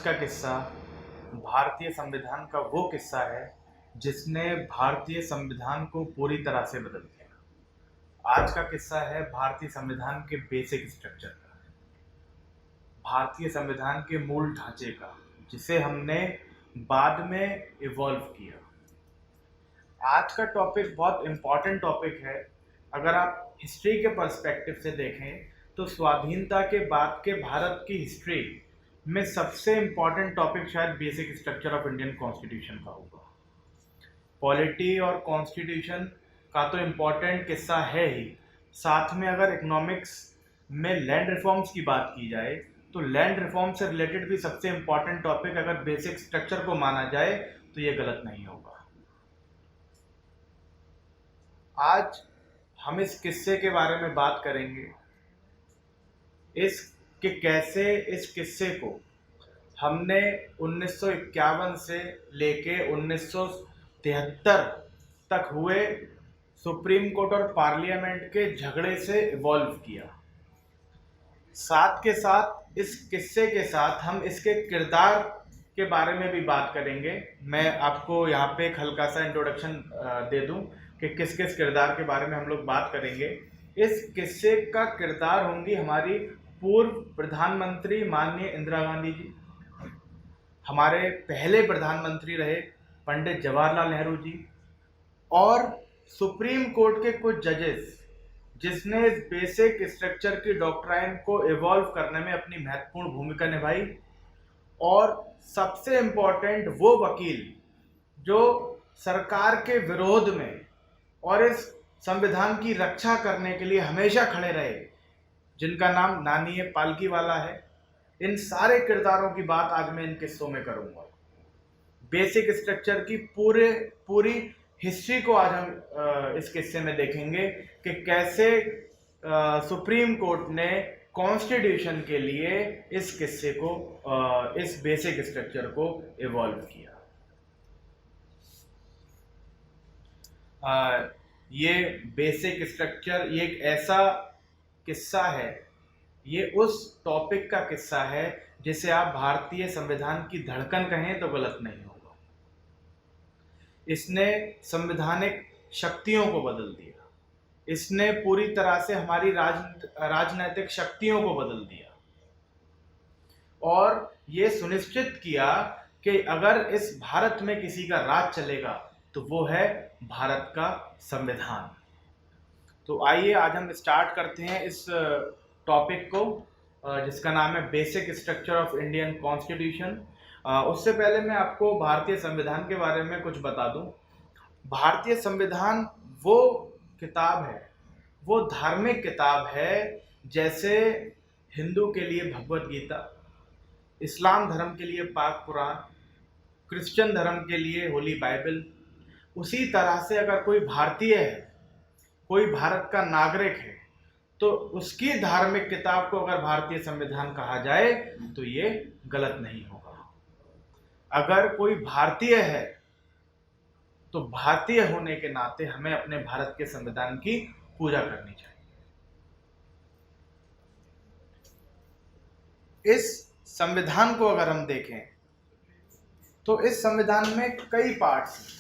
का किस्सा भारतीय संविधान का वो किस्सा है जिसने भारतीय संविधान को पूरी तरह से बदल दिया। आज का किस्सा है भारतीय संविधान के बेसिक स्ट्रक्चर का, भारतीय संविधान के मूल ढांचे का, जिसे हमने बाद में इवॉल्व किया। आज का टॉपिक बहुत इम्पॉर्टेंट टॉपिक है। अगर आप हिस्ट्री के पर्सपेक्टिव से देखें तो स्वाधीनता के बाद के भारत की हिस्ट्री में सबसे इम्पॉर्टेंट टॉपिक शायद basic structure of Indian constitution का होगा। पॉलिटी और कॉन्स्टिट्यूशन का तो इम्पॉर्टेंट किस्सा है ही, साथ में अगर इकोनॉमिक्स में लैंड रिफॉर्म्स की बात की जाए तो लैंड रिफॉर्म से रिलेटेड भी सबसे इम्पॉर्टेंट टॉपिक अगर बेसिक स्ट्रक्चर को माना जाए तो ये गलत नहीं होगा। आज हम इस किस्से के बारे में बात करेंगे, इस कि कैसे इस किस्से को हमने 1951 से लेके 1973 तक हुए सुप्रीम कोर्ट और पार्लियामेंट के झगड़े से इवॉल्व किया। साथ के साथ इस किस्से के साथ हम इसके किरदार के बारे में भी बात करेंगे। मैं आपको यहाँ पे एक हल्का सा इंट्रोडक्शन दे दूं कि किस किस किरदार के बारे में हम लोग बात करेंगे। इस किस्से का किरदार होंगी हमारी पूर्व प्रधानमंत्री माननीय इंदिरा गांधी जी, हमारे पहले प्रधानमंत्री रहे पंडित जवाहरलाल नेहरू जी, और सुप्रीम कोर्ट के कुछ जजेस जिसने इस बेसिक स्ट्रक्चर की डॉक्ट्राइन को इवॉल्व करने में अपनी महत्वपूर्ण भूमिका निभाई, और सबसे इम्पोर्टेंट वो वकील जो सरकार के विरोध में और इस संविधान की रक्षा करने के लिए हमेशा खड़े रहे, जिनका नाम नानी पालकीवाला है। इन सारे किरदारों की बात आज मैं इन किस्सों में करूंगा। बेसिक स्ट्रक्चर की पूरी हिस्ट्री को आज हम इस किस्से में देखेंगे कि कैसे सुप्रीम कोर्ट ने कॉन्स्टिट्यूशन के लिए इस किस्से को इस बेसिक स्ट्रक्चर को इवॉल्व किया। ये बेसिक स्ट्रक्चर ये एक ऐसा किस्सा है, ये उस टॉपिक का किस्सा है जिसे आप भारतीय संविधान की धड़कन कहें तो गलत नहीं होगा। इसने संवैधानिक शक्तियों को बदल दिया, इसने पूरी तरह से हमारी राजनैतिक शक्तियों को बदल दिया, और ये सुनिश्चित किया कि अगर इस भारत में किसी का राज चलेगा तो वो है भारत का संविधान। तो आइए आज हम स्टार्ट करते हैं इस टॉपिक को जिसका नाम है basic structure of Indian constitution. उससे पहले मैं आपको भारतीय संविधान के बारे में कुछ बता दूं। भारतीय संविधान वो किताब है, वो धार्मिक किताब है, जैसे हिंदू के लिए भगवत गीता, इस्लाम धर्म के लिए पाक कुरान, क्रिश्चियन धर्म के लिए होली बाइबल, उसी तरह से अगर कोई भारतीय है, कोई भारत का नागरिक है, तो उसकी धार्मिक किताब को अगर भारतीय संविधान कहा जाए तो ये गलत नहीं होगा। अगर कोई भारतीय है तो भारतीय होने के नाते हमें अपने भारत के संविधान की पूजा करनी चाहिए। इस संविधान को अगर हम देखें तो इस संविधान में कई पार्ट्स हैं।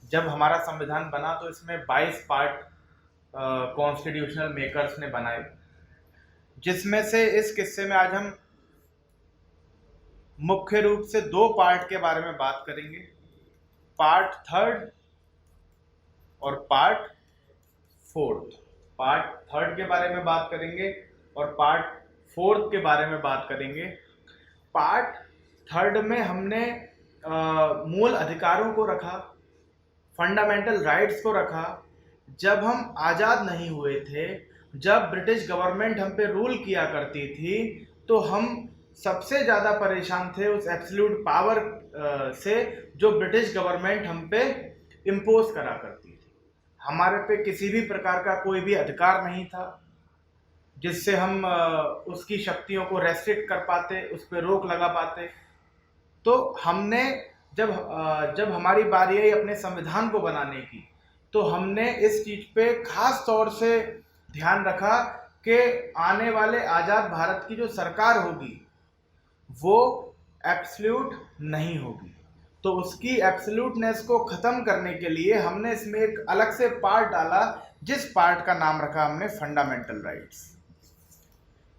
जब हमारा संविधान बना तो इसमें 22 पार्ट कॉन्स्टिट्यूशनल मेकर्स ने बनाए, जिसमें से इस किस्से में आज हम मुख्य रूप से 2 पार्ट के बारे में बात करेंगे, पार्ट 3 और पार्ट 4। पार्ट 3 के बारे में बात करेंगे और पार्ट 4 के बारे में बात करेंगे। पार्ट 3 में हमने मूल अधिकारों को रखा, फंडामेंटल राइट्स को रखा। जब हम आज़ाद नहीं हुए थे, जब ब्रिटिश गवर्नमेंट हम पे रूल किया करती थी, तो हम सबसे ज़्यादा परेशान थे उस एब्सोल्यूट पावर से जो ब्रिटिश गवर्नमेंट हम पे इम्पोज करा करती थी। हमारे पे किसी भी प्रकार का कोई भी अधिकार नहीं था जिससे हम उसकी शक्तियों को रेस्ट्रिक्ट कर पाते, उस पर रोक लगा पाते। तो हमने जब हमारी बारी आई अपने संविधान को बनाने की, तो हमने इस चीज़ पे खास तौर से ध्यान रखा कि आने वाले आज़ाद भारत की जो सरकार होगी वो एब्सोल्यूट नहीं होगी। तो उसकी एब्सोल्यूटनेस को ख़त्म करने के लिए हमने इसमें एक अलग से पार्ट डाला, जिस पार्ट का नाम रखा हमने फंडामेंटल राइट्स।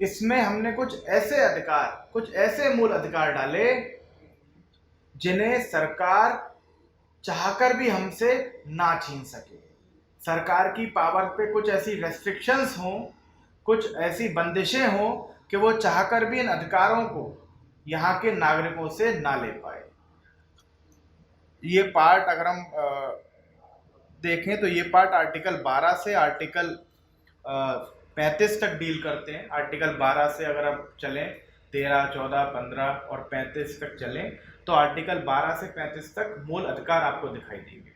इसमें हमने कुछ ऐसे अधिकार, कुछ ऐसे मूल अधिकार डाले जिन्हें सरकार चाहकर भी हमसे ना छीन सके। सरकार की पावर पे कुछ ऐसी रेस्ट्रिक्शंस हों, कुछ ऐसी बंदिशें हों कि वो चाहकर भी इन अधिकारों को यहाँ के नागरिकों से ना ले पाए। ये पार्ट अगर हम देखें तो ये पार्ट आर्टिकल 12 से आर्टिकल 35 तक डील करते हैं। आर्टिकल 12 से अगर आप चलें, 13, 14, 15 और 35 तक चलें तो आर्टिकल 12 से 35 तक मूल अधिकार आपको दिखाई देंगे।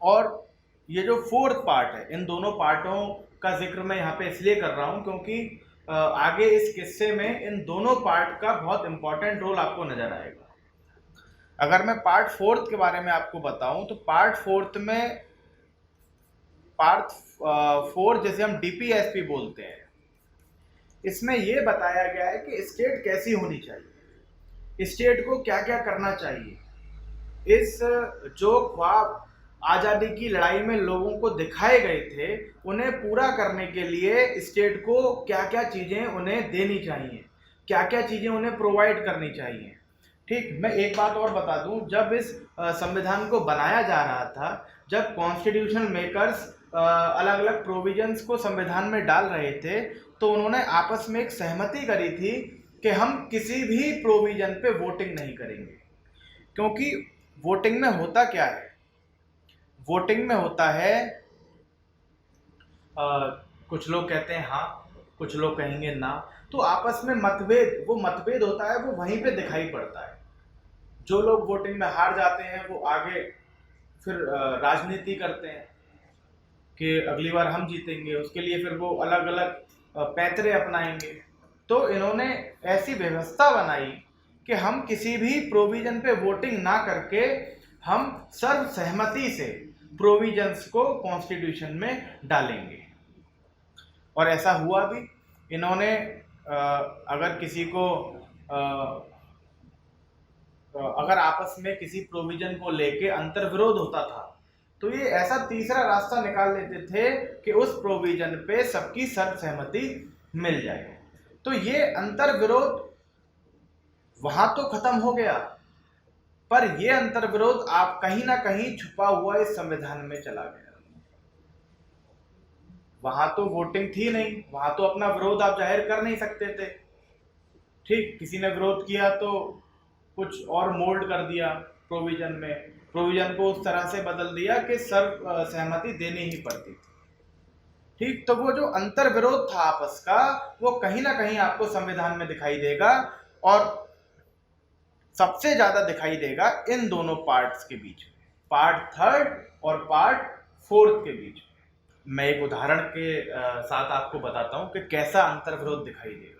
और ये जो फोर्थ पार्ट है, इन दोनों पार्टों का जिक्र मैं यहाँ पे इसलिए कर रहा हूँ क्योंकि आगे इस किस्से में इन दोनों पार्ट का बहुत इंपॉर्टेंट रोल आपको नजर आएगा। अगर मैं पार्ट फोर्थ के बारे में आपको बताऊं तो पार्ट फोर्थ में, पार्ट फोर जैसे हम डीपीएसपी बोलते हैं, इसमें यह बताया गया है कि स्टेट कैसी होनी चाहिए, स्टेट को क्या क्या करना चाहिए। इस जो ख्वाब आज़ादी की लड़ाई में लोगों को दिखाए गए थे, उन्हें पूरा करने के लिए स्टेट को क्या क्या चीज़ें उन्हें देनी चाहिए, क्या क्या चीज़ें उन्हें प्रोवाइड करनी चाहिए। ठीक, मैं एक बात और बता दूं, जब इस संविधान को बनाया जा रहा था, जब कॉन्स्टिट्यूशनल मेकर्स अलग अलग प्रोविजंस को संविधान में डाल रहे थे, तो उन्होंने आपस में एक सहमति करी थी कि हम किसी भी प्रोविजन पे वोटिंग नहीं करेंगे। क्योंकि वोटिंग में होता क्या है, वोटिंग में होता है कुछ लोग कहते हैं हाँ, कुछ लोग कहेंगे ना, तो आपस में मतभेद, वो मतभेद होता है वो वहीं पे दिखाई पड़ता है। जो लोग वोटिंग में हार जाते हैं वो आगे फिर राजनीति करते हैं कि अगली बार हम जीतेंगे, उसके लिए फिर वो अलग अलग पैतरे अपनाएंगे। तो इन्होंने ऐसी व्यवस्था बनाई कि हम किसी भी प्रोविजन पे वोटिंग ना करके हम सर्वसहमति से प्रोविजंस को कॉन्स्टिट्यूशन में डालेंगे। और ऐसा हुआ भी। इन्होंने अगर किसी को अगर आपस में किसी प्रोविजन को लेके अंतर्विरोध होता था तो ये ऐसा तीसरा रास्ता निकाल लेते थे कि उस प्रोविजन पे सबकी सर्वसहमति मिल जाए। तो ये अंतर्विरोध वहां तो खत्म हो गया, पर ये अंतर्विरोध आप कहीं ना कहीं छुपा हुआ इस संविधान में चला गया। वहां तो वोटिंग थी नहीं, वहां तो अपना विरोध आप जाहिर कर नहीं सकते थे। ठीक, किसी ने विरोध किया तो कुछ और मोल्ड कर दिया प्रोविजन में, प्रोविजन को उस तरह से बदल दिया कि सर्व सहमति देनी ही पड़ती थी। ठीक, तो वो जो अंतर विरोध था आपस का, वो कहीं ना कहीं आपको संविधान में दिखाई देगा, और सबसे ज्यादा दिखाई देगा इन दोनों पार्ट्स के बीच में, पार्ट थर्ड और पार्ट फोर्थ के बीच में। मैं एक उदाहरण के साथ आपको बताता हूं कि कैसा अंतर विरोध दिखाई देगा।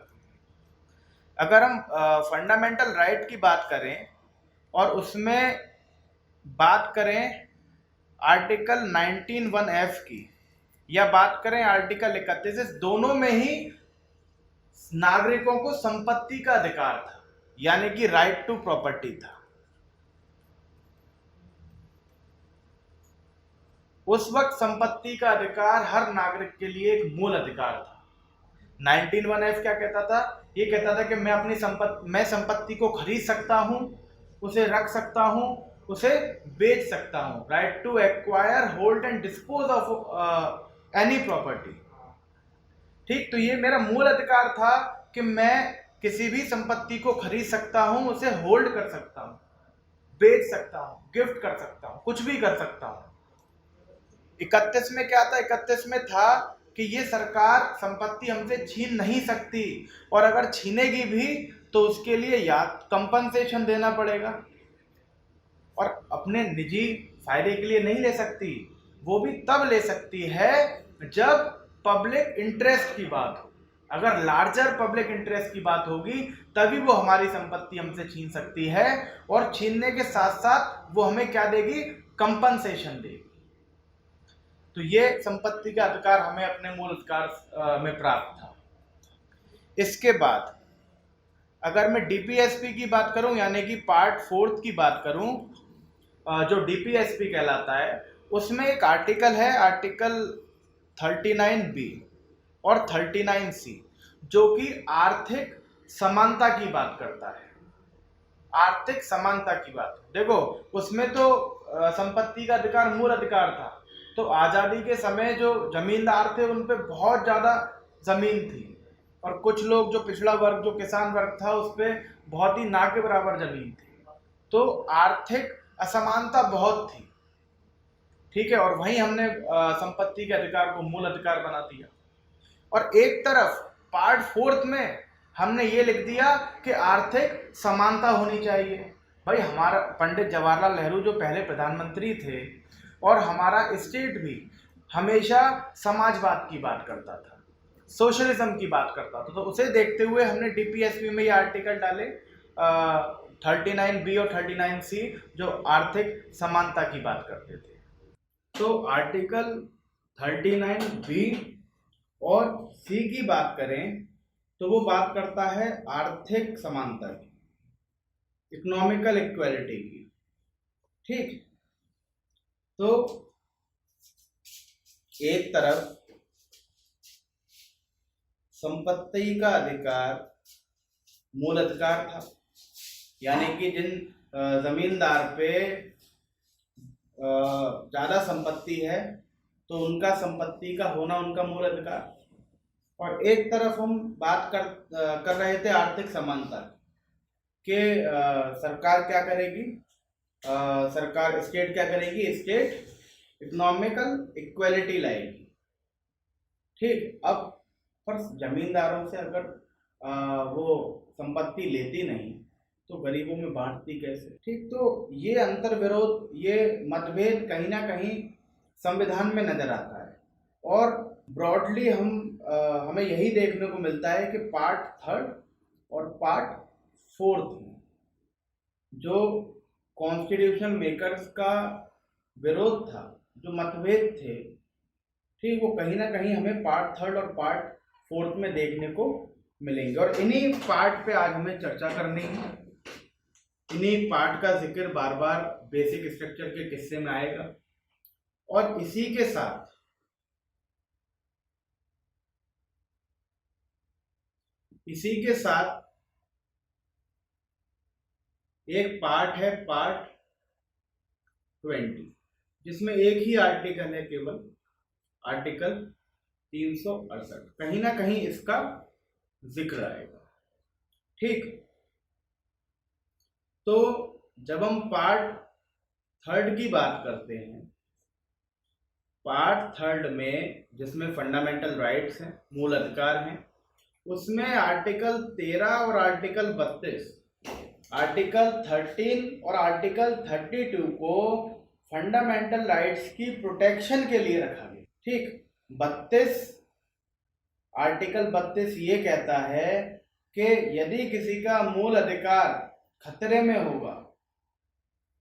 अगर हम फंडामेंटल राइट की बात करें और उसमें बात करें आर्टिकल 19(1)(f) की, या बात करें आर्टिकल 31, इस दोनों में ही नागरिकों को संपत्ति का अधिकार था, यानी कि राइट टू प्रॉपर्टी था। उस वक्त संपत्ति का अधिकार हर नागरिक के लिए एक मूल अधिकार था। 19(1)(f) क्या कहता था? ये कहता था कि मैं संपत्ति को खरीद सकता हूं, उसे रख सकता हूं, उसे बेच सकता हूं। Right to acquire, hold and dispose of any property. ठीक, तो ये मेरा मूल अधिकार था कि मैं किसी भी संपत्ति को खरीद सकता हूं, उसे होल्ड कर सकता हूं, बेच सकता हूं, गिफ्ट कर सकता हूं, कुछ भी कर सकता हूं। 31 में क्या था? 31 में था कि ये सरकार संपत्ति हमसे छीन नहीं सकती, और अगर छीनेगी भी तो उसके लिए या कंपनसेशन देना पड़ेगा, और अपने निजी फायदे के लिए नहीं ले सकती। वो भी तब ले सकती है जब पब्लिक इंटरेस्ट की बात हो। अगर लार्जर पब्लिक इंटरेस्ट की बात होगी तभी वो हमारी संपत्ति हमसे छीन सकती है, और छीनने के साथ साथ वो हमें क्या देगी? कंपनसेशन देगी। तो ये संपत्ति का अधिकार हमें अपने मूल अधिकार में प्राप्त था। इसके बाद अगर मैं डीपीएसपी की बात करूं, यानी कि पार्ट 4 की बात करूं, जो डीपीएसपी कहलाता है, उसमें एक आर्टिकल है, आर्टिकल 39B और 39C, जो कि आर्थिक समानता की बात करता है। आर्थिक समानता की बात, देखो उसमें तो संपत्ति का अधिकार मूल अधिकार था, तो आजादी के समय जो जमींदार थे उन पे बहुत ज्यादा जमीन थी, और कुछ लोग जो पिछड़ा वर्ग, जो किसान वर्ग था, उस पे बहुत ही ना के बराबर जमीन थी। तो आर्थिक असमानता बहुत थी, ठीक है। और वहीं हमने संपत्ति के अधिकार को मूल अधिकार बना दिया। और एक तरफ पार्ट 4 में हमने ये लिख दिया कि आर्थिक समानता होनी चाहिए। भाई हमारा पंडित जवाहरलाल नेहरू जो पहले प्रधानमंत्री थे, और हमारा स्टेट भी हमेशा समाजवाद की बात करता था, सोशलिज्म की बात करता था, तो उसे देखते हुए हमने डीपीएसपी में ये आर्टिकल डाले 39B और 39C, जो आर्थिक समानता की बात करते थे। तो आर्टिकल 39B और C की बात करें तो वो बात करता है आर्थिक समानता की, इकोनॉमिकल इक्वालिटी की, ठीक। तो एक तरफ संपत्ति का अधिकार मूल अधिकार था, यानी कि जिन जमींदार पे ज्यादा संपत्ति है तो उनका संपत्ति का होना उनका मूल अधिकार। और एक तरफ हम बात कर रहे थे आर्थिक समानता के, सरकार क्या करेगी, सरकार स्टेट क्या करेगी, स्टेट इकोनॉमिकल इक्वालिटी लाएगी, ठीक। अब पर जमींदारों से अगर वो संपत्ति लेती नहीं तो गरीबों में बांटती कैसे, ठीक। तो ये अंतर विरोध, ये मतभेद कहीं ना कहीं संविधान में नजर आता है। और ब्रॉडली हमें यही देखने को मिलता है कि पार्ट 3 और पार्ट 4 में जो कॉन्स्टिट्यूशन मेकर्स का विरोध था, जो मतभेद थे, ठीक, वो कहीं ना कहीं हमें पार्ट 3 और पार्ट 4 में देखने को मिलेंगे। और इन्हीं पार्ट पे आज हमें चर्चा करनी है। इन्हीं पार्ट का जिक्र बार बार बेसिक स्ट्रक्चर के किस्से में आएगा। और इसी के साथ एक पार्ट है, पार्ट 20, जिसमें एक ही आर्टिकल है, केवल आर्टिकल 368। कहीं ना कहीं इसका जिक्र आएगा, ठीक। तो जब हम पार्ट 3 की बात करते हैं, पार्ट 3 में जिसमें फंडामेंटल राइट्स हैं, मूल अधिकार हैं, उसमें आर्टिकल 13 और आर्टिकल 32, आर्टिकल 13 और आर्टिकल 32 को फंडामेंटल राइट्स की प्रोटेक्शन के लिए रखा गया, ठीक। आर्टिकल 32 ये कहता है कि यदि किसी का मूल अधिकार खतरे में होगा,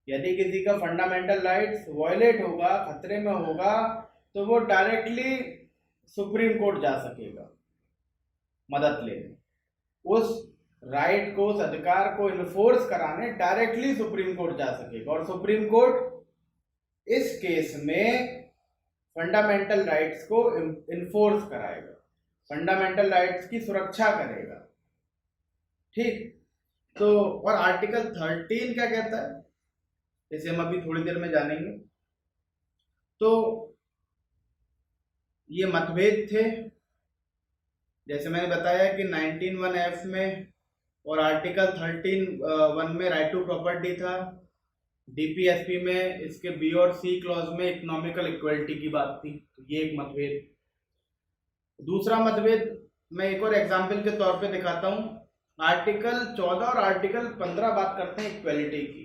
यदि किसी का फंडामेंटल राइट्स वायलेट होगा, खतरे में होगा, तो वो डायरेक्टली सुप्रीम कोर्ट जा सकेगा मदद लेने, उस राइट को, उस अधिकार को इन्फोर्स कराने डायरेक्टली सुप्रीम कोर्ट जा सकेगा। और सुप्रीम कोर्ट इस केस में फंडामेंटल राइट्स को इन्फोर्स कराएगा, फंडामेंटल राइट्स की सुरक्षा करेगा, ठीक। तो और आर्टिकल 13 क्या कहता है, इसे हम अभी थोड़ी देर में जानेंगे। तो ये मतभेद थे, जैसे मैंने बताया कि 19(1)(f) में और आर्टिकल 13(1) में राइट टू प्रॉपर्टी था, डीपीएसपी में इसके बी और सी क्लॉज में इकोनॉमिकल इक्वालिटी की बात थी। तो ये एक मतभेद। दूसरा मतभेद मैं एक और एग्जाम्पल के तौर पे दिखाता हूँ। आर्टिकल 14 और आर्टिकल 15 बात करते हैं इक्वालिटी की,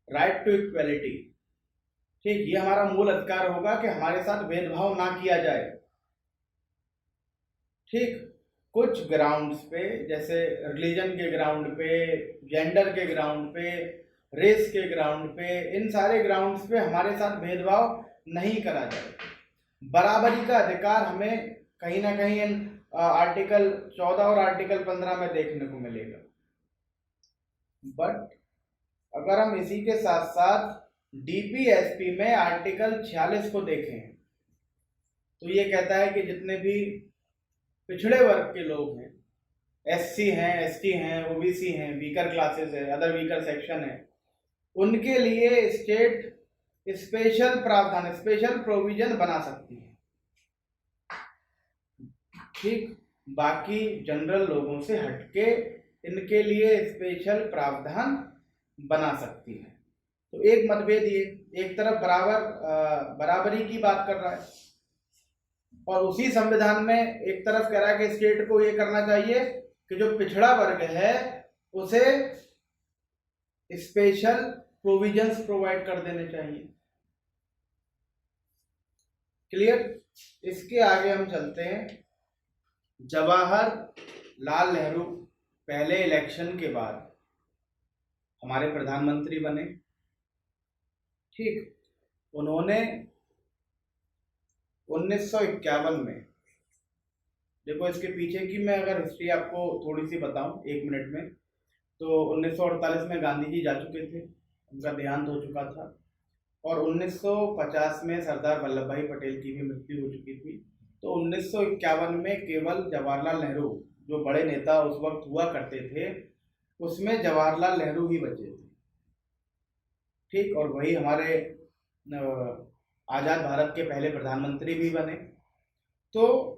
राइट टू इक्वालिटी, ठीक। ये हमारा मूल अधिकार होगा कि हमारे साथ भेदभाव ना किया जाए, ठीक। कुछ ग्राउंड्स पे, जैसे रिलीजन के ग्राउंड पे, जेंडर के ग्राउंड पे, रेस के ग्राउंड पे, इन सारे ग्राउंड्स पे हमारे साथ भेदभाव नहीं करा जाए। बराबरी का अधिकार हमें कहीं ना कहीं आर्टिकल 14 और आर्टिकल 15 में देखने को मिलेगा। बट अगर हम इसी के साथ साथ डीपीएसपी में आर्टिकल 46 को देखें तो ये कहता है कि जितने भी पिछड़े वर्ग के लोग हैं, एससी हैं, एसटी हैं, ओबीसी हैं, वीकर क्लासेस है, अदर वीकर सेक्शन है, उनके लिए स्टेट स्पेशल प्रावधान, स्पेशल प्रोविजन बना सकती है। ठीक, बाकी जनरल लोगों से हटके इनके लिए स्पेशल प्रावधान बना सकती है। तो एक मतभेद ये, एक तरफ बराबरी की बात कर रहा है और उसी संविधान में एक तरफ कह रहा है कि स्टेट को ये करना चाहिए कि जो पिछड़ा वर्ग है उसे स्पेशल प्रोविजंस प्रोवाइड कर देने चाहिए। क्लियर? इसके आगे हम चलते हैं। जवाहरलाल नेहरू पहले इलेक्शन के बाद हमारे प्रधानमंत्री बने। ठीक, उन्होंने 1951 में, देखो इसके पीछे की मैं अगर हिस्ट्री आपको थोड़ी सी बताऊं 1 मिनट में, तो 1948 में गांधी जी जा चुके थे, उनका देहांत हो चुका था, और 1950 में सरदार वल्लभ भाई पटेल की भी मृत्यु हो चुकी थी। तो 1951 में केवल जवाहरलाल नेहरू, जो बड़े नेता उस वक्त हुआ करते थे, उसमें जवाहरलाल नेहरू ही बचे थे। ठीक, और वही हमारे आज़ाद भारत के पहले प्रधानमंत्री भी बने। तो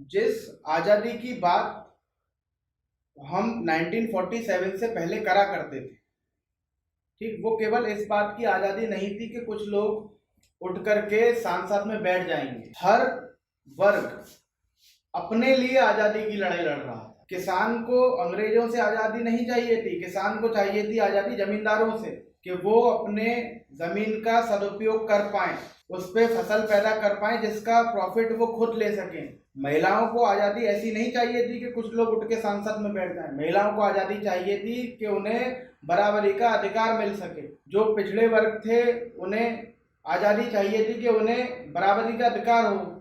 जिस आज़ादी की बात हम 1947 से पहले करा करते थे, ठीक, वो केवल इस बात की आज़ादी नहीं थी कि कुछ लोग उठ करके सांसद में बैठ जाएंगे। हर वर्ग अपने लिए आज़ादी की लड़ाई लड़ रहा था। किसान को अंग्रेजों से आज़ादी नहीं चाहिए थी, किसान को चाहिए थी आज़ादी जमींदारों से, कि वो अपने जमीन का सदुपयोग कर पाएं, उस पे फसल पैदा कर पाएं जिसका प्रॉफिट वो खुद ले सकें। महिलाओं को आज़ादी ऐसी नहीं चाहिए थी कि कुछ लोग उठ के सांसद में बैठ जाएं। महिलाओं को आज़ादी चाहिए थी कि उन्हें बराबरी का अधिकार मिल सके। जो पिछड़े वर्ग थे उन्हें आज़ादी चाहिए थी कि उन्हें बराबरी का अधिकार हो,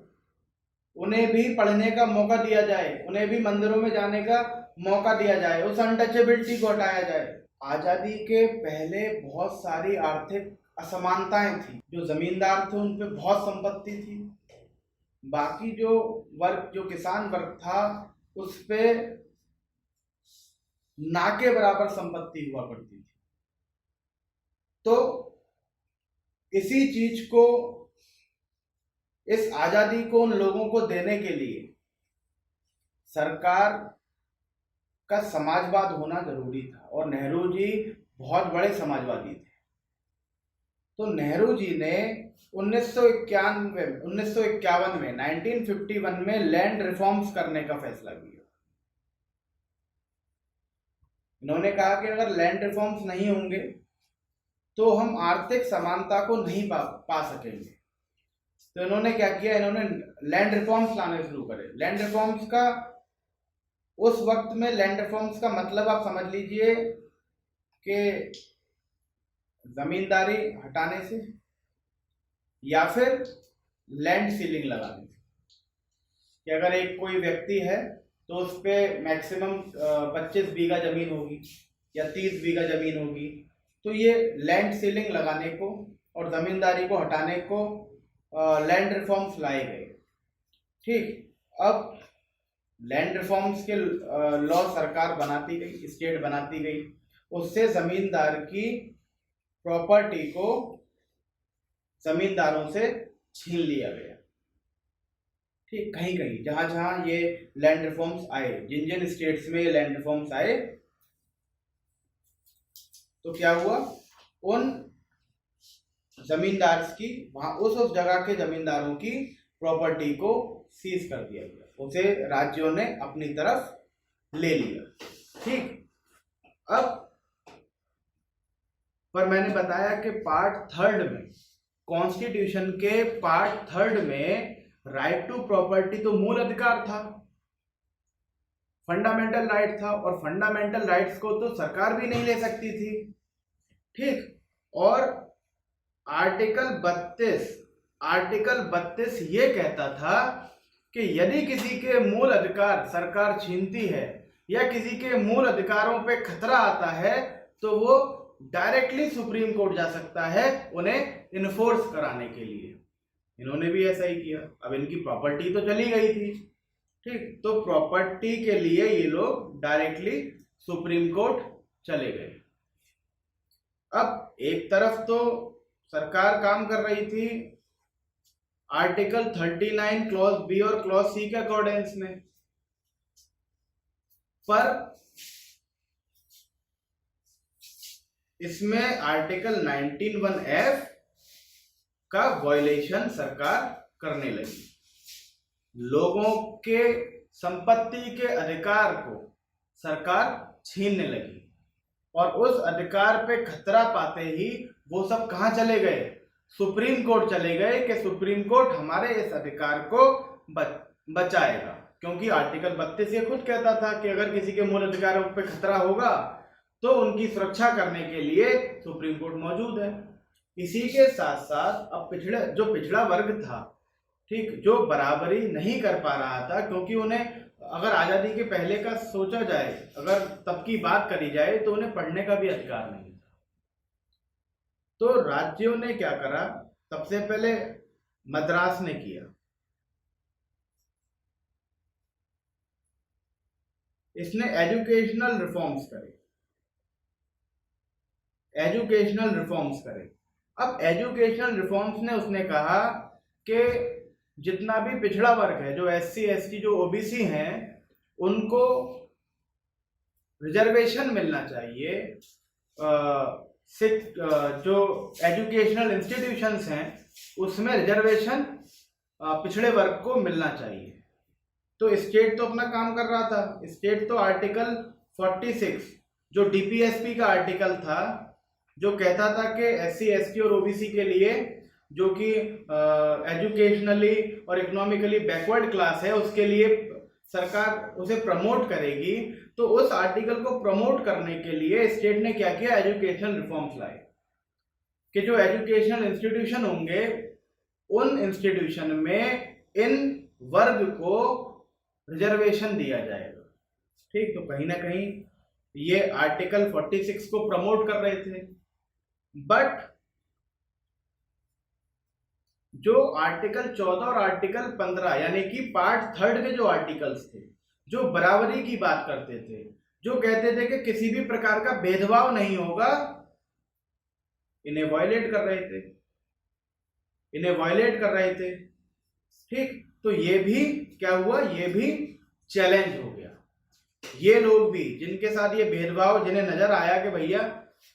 उन्हें भी पढ़ने का मौका दिया जाए, उन्हें भी मंदिरों में जाने का मौका दिया जाए, उस अनटचेबिलिटी को हटाया जाए। आज़ादी के पहले बहुत सारी आर्थिक असमानताएं थी। जो जमींदार थे उन पे बहुत संपत्ति थी, बाकी जो वर्ग, जो किसान वर्ग था, उस पे ना के बराबर संपत्ति हुआ करती थी। तो इसी चीज को, इस आजादी को उन लोगों को देने के लिए सरकार का समाजवाद होना जरूरी था, और नेहरू जी बहुत बड़े समाजवादी थे। तो नेहरू जी ने 1951 में लैंड रिफॉर्म्स करने का फैसला किया। इन्होंने कहा कि अगर लैंड रिफॉर्म्स नहीं होंगे तो हम आर्थिक समानता को नहीं पा सकेंगे। तो इन्होंने क्या किया, इन्होंने लैंड रिफॉर्म्स लाने शुरू करे। लैंड रिफॉर्म्स का, उस वक्त में लैंड रिफॉर्म्स का मतलब आप समझ लीजिए कि जमींदारी हटाने से या फिर लैंड सीलिंग लगाने से, कि अगर एक कोई व्यक्ति है तो उस पर मैक्सिमम 25 बीघा जमीन होगी या 30 बीघा जमीन होगी, तो ये लैंड सीलिंग लगाने को और जमींदारी को हटाने को लैंड रिफॉर्म्स लाए गए। ठीक, अब लैंड रिफॉर्म्स के लॉ सरकार बनाती गई, स्टेट बनाती गई, उससे जमींदार की प्रॉपर्टी को जमींदारों से छीन लिया गया। ठीक, कहीं कहीं जहां जहां ये लैंड रिफॉर्म्स आए, जिन जिन स्टेट्स में ये लैंड रिफॉर्म्स आए, तो क्या हुआ, उन जमींदार की, वहां उस जगह के जमींदारों की प्रॉपर्टी को सीज कर दिया गया, उसे राज्यों ने अपनी तरफ ले लिया। ठीक, अब पर मैंने बताया कि पार्ट 3 में, कॉन्स्टिट्यूशन के पार्ट 3 में राइट टू प्रॉपर्टी तो मूल अधिकार था, फंडामेंटल राइट था, और फंडामेंटल राइट्स को तो सरकार भी नहीं ले सकती थी। ठीक, और आर्टिकल 32 ये कहता था कि यदि किसी के मूल अधिकार सरकार छीनती है या किसी के मूल अधिकारों पे खतरा आता है तो वो डायरेक्टली सुप्रीम कोर्ट जा सकता है उन्हें इन्फोर्स कराने के लिए। इन्होंने भी ऐसा ही किया। अब इनकी प्रॉपर्टी तो चली गई थी, ठीक, तो प्रॉपर्टी के लिए ये लोग डायरेक्टली सुप्रीम कोर्ट चले गए। अब एक तरफ तो सरकार काम कर रही थी आर्टिकल 39 क्लॉज बी और क्लॉज सी के अकॉर्डेंस में, पर इसमें आर्टिकल 19(1)(f) का वायलेशन सरकार करने लगी। लोगों के संपत्ति के अधिकार को सरकार छीनने लगी और उस अधिकार पे खतरा पाते ही वो सब कहां चले गए? सुप्रीम कोर्ट चले गए कि सुप्रीम कोर्ट हमारे इस अधिकार को बचाएगा, क्योंकि आर्टिकल 32 ये खुद कहता था कि अगर किसी के मूल अधिकारों पे खतरा होगा तो उनकी सुरक्षा करने के लिए सुप्रीम कोर्ट मौजूद है। इसी के साथ साथ अब पिछड़ा वर्ग था, ठीक, जो बराबरी नहीं कर पा रहा था, क्योंकि उन्हें अगर आजादी के पहले का सोचा जाए, अगर तब की बात करी जाए तो उन्हें पढ़ने का भी अधिकार नहीं था। तो राज्यों ने क्या करा? सबसे पहले मद्रास ने किया, इसने एजुकेशनल रिफॉर्म्स करे। अब एजुकेशनल रिफॉर्म्स ने उसने कहा कि जितना भी पिछड़ा वर्ग है, जो SC ST जो OBC हैं, उनको रिजर्वेशन मिलना चाहिए। जो एजुकेशनल इंस्टीट्यूशंस हैं उसमें रिजर्वेशन पिछड़े वर्ग को मिलना चाहिए। तो स्टेट तो अपना काम कर रहा था। स्टेट तो आर्टिकल 46 जो DPSP का आर्टिकल था, जो कहता था कि SC ST और OBC के लिए, जो कि एजुकेशनली और इकोनॉमिकली बैकवर्ड क्लास है, उसके लिए सरकार उसे प्रमोट करेगी। तो उस आर्टिकल को प्रमोट करने के लिए स्टेट ने क्या किया? एजुकेशनल रिफॉर्म्स लाए कि जो एजुकेशनल इंस्टीट्यूशन होंगे उन इंस्टीट्यूशन में इन वर्ग को रिजर्वेशन दिया जाएगा, ठीक। तो कहीं ना कहीं ये आर्टिकल 46 को प्रमोट कर रहे थे। बट जो आर्टिकल 14 और आर्टिकल 15 यानी कि पार्ट 3 के जो आर्टिकल्स थे, जो बराबरी की बात करते थे, जो कहते थे कि किसी भी प्रकार का भेदभाव नहीं होगा, इन्हें वायलेट कर रहे थे, ठीक। तो ये भी क्या हुआ? ये भी चैलेंज हो गया। ये लोग भी, जिनके साथ ये भेदभाव, जिन्हें नजर आया कि भैया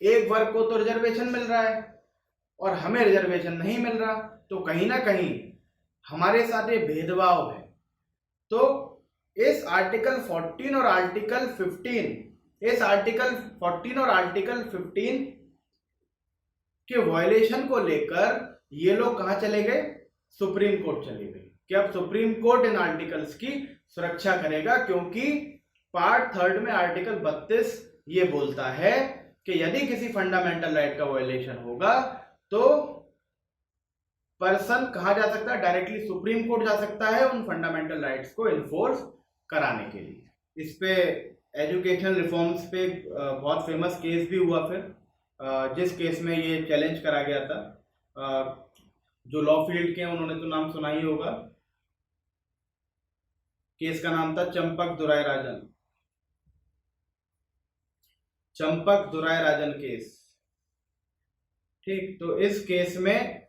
एक वर्ग को तो रिजर्वेशन मिल रहा है और हमें रिजर्वेशन नहीं मिल रहा, तो कहीं ना कहीं हमारे साथ ये भेदभाव है। तो इस आर्टिकल 14 और आर्टिकल 15 के वायलेशन को लेकर ये लोग कहां चले गए? सुप्रीम कोर्ट चले गए कि अब सुप्रीम कोर्ट इन आर्टिकल्स की सुरक्षा करेगा, क्योंकि पार्ट 3 में आर्टिकल 32 ये बोलता है कि यदि किसी फंडामेंटल राइट का वायलेशन होगा तो पर्सन कहां जा सकता है? डायरेक्टली सुप्रीम कोर्ट जा सकता है उन फंडामेंटल राइट्स को इन्फोर्स कराने के लिए। इस पे एजुकेशनल रिफॉर्म्स पे बहुत फेमस केस भी हुआ फिर, जिस केस में ये चैलेंज करा गया था। जो लॉ फील्ड के हैं उन्होंने तो नाम सुना ही होगा। केस का नाम था चंपक दुराय राजन केस, ठीक। तो इस केस में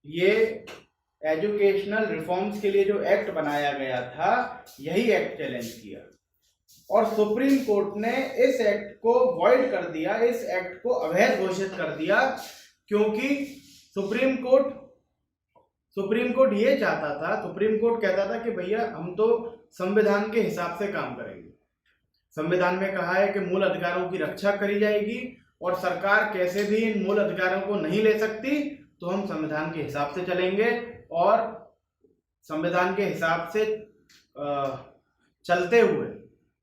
ये एजुकेशनल रिफॉर्म्स के लिए जो एक्ट बनाया गया था, यही एक्ट चैलेंज किया और सुप्रीम कोर्ट ने इस एक्ट को वॉइड कर दिया, इस एक्ट को अवैध घोषित कर दिया, क्योंकि सुप्रीम कोर्ट ये चाहता था, सुप्रीम कोर्ट कहता था कि भैया हम तो संविधान के हिसाब से काम करेंगे। संविधान में कहा है कि मूल अधिकारों की रक्षा करी जाएगी और सरकार कैसे भी इन मूल अधिकारों को नहीं ले सकती, तो हम संविधान के हिसाब से चलेंगे। और संविधान के हिसाब से चलते हुए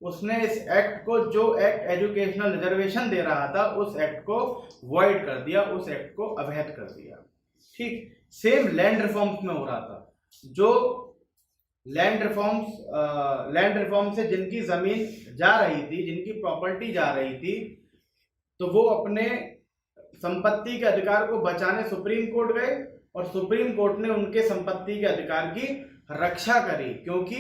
उसने इस एक्ट को, जो एक्ट एजुकेशनल रिजर्वेशन दे रहा था, उस एक्ट को वॉइड कर दिया, उस एक्ट को अवैध कर दिया, ठीक। सेम लैंड रिफॉर्म्स में हो रहा था। जो लैंड रिफॉर्म से जिनकी जमीन जा रही थी, जिनकी प्रॉपर्टी जा रही थी, तो वो अपने संपत्ति के अधिकार को बचाने सुप्रीम कोर्ट गए और सुप्रीम कोर्ट ने उनके संपत्ति के अधिकार की रक्षा करी, क्योंकि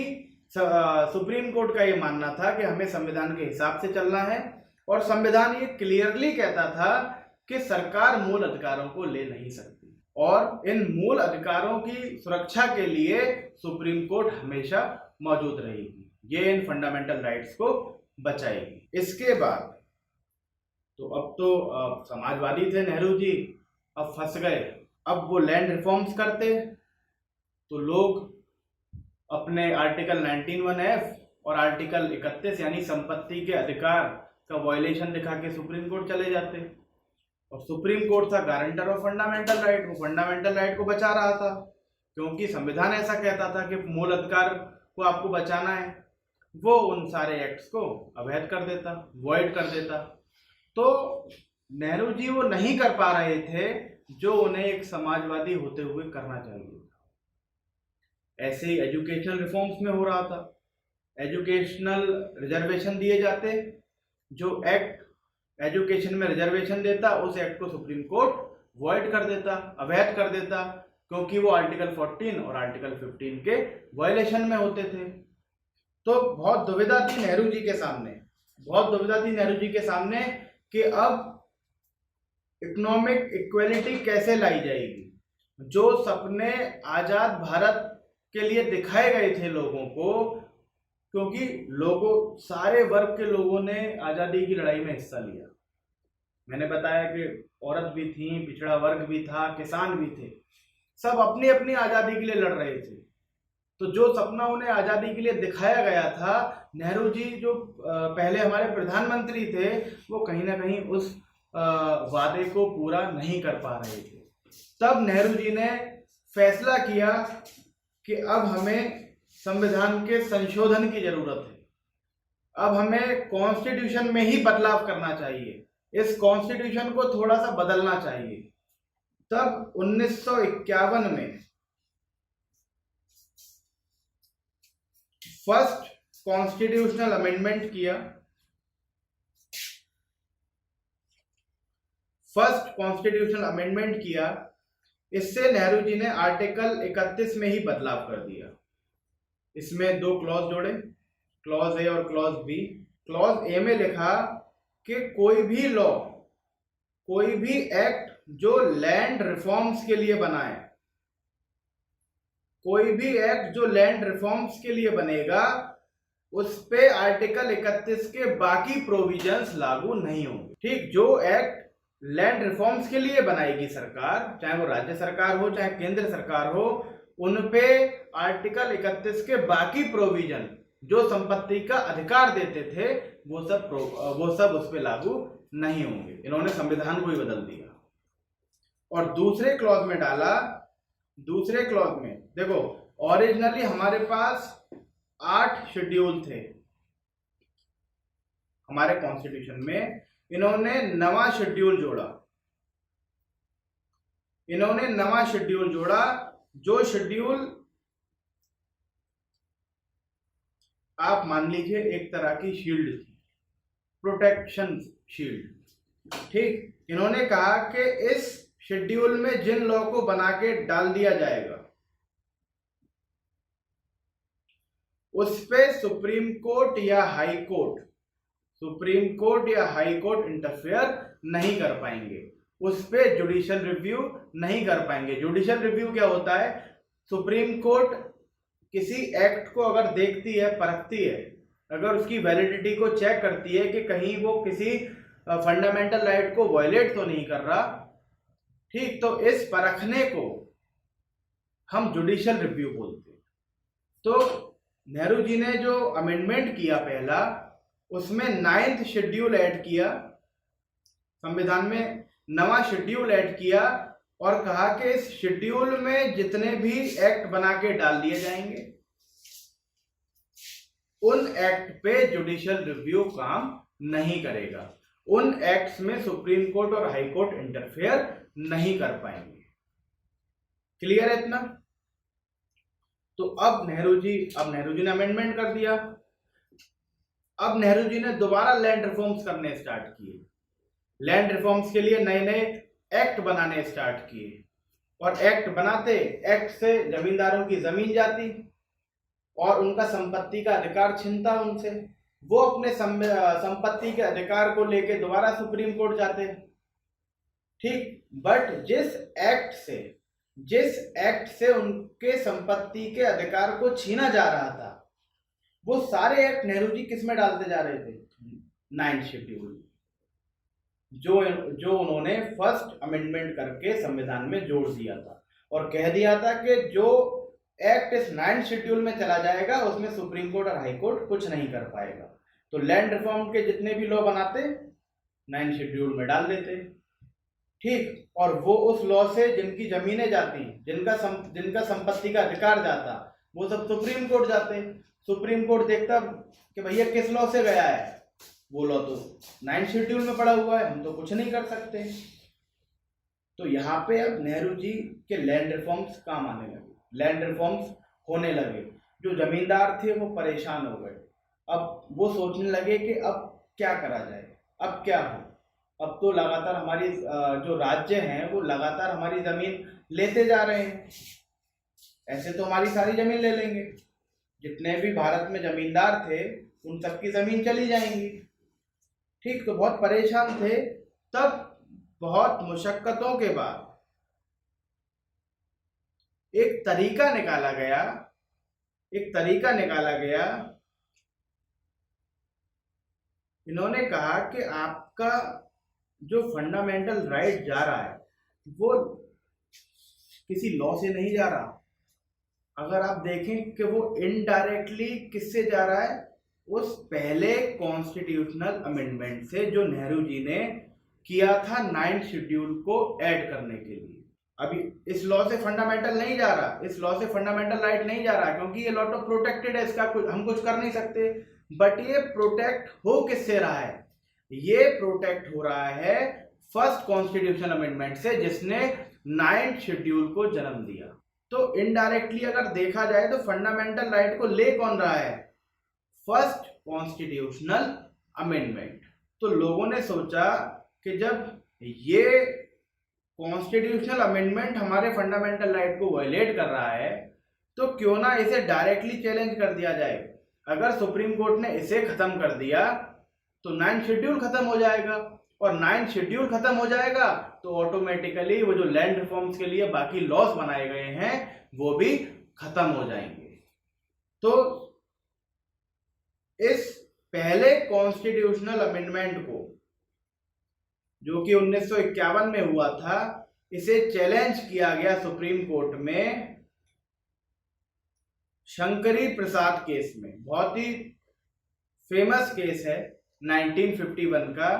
सुप्रीम कोर्ट का ये मानना था कि हमें संविधान के हिसाब से चलना है और संविधान ये क्लियरली कहता था कि सरकार मूल अधिकारों को ले नहीं सकती और इन मूल अधिकारों की सुरक्षा के लिए सुप्रीम कोर्ट हमेशा मौजूद रहेगी, ये इन फंडामेंटल राइट्स को बचाएगी। इसके बाद तो अब तो समाजवादी थे नेहरू जी, अब फंस गए। अब वो लैंड रिफॉर्म्स करते तो लोग अपने आर्टिकल 19(1)(f) और आर्टिकल 31 यानी संपत्ति के अधिकार का वायलेशन दिखा के सुप्रीम कोर्ट चले जाते और सुप्रीम कोर्ट था गारंटर ऑफ फंडामेंटल राइट, वो फंडामेंटल राइट को बचा रहा था क्योंकि संविधान ऐसा कहता था कि मूल अधिकार को आपको बचाना है। वो उन सारे एक्ट्स को अवैध कर देता, वॉइड कर देता। तो नेहरू जी वो नहीं कर पा रहे थे जो उन्हें एक समाजवादी होते हुए करना चाहिए था। ऐसे ही एजुकेशनल रिफॉर्म्स में हो रहा था, एजुकेशनल रिजर्वेशन दिए जाते, जो एक्ट एजुकेशन में रिजर्वेशन देता उस एक्ट को सुप्रीम कोर्ट वॉइड कर देता, अवैध कर देता, क्योंकि वो आर्टिकल 14 और आर्टिकल 15 के वायलेशन में होते थे। तो बहुत दुविधा थी नेहरू जी के सामने, बहुत दुविधा थी नेहरू जी के सामने कि अब इकोनॉमिक इक्वेलिटी कैसे लाई जाएगी। जो सपने आजाद भारत के लिए दिखाए गए थे लोगों को, क्योंकि लोगों सारे वर्ग के लोगों ने आज़ादी की लड़ाई में हिस्सा लिया। मैंने बताया कि औरत भी थी, पिछड़ा वर्ग भी था, किसान भी थे, सब अपनी अपनी आज़ादी के लिए लड़ रहे थे। तो जो सपना उन्हें आज़ादी के लिए दिखाया गया था, नेहरू जी जो पहले हमारे प्रधानमंत्री थे, वो कहीं ना कहीं उस वादे को पूरा नहीं कर पा रहे थे। तब नेहरू जी ने फैसला किया कि अब हमें संविधान के संशोधन की जरूरत है, अब हमें कॉन्स्टिट्यूशन में ही बदलाव करना चाहिए, इस कॉन्स्टिट्यूशन को थोड़ा सा बदलना चाहिए। तब 1951 में फर्स्ट कॉन्स्टिट्यूशनल अमेंडमेंट किया, फर्स्ट कॉन्स्टिट्यूशनल अमेंडमेंट किया। इससे नेहरू जी ने आर्टिकल 31 में ही बदलाव कर दिया। इसमें दो क्लॉज जोड़े, क्लॉज ए और क्लॉज बी। क्लॉज ए में लिखा कि कोई भी लॉ, कोई भी एक्ट जो लैंड रिफॉर्म्स के लिए बना है, कोई भी एक्ट जो लैंड रिफॉर्म्स के लिए बनेगा, उस पे आर्टिकल 31 के बाकी प्रोविजंस लागू नहीं होंगे। ठीक, जो एक्ट लैंड रिफॉर्म्स के लिए बनाएगी सरकार, चाहे वो राज्य सरकार हो चाहे केंद्र सरकार हो, उन पे आर्टिकल 31 के बाकी प्रोविजन जो संपत्ति का अधिकार देते थे वो सब उस पे लागू नहीं होंगे। इन्होंने संविधान को ही बदल दिया और दूसरे क्लॉज में डाला। दूसरे क्लॉज में देखो, ओरिजिनली हमारे पास 8 शेड्यूल थे हमारे कॉन्स्टिट्यूशन में, इन्होंने नवा शेड्यूल जोड़ा। इन्होंने नवा शेड्यूल जोड़ा, जो शेड्यूल आप मान लीजिए एक तरह की शील्ड थी, प्रोटेक्शन शील्ड। ठीक, इन्होंने कहा कि इस शेड्यूल में जिन लॉ को बना के डाल दिया जाएगा उस पे सुप्रीम कोर्ट या हाई कोर्ट, सुप्रीम कोर्ट या हाई कोर्ट इंटरफेयर नहीं कर पाएंगे, उस पे जुडिशियल रिव्यू नहीं कर पाएंगे। जुडिशियल रिव्यू क्या होता है? सुप्रीम कोर्ट किसी एक्ट को अगर देखती है, परखती है, अगर उसकी वैलिडिटी को चेक करती है कि कहीं वो किसी फंडामेंटल राइट को वायलेट तो नहीं कर रहा, ठीक, तो इस परखने को हम जुडिशियल रिव्यू बोलते हैं। तो नेहरू जी ने जो अमेंडमेंट किया पहला, उसमें 9th शेड्यूल ऐड किया, संविधान में नवा शेड्यूल ऐड किया और कहा कि इस शेड्यूल में जितने भी एक्ट बना के डाल दिए जाएंगे उन एक्ट पे जुडिशियल रिव्यू काम नहीं करेगा, उन एक्ट्स में सुप्रीम कोर्ट और हाई कोर्ट इंटरफेयर नहीं कर पाएंगे। क्लियर है इतना? तो अब नेहरू जी ने अमेंडमेंट कर दिया। अब नेहरू जी ने दोबारा लैंड रिफॉर्म्स करने स्टार्ट किए। लैंड रिफॉर्म्स के लिए नए नए एक्ट बनाने स्टार्ट किए, और एक्ट बनाते, एक्ट से जमींदारों की जमीन जाती और उनका संपत्ति का अधिकार छिनता उनसे। वो अपने संपत्ति के अधिकार को लेके दोबारा सुप्रीम कोर्ट जाते। ठीक, बट जिस एक्ट से उनके संपत्ति के अधिकार को छीना जा रहा था, वो सारे एक्ट नेहरू जी किस में डालते जा रहे थे? 9th शेड्यूल, जो उन्होंने फर्स्ट अमेंडमेंट करके संविधान में जोड़ दिया था और कह दिया था कि जो एक्ट इस 9th शेड्यूल में चला जाएगा उसमें सुप्रीम कोर्ट और हाई कोर्ट कुछ नहीं कर पाएगा। तो लैंड रिफॉर्म के जितने भी लॉ बनाते 9th शेड्यूल में डाल देते। ठीक, और वो उस लॉ से जिनकी जमीनें जाती, जिनका संपत्ति का अधिकार जाता, वो सब सुप्रीम कोर्ट जाते। सुप्रीम कोर्ट देखता कि भैया किस लॉ से गया है, वो लॉ तो 9th शेड्यूल में पड़ा हुआ है, हम तो कुछ नहीं कर सकते। तो यहाँ पे अब नेहरू जी के लैंड रिफॉर्म्स काम आने लगे, लैंड रिफॉर्म्स होने लगे। जो जमींदार थे वो परेशान हो गए। अब वो सोचने लगे कि अब क्या करा जाए, अब क्या हो। अब तो लगातार हमारी जो राज्य हैं वो लगातार हमारी जमीन लेते जा रहे हैं। ऐसे तो हमारी सारी जमीन ले लेंगे, जितने भी भारत में जमींदार थे उन सबकी जमीन चली जाएंगी। ठीक, तो बहुत परेशान थे। तब बहुत मुशक्कतों के बाद एक तरीका निकाला गया। इन्होंने कहा कि आपका जो फंडामेंटल राइट जा रहा है वो किसी लॉ से नहीं जा रहा। अगर आप देखें कि वो इनडायरेक्टली किससे जा रहा है, उस पहले कॉन्स्टिट्यूशनल अमेंडमेंट से जो नेहरू जी ने किया था 9th शेड्यूल को ऐड करने के लिए। अभी इस लॉ से फंडामेंटल नहीं जा रहा, इस लॉ से फंडामेंटल राइट नहीं जा रहा, क्योंकि ये लॉ तो प्रोटेक्टेड है, इसका हम कुछ कर नहीं सकते। बट ये प्रोटेक्ट हो किससे रहा है? ये प्रोटेक्ट हो रहा है फर्स्ट कॉन्स्टिट्यूशनल अमेंडमेंट से, जिसने 9th शेड्यूल को जन्म दिया। तो इनडायरेक्टली अगर देखा जाए तो फंडामेंटल राइट को ले कौन रहा है? First constitutional amendment. तो लोगों ने सोचा कि जब ये कॉन्स्टिट्यूशनल अमेंडमेंट हमारे फंडामेंटल राइट को वायलेट कर रहा है, तो क्यों ना इसे डायरेक्टली चैलेंज कर दिया जाए। अगर सुप्रीम कोर्ट ने इसे खत्म कर दिया तो 9th शेड्यूल खत्म हो जाएगा, और 9th शेड्यूल खत्म हो जाएगा तो ऑटोमेटिकली वो जो लैंड रिफॉर्म्स के लिए बाकी लॉस बनाए गए हैं वो भी खत्म हो जाएंगे। तो इस पहले कॉन्स्टिट्यूशनल अमेंडमेंट को, जो कि 1951 में हुआ था, इसे चैलेंज किया गया सुप्रीम कोर्ट में शंकरी प्रसाद केस में। बहुत ही फेमस केस है 1951 का,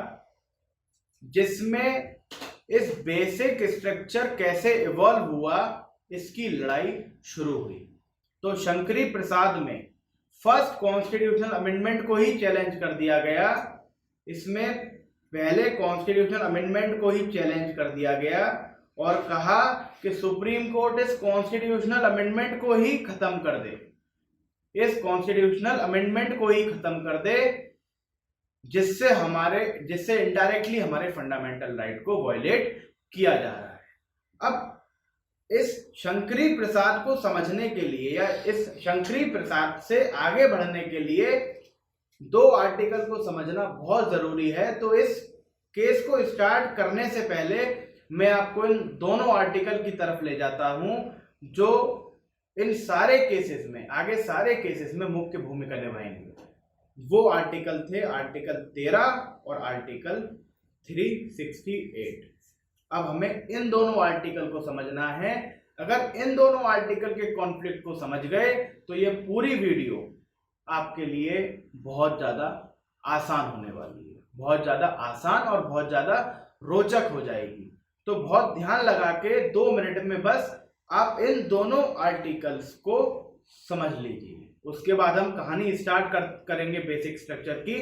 जिसमें इस बेसिक स्ट्रक्चर कैसे इवॉल्व हुआ इसकी लड़ाई शुरू हुई। तो शंकरी प्रसाद में फर्स्ट कॉन्स्टिट्यूशनल अमेंडमेंट को ही चैलेंज कर दिया गया। इसमें पहले कॉन्स्टिट्यूशनल अमेंडमेंट को ही चैलेंज कर दिया गया और कहा कि सुप्रीम कोर्ट इस कॉन्स्टिट्यूशनल अमेंडमेंट को ही खत्म कर दे, इस कॉन्स्टिट्यूशनल अमेंडमेंट को ही खत्म कर दे, जिससे इनडायरेक्टली हमारे फंडामेंटल राइट को वायलेट किया जा रहा है। अब इस शंकरी प्रसाद को समझने के लिए या इस शंकरी प्रसाद से आगे बढ़ने के लिए दो आर्टिकल को समझना बहुत जरूरी है। तो इस केस को स्टार्ट करने से पहले मैं आपको इन दोनों आर्टिकल की तरफ ले जाता हूं, जो इन सारे केसेस में, आगे सारे केसेस में मुख्य भूमिका निभाएंगे। वो आर्टिकल थे आर्टिकल 13 और आर्टिकल 368। अब हमें इन दोनों आर्टिकल को समझना है। अगर इन दोनों आर्टिकल के कॉन्फ्लिक्ट को समझ गए तो ये पूरी वीडियो आपके लिए बहुत ज्यादा आसान होने वाली है, बहुत ज्यादा आसान और बहुत ज्यादा रोचक हो जाएगी। तो बहुत ध्यान लगा के 2 मिनट में बस आप इन दोनों आर्टिकल्स को समझ लीजिए। उसके बाद हम कहानी स्टार्ट करेंगे बेसिक स्ट्रक्चर की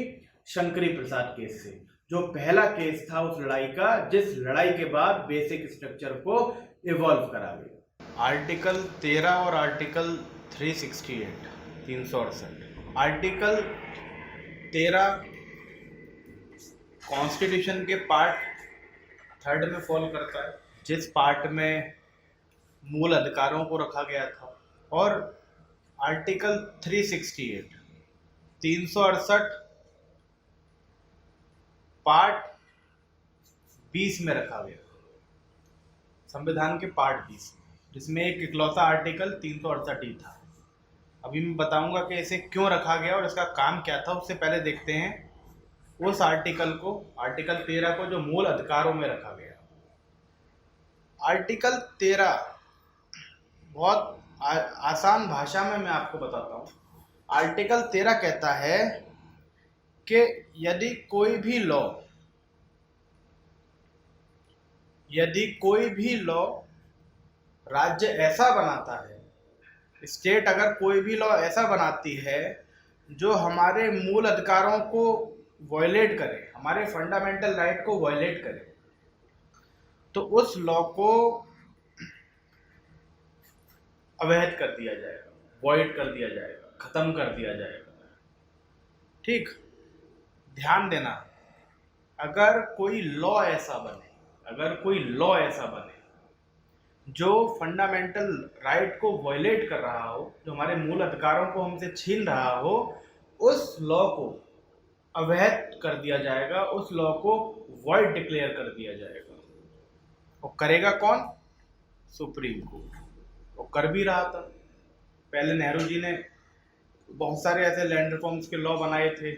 शंकरी प्रसाद केस से, जो पहला केस था उस लड़ाई का, जिस लड़ाई के बाद बेसिक स्ट्रक्चर को इवॉल्व करा गया। आर्टिकल 13 और आर्टिकल 368 368। आर्टिकल 13 कॉन्स्टिट्यूशन के पार्ट 3 में फॉल करता है, जिस पार्ट में मूल अधिकारों को रखा गया था। और आर्टिकल 368 368 पार्ट 20 में रखा गया, संविधान के पार्ट 20, जिसमें एक इकलौता आर्टिकल 368 ही था। अभी मैं बताऊंगा कि इसे क्यों रखा गया और इसका काम क्या था। उससे पहले देखते हैं उस आर्टिकल को, आर्टिकल 13 को, जो मूल अधिकारों में रखा गया। आर्टिकल 13 बहुत आसान भाषा में मैं आपको बताता हूँ। आर्टिकल 13 कहता है कि यदि कोई भी लॉ राज्य ऐसा बनाता है, स्टेट अगर कोई भी लॉ ऐसा बनाती है जो हमारे मूल अधिकारों को वायलेट करे, हमारे फंडामेंटल राइट को वायलेट करे, तो उस लॉ को अवैध कर दिया जाएगा, वॉइड कर दिया जाएगा, खत्म कर दिया जाएगा। ठीक, ध्यान देना, अगर कोई लॉ ऐसा बने जो फंडामेंटल राइट को वायलेट कर रहा हो, जो हमारे मूल अधिकारों को हमसे छीन रहा हो, उस लॉ को अवैध कर दिया जाएगा, उस लॉ को वॉइड डिक्लेयर कर दिया जाएगा। और करेगा कौन? Supreme court. वो कर भी रहा था। पहले नेहरू जी ने बहुत सारे ऐसे लैंड रिफॉर्म्स के लॉ बनाए थे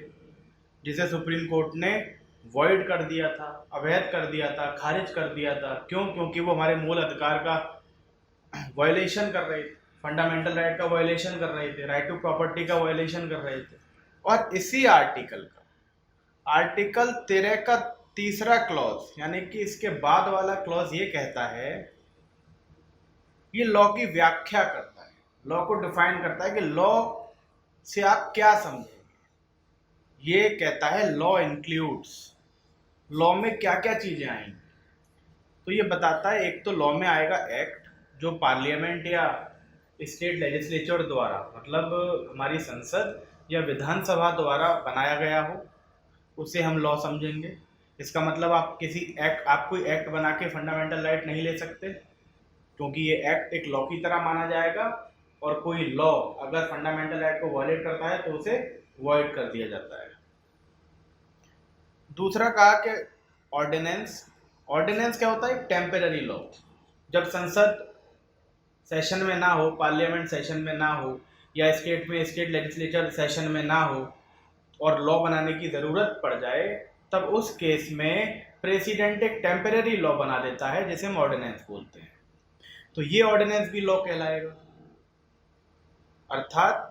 जिसे सुप्रीम कोर्ट ने वॉइड कर दिया था, अवैध कर दिया था, खारिज कर दिया था। क्यों? क्योंकि वो हमारे मूल अधिकार का वायलेशन कर रहे थे, फंडामेंटल राइट का वायलेशन कर रहे थे, राइट टू प्रॉपर्टी का वायलेशन कर रहे थे। और इसी आर्टिकल 13 का तीसरा क्लॉज, यानी कि इसके बाद वाला क्लॉज ये कहता है, ये लॉ की व्याख्या करता है, लॉ को डिफाइन करता है कि लॉ से आप क्या समझेंगे। ये कहता है लॉ इंक्लूड्स, लॉ में क्या क्या चीजें आएंगी। तो ये बताता है, एक तो लॉ में आएगा एक्ट, जो पार्लियामेंट या स्टेट लेजिस्लेचर द्वारा, मतलब हमारी संसद या विधानसभा द्वारा बनाया गया हो, उसे हम लॉ समझेंगे। इसका मतलब आप कोई एक्ट बना के फंडामेंटल राइट नहीं ले सकते, क्योंकि ये एक्ट एक लॉ की तरह माना जाएगा। और कोई लॉ अगर फंडामेंटल राइट को वायलेट करता है तो उसे वॉइड कर दिया जाता है। दूसरा कहा कि ऑर्डिनेंस क्या होता है? एक टेम्पररी लॉ। जब संसद सेशन में ना हो, पार्लियामेंट सेशन में ना हो, या स्टेट लेजिस्लेचर सेशन में ना हो और लॉ बनाने की ज़रूरत पड़ जाए, तब उस केस में प्रेसिडेंट एक टेम्पररी लॉ बना देता है, जिसे हम ऑर्डिनेंस बोलते हैं। तो ये ऑर्डिनेंस भी लॉ कहलाएगा। अर्थात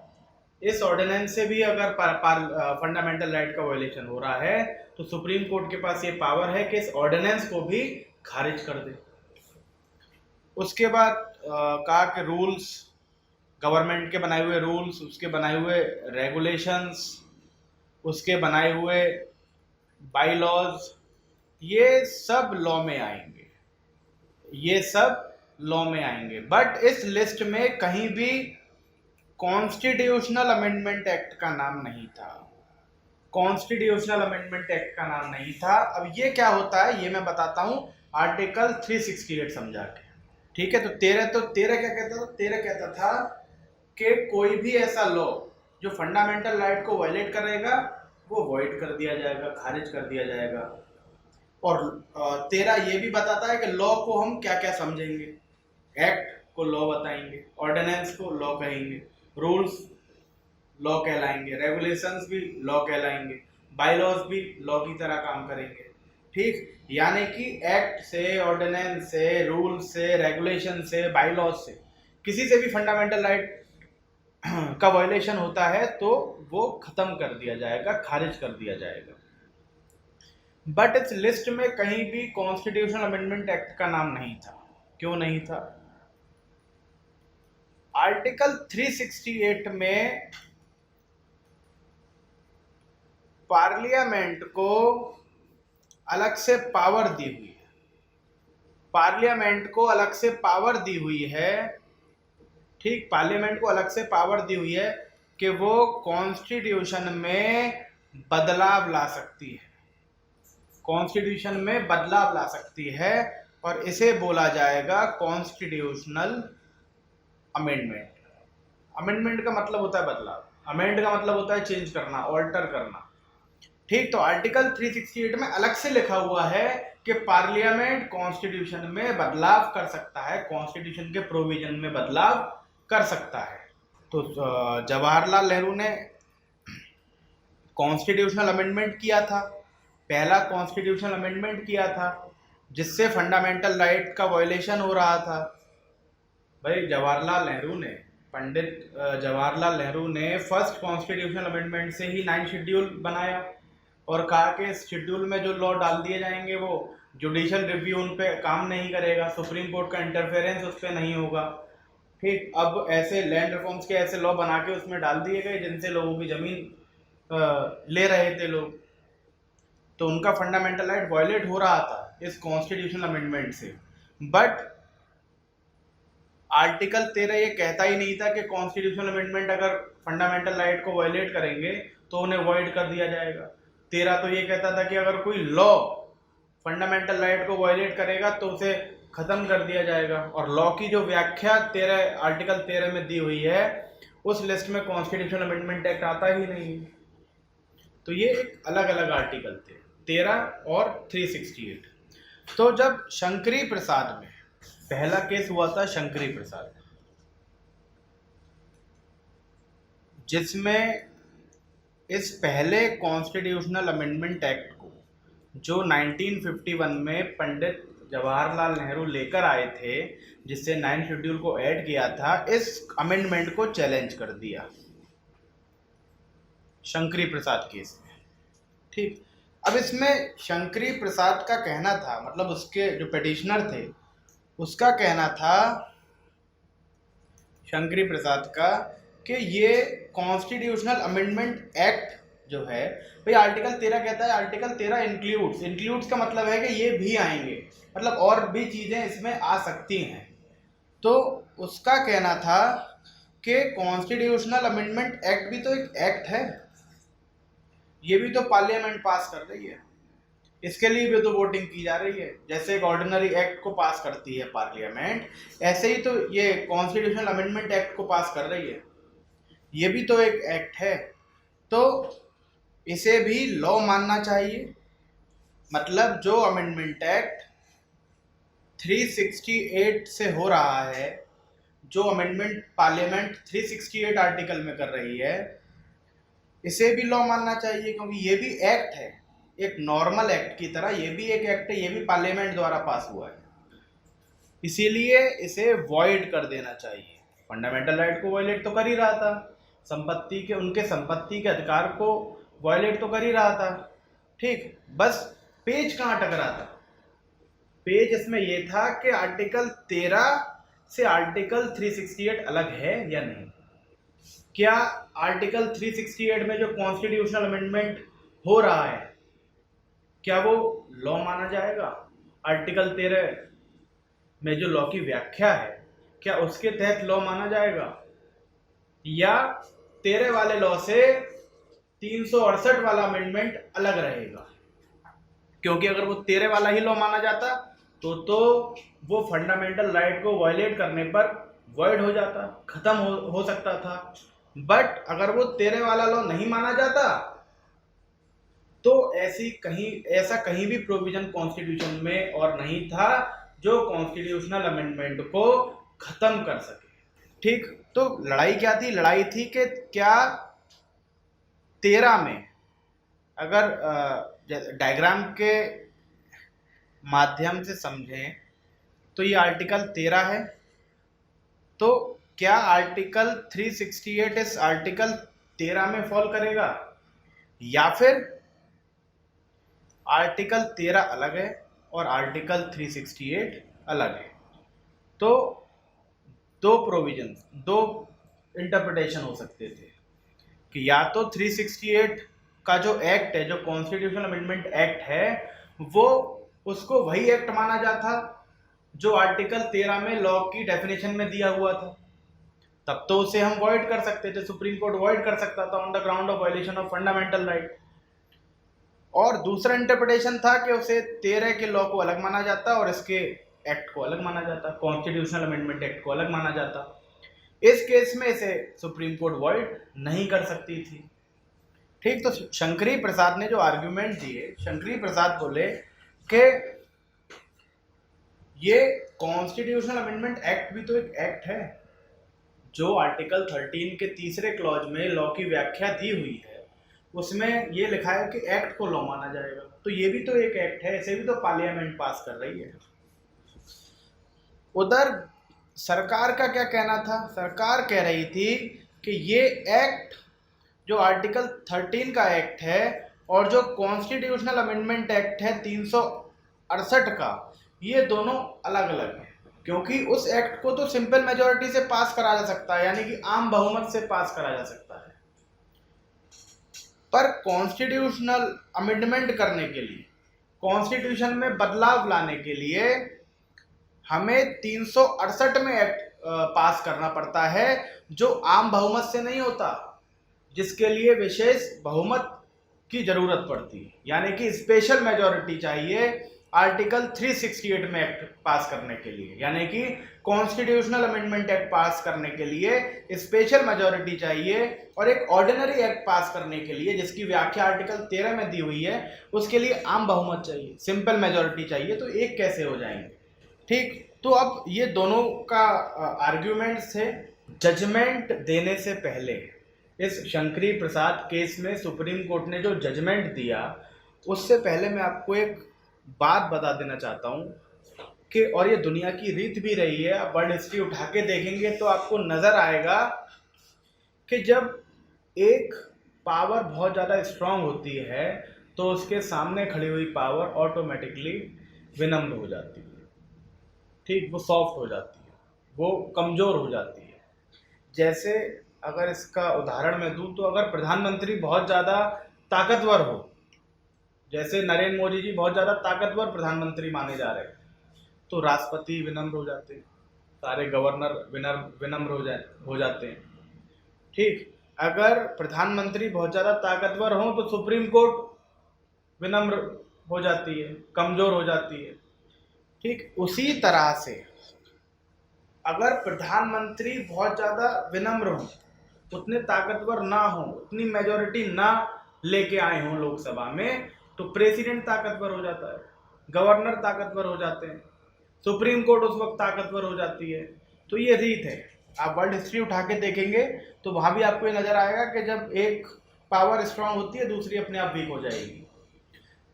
इस ऑर्डिनेंस से भी अगर फंडामेंटल राइट का वायलेशन हो रहा है तो सुप्रीम कोर्ट के पास ये पावर है कि इस ऑर्डिनेंस को भी खारिज कर दे। उसके बाद कहा कि रूल्स, गवर्नमेंट के बनाए हुए रूल्स, उसके बनाए हुए रेगुलेशंस, उसके बनाए हुए बाई लॉज, ये सब लॉ में आएंगे। बट इस लिस्ट में कहीं भी कॉन्स्टिट्यूशनल अमेंडमेंट एक्ट का नाम नहीं था। अब ये क्या होता है, ये मैं बताता हूं आर्टिकल 368 समझा के। ठीक है, तो 13 क्या कहता था? 13 कहता था कि कोई भी ऐसा लॉ जो फंडामेंटल राइट को वायलेट करेगा, वो वॉइड कर दिया जाएगा, खारिज कर दिया जाएगा। और 13 ये भी बताता है कि लॉ को हम क्या क्या समझेंगे। एक्ट को लॉ बताएंगे, ऑर्डिनेंस को लॉ कहेंगे, रूल्स लॉ कहलाएंगे, रेगुलेशंस भी लॉ कहलाएंगे, बाईलॉज भी लॉ की तरह काम करेंगे। ठीक, यानी कि एक्ट से, ऑर्डिनेंस से, रूल से, रेगुलेशन से, बाईलॉज से, किसी से भी फंडामेंटल राइट का वायलेशन होता है तो वो खत्म कर दिया जाएगा, खारिज कर दिया जाएगा। बट इस लिस्ट में कहीं भी कॉन्स्टिट्यूशनल अमेंडमेंट एक्ट का नाम नहीं था। क्यों नहीं था? आर्टिकल 368 में पार्लियामेंट को अलग से पावर दी हुई है। ठीक, पार्लियामेंट को अलग से पावर दी हुई है कि वो कॉन्स्टिट्यूशन में बदलाव ला सकती है। कॉन्स्टिट्यूशन में बदलाव ला सकती है और इसे बोला जाएगा कॉन्स्टिट्यूशनल अमेंडमेंट। अमेंडमेंट का मतलब होता है बदलाव, अमेंड का मतलब होता है चेंज करना, ऑल्टर करना। ठीक, तो आर्टिकल 368 में अलग से लिखा हुआ है कि पार्लियामेंट कॉन्स्टिट्यूशन में बदलाव कर सकता है, कॉन्स्टिट्यूशन के प्रोविजन में बदलाव कर सकता है। तो जवाहरलाल नेहरू ने कॉन्स्टिट्यूशनल अमेंडमेंट किया था, पहला कॉन्स्टिट्यूशनल अमेंडमेंट किया था जिससे फंडामेंटल राइट का वायलेशन हो रहा था। भाई जवाहरलाल नेहरू ने, पंडित जवाहरलाल नेहरू ने फर्स्ट कॉन्स्टिट्यूशनल अमेंडमेंट से ही 9 शेड्यूल बनाया और कहा कि इस शेड्यूल में जो लॉ डाल दिए जाएंगे वो जुडिशियल रिव्यू उन पे काम नहीं करेगा, सुप्रीम कोर्ट का इंटरफेरेंस उस पर नहीं होगा। ठीक, अब ऐसे लैंड रिफॉर्म्स के ऐसे लॉ बना के उसमें डाल दिए गए जिनसे लोगों की ज़मीन ले रहे थे लोग, तो उनका फंडामेंटल राइट वायलेट हो रहा था इस कॉन्स्टिट्यूशनल अमेंडमेंट से। बट आर्टिकल 13 ये कहता ही नहीं था कि कॉन्स्टिट्यूशनल अमेंडमेंट अगर फंडामेंटल राइट को वायलेट करेंगे तो उन्हें वॉइड कर दिया जाएगा। 13 तो ये कहता था कि अगर कोई लॉ फंडामेंटल राइट को वायलेट करेगा तो उसे खत्म कर दिया जाएगा, और लॉ की जो व्याख्या आर्टिकल 13 में दी हुई है उस लिस्ट में कॉन्स्टिट्यूशनल अमेंडमेंट एक्ट आता ही नहीं। तो ये अलग अलग आर्टिकल थे 13 और 368। तो जब शंकरी प्रसाद में पहला केस हुआ था, शंकरी प्रसाद, जिसमें इस पहले कॉन्स्टिट्यूशनल अमेंडमेंट एक्ट को जो 1951 में पंडित जवाहरलाल नेहरू लेकर आए थे, जिससे 9 शेड्यूल को ऐड किया था, इस अमेंडमेंट को चैलेंज कर दिया शंकरी प्रसाद केस में। ठीक, अब इसमें शंकरी प्रसाद का कहना था, मतलब उसके जो पिटिशनर थे उसका कहना था, शंकरी प्रसाद का, कि ये कॉन्स्टिट्यूशनल अमेंडमेंट एक्ट जो है, भाई आर्टिकल 13 कहता है, आर्टिकल 13 इंक्लूड्स का मतलब है कि ये भी आएंगे, मतलब और भी चीज़ें इसमें आ सकती हैं। तो उसका कहना था कि कॉन्स्टिट्यूशनल अमेंडमेंट एक्ट भी तो एक एक्ट है, ये भी तो पार्लियामेंट पास कर रही है, इसके लिए भी तो वोटिंग की जा रही है। जैसे एक ऑर्डिनरी एक्ट को पास करती है पार्लियामेंट, ऐसे ही तो ये कॉन्स्टिट्यूशनल अमेंडमेंट एक्ट को पास कर रही है, ये भी तो एक एक्ट है, तो इसे भी लॉ मानना चाहिए। मतलब जो अमेंडमेंट एक्ट 368 से हो रहा है, जो अमेंडमेंट पार्लियामेंट 368 आर्टिकल में कर रही है, इसे भी लॉ मानना चाहिए, क्योंकि ये भी एक्ट है, एक नॉर्मल एक्ट की तरह ये भी एक एक्ट है, ये भी पार्लियामेंट द्वारा पास हुआ है, इसीलिए इसे वॉइड कर देना चाहिए। फंडामेंटल राइट को वायलेट तो कर ही रहा था, उनके संपत्ति के अधिकार को वायलेट तो कर ही रहा था। ठीक, बस पेज कहाँ टकरा था? पेज इसमें ये था कि आर्टिकल 13 से आर्टिकल 368 अलग है या नहीं। क्या आर्टिकल 368 में जो कॉन्स्टिट्यूशनल अमेंडमेंट हो रहा है, क्या वो लॉ माना जाएगा? आर्टिकल 13 में जो लॉ की व्याख्या है, क्या उसके तहत लॉ माना जाएगा, या 13 वाले लॉ से 368 वाला अमेंडमेंट अलग रहेगा? क्योंकि अगर वो 13 वाला ही लॉ माना जाता तो वो फंडामेंटल राइट को वायलेट करने पर वॉइड हो जाता, खत्म हो सकता था। बट अगर वो 13 वाला लॉ नहीं माना जाता तो ऐसा कहीं भी प्रोविजन कॉन्स्टिट्यूशन में और नहीं था जो कॉन्स्टिट्यूशनल अमेंडमेंट को खत्म कर सके। ठीक, तो लड़ाई क्या थी? लड़ाई थी कि क्या 13 में, अगर डायग्राम के माध्यम से समझें तो ये आर्टिकल 13 है, तो क्या आर्टिकल 368 इस आर्टिकल 13 में फॉल करेगा, या फिर आर्टिकल 13 अलग है और आर्टिकल 368 अलग है? तो दो प्रोविजन, दो इंटरप्रिटेशन हो सकते थे कि या तो 368 का जो एक्ट है, जो कॉन्स्टिट्यूशनल अमेंडमेंट एक्ट है, वो उसको वही एक्ट माना जाता जो आर्टिकल 13 में लॉ की डेफिनेशन में दिया हुआ था, तब तो उसे हम वॉइड कर सकते थे, सुप्रीम कोर्ट वॉइड कर सकता था on the ground of violation of fundamental right. और दूसरा इंटरप्रिटेशन था कि उसे 13 के लॉ को अलग माना जाता और इसके एक्ट को अलग माना जाता, कॉन्स्टिट्यूशनल अमेंडमेंट एक्ट को अलग माना जाता। इस केस में इसे सुप्रीम कोर्ट वॉइड नहीं कर सकती थी। ठीक, तो शंकरी प्रसाद ने जो आर्ग्यूमेंट दिए, शंकरी प्रसाद बोले कि ये कॉन्स्टिट्यूशनल अमेंडमेंट एक्ट भी तो एक एक्ट है, जो आर्टिकल 13 के तीसरे क्लॉज में लॉ की व्याख्या दी हुई है, उसमें ये लिखा है कि एक्ट को लॉ माना जाएगा, तो ये भी तो एक एक्ट है, इसे भी तो पार्लियामेंट पास कर रही है। उधर सरकार का क्या कहना था? सरकार कह रही थी कि ये एक्ट जो आर्टिकल 13 का एक्ट है और जो कॉन्स्टिट्यूशनल अमेंडमेंट एक्ट है 368 का, ये दोनों अलग अलग हैं, क्योंकि उस एक्ट को तो सिंपल मेजॉरिटी से पास करा जा सकता है, यानी कि आम बहुमत से पास करा जा सकता है, पर कॉन्स्टिट्यूशनल अमेंडमेंट करने के लिए, कॉन्स्टिट्यूशन में बदलाव लाने के लिए हमें 368 में एक्ट पास करना पड़ता है, जो आम बहुमत से नहीं होता, जिसके लिए विशेष बहुमत की जरूरत पड़ती है, यानी कि स्पेशल मेजॉरिटी चाहिए आर्टिकल 368 में एक्ट पास करने के लिए, यानी कि कॉन्स्टिट्यूशनल अमेंडमेंट एक्ट पास करने के लिए स्पेशल मेजॉरिटी चाहिए, और एक ऑर्डिनरी एक्ट पास करने के लिए जिसकी व्याख्या आर्टिकल 13 में दी हुई है, उसके लिए आम बहुमत चाहिए, सिंपल मेजॉरिटी चाहिए। तो एक कैसे हो जाएंगे? ठीक, तो अब ये दोनों का आर्ग्यूमेंट्स थे। जजमेंट देने से पहले इस शंकरी प्रसाद केस में सुप्रीम कोर्ट ने जो जजमेंट दिया, उससे पहले मैं आपको एक बात बता देना चाहता हूँ कि, और ये दुनिया की रीत भी रही है, आप वर्ल्ड हिस्ट्री उठा के देखेंगे तो आपको नजर आएगा कि जब एक पावर बहुत ज़्यादा स्ट्रांग होती है तो उसके सामने खड़ी हुई पावर ऑटोमेटिकली विनम्र हो जाती है। ठीक, वो सॉफ्ट हो जाती है, वो कमज़ोर हो जाती है। जैसे अगर इसका उदाहरण मैं दूं तो अगर प्रधानमंत्री बहुत ज़्यादा ताकतवर हो, जैसे नरेंद्र मोदी जी बहुत ज़्यादा ताकतवर प्रधानमंत्री माने जा रहे हैं, तो राष्ट्रपति विनम्र हो जाते हैं, सारे गवर्नर विनम्र हो जाते हैं। ठीक, अगर प्रधानमंत्री बहुत ज़्यादा ताकतवर हो तो सुप्रीम कोर्ट विनम्र हो जाती है, कमज़ोर हो जाती है। ठीक, उसी तरह से अगर प्रधानमंत्री बहुत ज़्यादा विनम्र हो, उतने ताकतवर ना हो, उतनी मेजॉरिटी ना लेके आए हों लोकसभा में, तो प्रेसिडेंट ताकतवर हो जाता है, गवर्नर ताकतवर हो जाते हैं, सुप्रीम कोर्ट उस वक्त ताकतवर हो जाती है। तो ये रीत है, आप वर्ल्ड हिस्ट्री उठा के देखेंगे तो वहाँ भी आपको ये नज़र आएगा कि जब एक पावर स्ट्रांग होती है दूसरी अपने आप वीक हो जाएगी।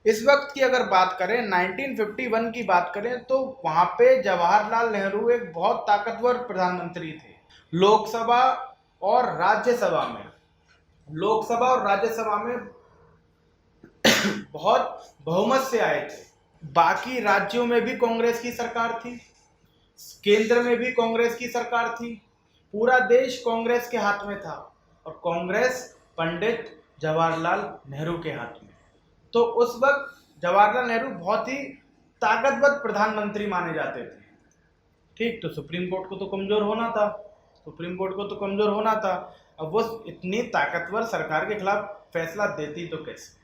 इस वक्त की अगर बात करें, 1951 की बात करें, तो वहाँ पे जवाहरलाल नेहरू एक बहुत ताकतवर प्रधानमंत्री थे। लोकसभा और राज्यसभा में बहुत बहुमत से आए थे। बाकी राज्यों में भी कांग्रेस की सरकार थी, केंद्र में भी कांग्रेस की सरकार थी, पूरा देश कांग्रेस के हाथ में था, और कांग्रेस पंडित जवाहरलाल नेहरू के हाथ में। तो उस वक्त जवाहरलाल नेहरू बहुत ही ताकतवर प्रधानमंत्री माने जाते थे। ठीक, तो सुप्रीम कोर्ट को तो कमजोर होना था, अब वो इतनी ताकतवर सरकार के खिलाफ फैसला देती तो कैसे?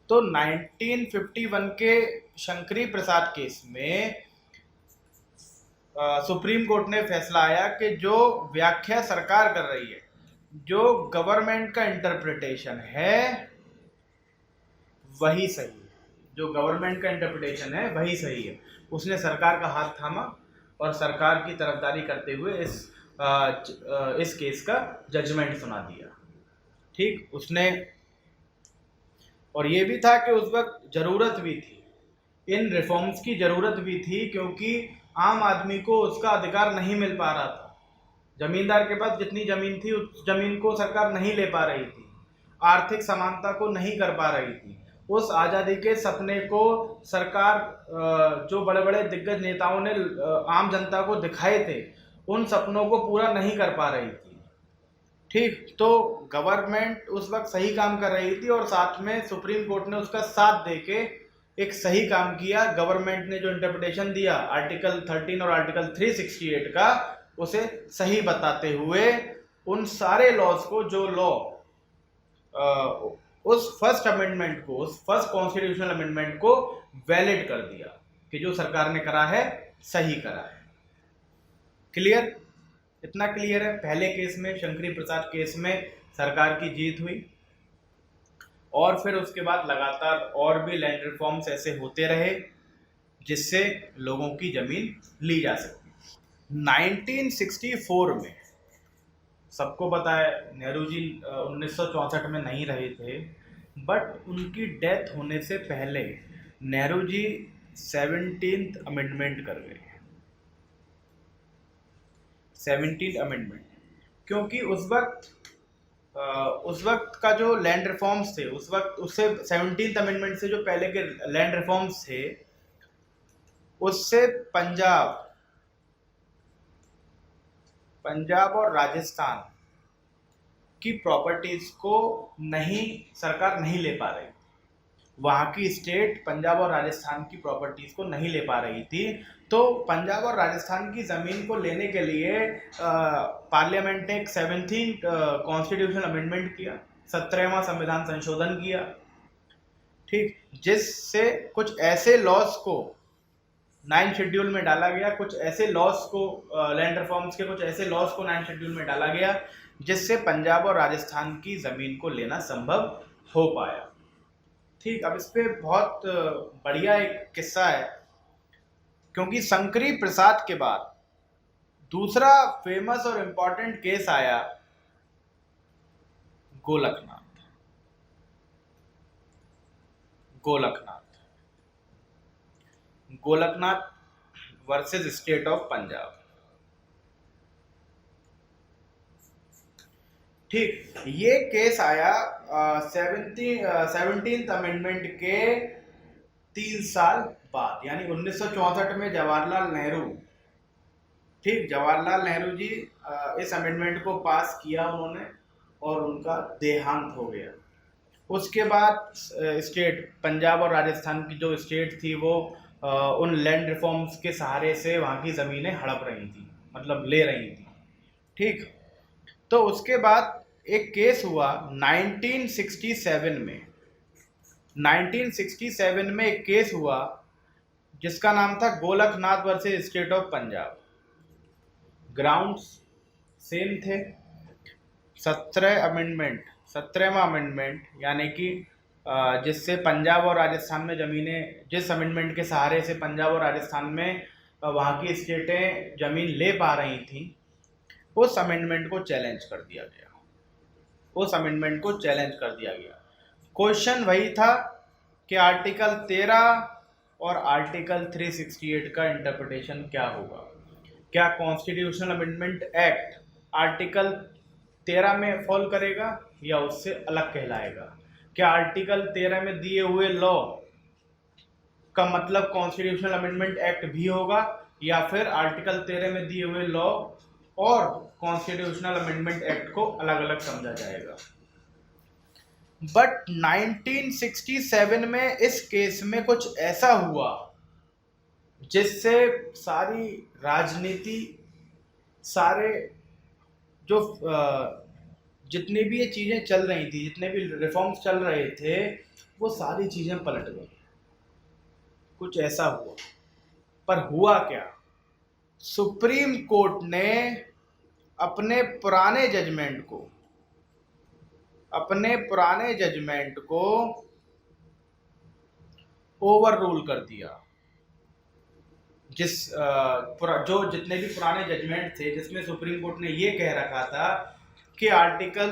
तो 1951 के शंकरी प्रसाद केस में सुप्रीम कोर्ट ने फैसला आया कि जो व्याख्या सरकार कर रही है, जो गवर्नमेंट का इंटरप्रिटेशन है वही सही है, वही सही है। उसने सरकार का हाथ थामा और सरकार की तरफदारी करते हुए इस केस का जजमेंट सुना दिया। ठीक, उसने, और ये भी था कि उस वक्त ज़रूरत भी थी, इन रिफॉर्म्स की ज़रूरत भी थी, क्योंकि आम आदमी को उसका अधिकार नहीं मिल पा रहा था। जमींदार के पास जितनी ज़मीन थी उस ज़मीन को सरकार नहीं ले पा रही थी, आर्थिक समानता को नहीं कर पा रही थी। उस आज़ादी के सपने को सरकार, जो बड़े बड़े दिग्गज नेताओं ने आम जनता को दिखाए थे, उन सपनों को पूरा नहीं कर पा रही थी। ठीक, तो गवर्नमेंट उस वक्त सही काम कर रही थी और साथ में सुप्रीम कोर्ट ने उसका साथ देके एक सही काम किया। गवर्नमेंट ने जो इंटरप्रिटेशन दिया आर्टिकल 13 और आर्टिकल 368 का, उसे सही बताते हुए उन सारे लॉज को, जो लॉ उस फर्स्ट अमेंडमेंट को, उस फर्स्ट कॉन्स्टिट्यूशनल अमेंडमेंट को वैलिड कर दिया कि जो सरकार ने करा है सही करा है। क्लियर? इतना क्लियर है? पहले केस में, शंकरी प्रसाद केस में सरकार की जीत हुई और फिर उसके बाद लगातार और भी लैंड रिफॉर्म्स ऐसे होते रहे जिससे लोगों की जमीन ली जा सकी। 1964 में सबको पता है नेहरू जी 1964 में नहीं रहे थे, बट उनकी डेथ होने से पहले नेहरू जी 17th अमेंडमेंट कर गए। 17th अमेंडमेंट, क्योंकि उस वक्त का जो लैंड रिफॉर्म्स थे, उस वक्त उससे 17th अमेंडमेंट से जो पहले के लैंड रिफॉर्म्स थे उससे पंजाब और राजस्थान की प्रॉपर्टीज को सरकार नहीं ले पा रही। वहाँ की स्टेट पंजाब और राजस्थान की प्रॉपर्टीज को नहीं ले पा रही थी, तो पंजाब और राजस्थान की ज़मीन को लेने के लिए पार्लियामेंट ने एक 17th कॉन्स्टिट्यूशनल अमेंडमेंट किया, 17वां संविधान संशोधन किया, ठीक, जिससे कुछ ऐसे लॉज को 9 शेड्यूल में डाला गया, कुछ ऐसे लॉज को लैंड रिफॉर्म्स के कुछ ऐसे लॉज को 9 शेड्यूल में डाला गया जिससे पंजाब और राजस्थान की ज़मीन को लेना संभव हो पाया। ठीक, अब इस पे बहुत बढ़िया एक किस्सा है, क्योंकि शंकरी प्रसाद के बाद दूसरा फेमस और इम्पोर्टेंट केस आया Golaknath. Golaknath versus State of Punjab. ठीक, ये केस आया 17th अमेंडमेंट के 3 साल बाद, यानी 1964 में जवाहरलाल नेहरू, ठीक, जवाहरलाल नेहरू जी इस अमेंडमेंट को पास किया उन्होंने और उनका देहांत हो गया। उसके बाद स्टेट पंजाब और राजस्थान की जो स्टेट थी वो उन लैंड रिफॉर्म्स के सहारे से वहाँ की ज़मीनें हड़प रही थी, मतलब ले रही थी। ठीक, तो उसके बाद एक केस हुआ 1967 में। 1967 में एक केस हुआ जिसका नाम था Golaknath versus State of Punjab. Grounds same थे। 17वां अमेंडमेंट, यानी कि जिससे पंजाब और राजस्थान में ज़मीनें, जिस अमेंडमेंट के सहारे से पंजाब और राजस्थान में वहाँ की स्टेटें ज़मीन ले पा रही थी, उस अमेंडमेंट को चैलेंज कर दिया गया। क्वेश्चन वही था कि आर्टिकल 13 और आर्टिकल 368 का इंटरप्रिटेशन क्या होगा। क्या कॉन्स्टिट्यूशनल अमेंडमेंट एक्ट आर्टिकल 13 में फॉल करेगा या उससे अलग कहलाएगा? क्या आर्टिकल 13 में दिए हुए लॉ का मतलब कॉन्स्टिट्यूशनल अमेंडमेंट एक्ट भी होगा, या फिर आर्टिकल 13 में दिए हुए लॉ और कॉन्स्टिट्यूशनल अमेंडमेंट एक्ट को अलग अलग समझा जाएगा? बट 1967 में इस केस में कुछ ऐसा हुआ जिससे सारी राजनीति, सारे जो जितनी भी ये चीज़ें चल रही थी, जितने भी रिफॉर्म्स चल रहे थे, वो सारी चीज़ें पलट गई। कुछ ऐसा हुआ, पर हुआ क्या? सुप्रीम कोर्ट ने अपने पुराने जजमेंट को ओवर रूल कर दिया। जो जितने भी पुराने जजमेंट थे जिसमें सुप्रीम कोर्ट ने ये कह रखा था कि आर्टिकल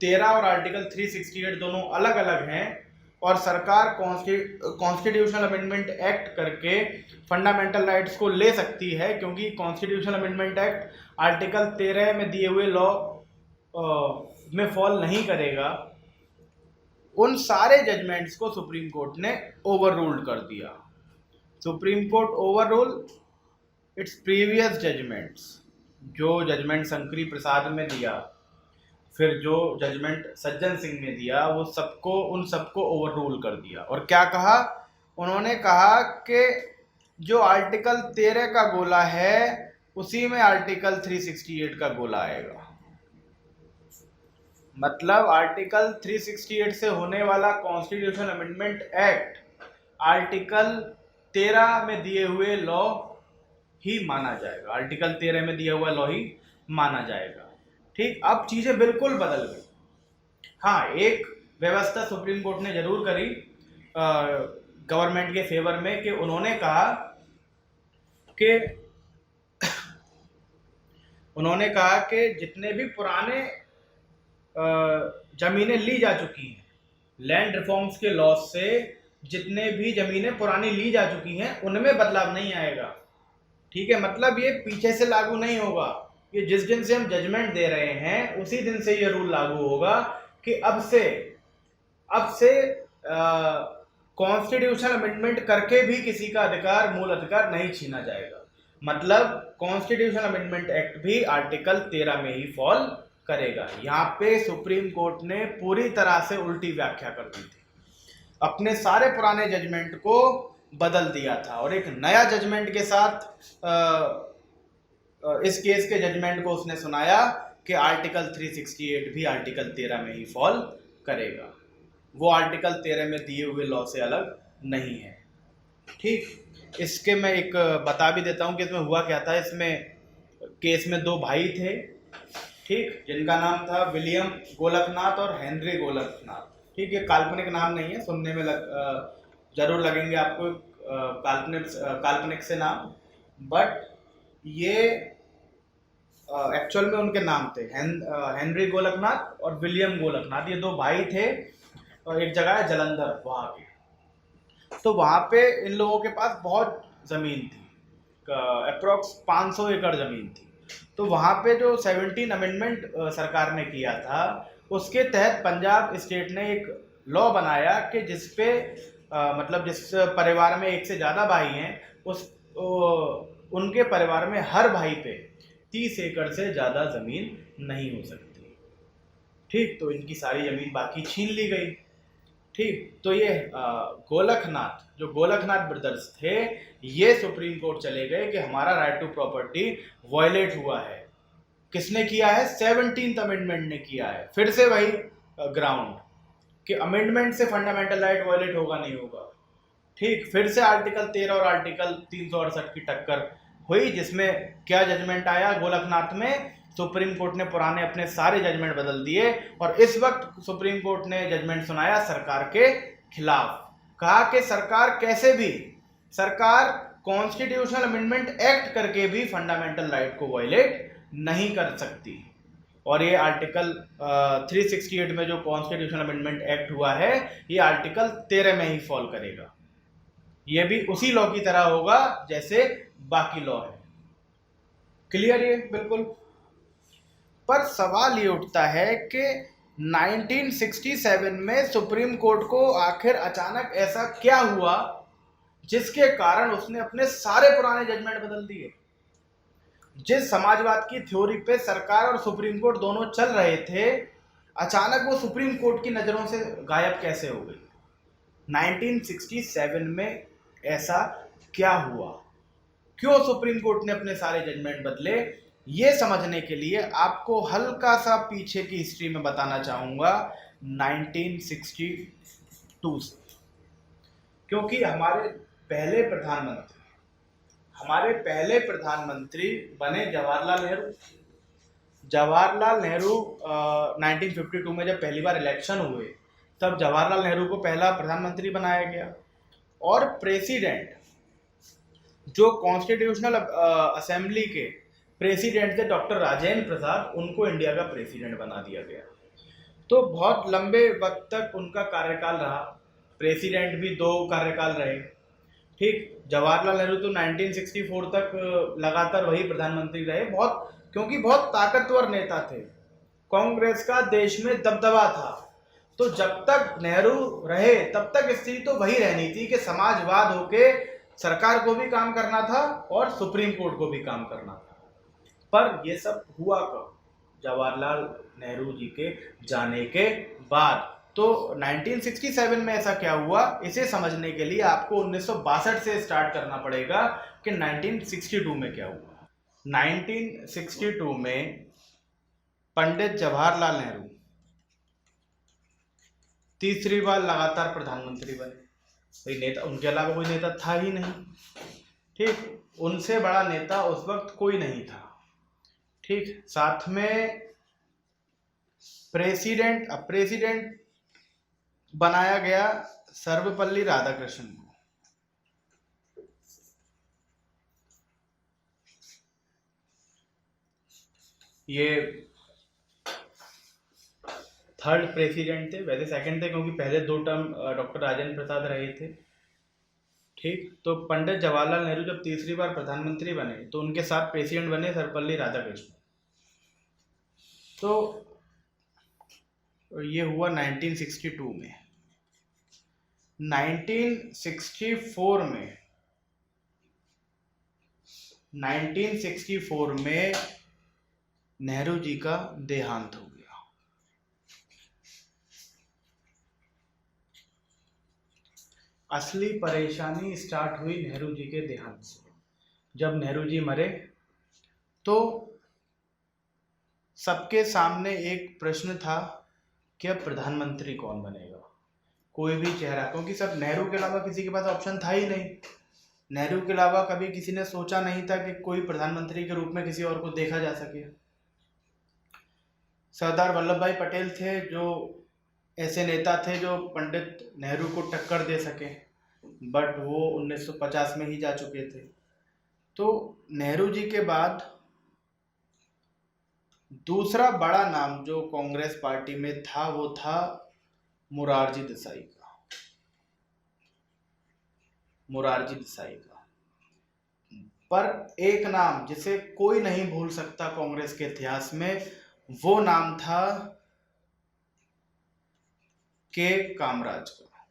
13 और आर्टिकल 368 दोनों अलग अलग हैं और सरकार कॉन्स्टिट्यूशनल अमेंडमेंट एक्ट करके फंडामेंटल राइट्स को ले सकती है, क्योंकि कॉन्स्टिट्यूशनल अमेंडमेंट एक्ट आर्टिकल 13 में दिए हुए लॉ में फॉल नहीं करेगा। उन सारे जजमेंट्स को सुप्रीम कोर्ट ने ओवर रूल्ड कर दिया। Supreme Court overrule its previous judgments. जो जजमेंट शंकरी प्रसाद में दिया, फिर जो जजमेंट सज्जन सिंह ने दिया, वो उन सबको ओवर रूल कर दिया। और क्या कहा उन्होंने? कहा कि जो आर्टिकल 13 का गोला है उसी में आर्टिकल 368 का गोला आएगा। मतलब आर्टिकल 368 से होने वाला कॉन्स्टिट्यूशन अमेंडमेंट एक्ट आर्टिकल 13 में दिए हुए लॉ ही माना जाएगा, आर्टिकल 13 में दिया हुआ लॉ ही माना जाएगा। ठीक, अब चीजें बिल्कुल बदल गई। हाँ, एक व्यवस्था सुप्रीम कोर्ट ने जरूर करी गवर्नमेंट के फेवर में कि उन्होंने कहा कि जितने भी पुराने जमीनें ली जा चुकी हैं, लैंड रिफॉर्म्स के लॉज से जितने भी जमीनें पुरानी ली जा चुकी हैं उनमें बदलाव नहीं आएगा। ठीक है, मतलब ये पीछे से लागू नहीं होगा, ये जिस दिन से हम जजमेंट दे रहे हैं उसी दिन से ये रूल लागू होगा कि अब से कॉन्स्टिट्यूशन अमेंडमेंट करके भी किसी का अधिकार, मूल अधिकार नहीं छीना जाएगा। मतलब कॉन्स्टिट्यूशन अमेंडमेंट एक्ट भी आर्टिकल 13 में ही फॉल करेगा। यहाँ पे सुप्रीम कोर्ट ने पूरी तरह से उल्टी व्याख्या कर दी थी, अपने सारे पुराने जजमेंट को बदल दिया था और एक नया जजमेंट के साथ इस केस के जजमेंट को उसने सुनाया कि आर्टिकल 368 भी आर्टिकल 13 में ही फॉल करेगा, वो आर्टिकल 13 में दिए हुए लॉ से अलग नहीं है। ठीक, इसके मैं एक बता भी देता हूँ कि इसमें हुआ क्या था। इसमें केस में दो भाई थे, ठीक, जिनका नाम था विलियम गोलकनाथ और हेनरी गोलकनाथ। ठीक, ये काल्पनिक नाम नहीं है, सुनने में जरूर लगेंगे आपको काल्पनिक से नाम, बट ये एक्चुअल में उनके नाम थे। हेनरी गोलकनाथ और विलियम गोलकनाथ, ये दो भाई थे और एक जगह है जलंधर वहाँ की। तो वहाँ पे इन लोगों के पास बहुत ज़मीन थी, अप्रोक्स 500 एकड़ ज़मीन थी। तो वहाँ पे जो 17 अमेंडमेंट सरकार ने किया था, उसके तहत पंजाब स्टेट ने एक लॉ बनाया कि जिसपे मतलब जिस परिवार में एक से ज़्यादा भाई हैं उनके परिवार में हर भाई पे 30 एकड़ से ज़्यादा ज़मीन नहीं हो सकती। ठीक, तो इनकी सारी ज़मीन बाकी छीन ली गई। ठीक, तो ये जो गोलकनाथ ब्रदर्स थे, ये सुप्रीम कोर्ट चले गए कि हमारा राइट टू प्रॉपर्टी वायलेट हुआ है। किसने किया है? 17th अमेंडमेंट ने किया है। फिर से वही ग्राउंड कि अमेंडमेंट से फंडामेंटल राइट वायलेट होगा नहीं होगा। ठीक, फिर से आर्टिकल 13 और आर्टिकल 368 की टक्कर हुई, जिसमें क्या जजमेंट आया गोलकनाथ में? सुप्रीम कोर्ट ने पुराने अपने सारे जजमेंट बदल दिए और इस वक्त सुप्रीम कोर्ट ने जजमेंट सुनाया सरकार के खिलाफ। कहा कि सरकार कॉन्स्टिट्यूशनल अमेंडमेंट एक्ट करके भी फंडामेंटल राइट को वायलेट नहीं कर सकती। और ये आर्टिकल 368 में जो कॉन्स्टिट्यूशनल अमेंडमेंट एक्ट हुआ है, ये आर्टिकल 13 में ही फॉल करेगा। ये भी उसी लॉ की तरह होगा जैसे बाकी लॉ है। क्लियर ये बिल्कुल। पर सवाल ये उठता है कि 1967 में सुप्रीम कोर्ट को आखिर अचानक ऐसा क्या हुआ जिसके कारण उसने अपने सारे पुराने जजमेंट बदल दिए। जिस समाजवाद की थ्योरी पे सरकार और सुप्रीम कोर्ट दोनों चल रहे थे, अचानक वो सुप्रीम कोर्ट की नज़रों से गायब कैसे हो गई? 1967 में ऐसा क्या हुआ? क्यों सुप्रीम कोर्ट ने अपने सारे जजमेंट बदले? ये समझने के लिए आपको हल्का सा पीछे की हिस्ट्री में बताना चाहूँगा 1962 से, क्योंकि हमारे पहले प्रधानमंत्री बने जवाहरलाल नेहरू। जवाहरलाल नेहरू 1952 में जब पहली बार इलेक्शन हुए, तब जवाहरलाल नेहरू को पहला प्रधानमंत्री बनाया गया और प्रेसिडेंट जो कॉन्स्टिट्यूशनल असेंबली के प्रेसिडेंट थे डॉक्टर राजेंद्र प्रसाद, उनको इंडिया का प्रेसिडेंट बना दिया गया। तो बहुत लंबे वक्त तक उनका कार्यकाल रहा, प्रेसिडेंट भी 2 कार्यकाल रहे। ठीक, जवाहरलाल नेहरू तो 1964 तक लगातार वही प्रधानमंत्री रहे, क्योंकि बहुत ताकतवर नेता थे, कांग्रेस का देश में दबदबा था। तो जब तक नेहरू रहे तब तक स्थिति तो वही रहनी थी कि समाजवाद होके सरकार को भी काम करना था और सुप्रीम कोर्ट को भी काम करना था। पर ये सब हुआ कब? जवाहरलाल नेहरू जी के जाने के बाद। तो 1967 में ऐसा क्या हुआ, इसे समझने के लिए आपको 1962 से स्टार्ट करना पड़ेगा कि 1962 में क्या हुआ। 1962 में पंडित जवाहरलाल नेहरू तीसरी बार लगातार प्रधानमंत्री बने। कोई नेता, उनके अलावा कोई नेता था ही नहीं। ठीक, उनसे बड़ा नेता उस वक्त कोई नहीं था। ठीक, साथ में प्रेसिडेंट बनाया गया सर्वपल्ली राधाकृष्णन को। ये थर्ड प्रेसिडेंट थे, वैसे सेकंड थे क्योंकि पहले 2 टर्म डॉक्टर राजेंद्र प्रसाद रहे थे। ठीक, तो पंडित जवाहरलाल नेहरू जब तीसरी बार प्रधानमंत्री बने तो उनके साथ प्रेसिडेंट बने सर्वपल्ली राधाकृष्णन। तो ये हुआ 1962 में। 1964 में नेहरू जी का देहांत हो गया। असली परेशानी स्टार्ट हुई नेहरू जी के देहांत से। जब नेहरू जी मरे तो सबके सामने एक प्रश्न था कि अब प्रधानमंत्री कौन बनेगा। कोई भी चेहरा, क्योंकि सब नेहरू के अलावा किसी के पास ऑप्शन था ही नहीं। नेहरू के अलावा कभी किसी ने सोचा नहीं था कि कोई प्रधानमंत्री के रूप में किसी और को देखा जा सके। सरदार वल्लभ भाई पटेल थे जो ऐसे नेता थे जो पंडित नेहरू को टक्कर दे सके, बट वो 1950 में ही जा चुके थे। तो नेहरू जी के बाद दूसरा बड़ा नाम जो कांग्रेस पार्टी में था वो था मोरारजी देसाई का। पर एक नाम जिसे कोई नहीं भूल सकता कांग्रेस के इतिहास में, वो नाम था के कामराज का।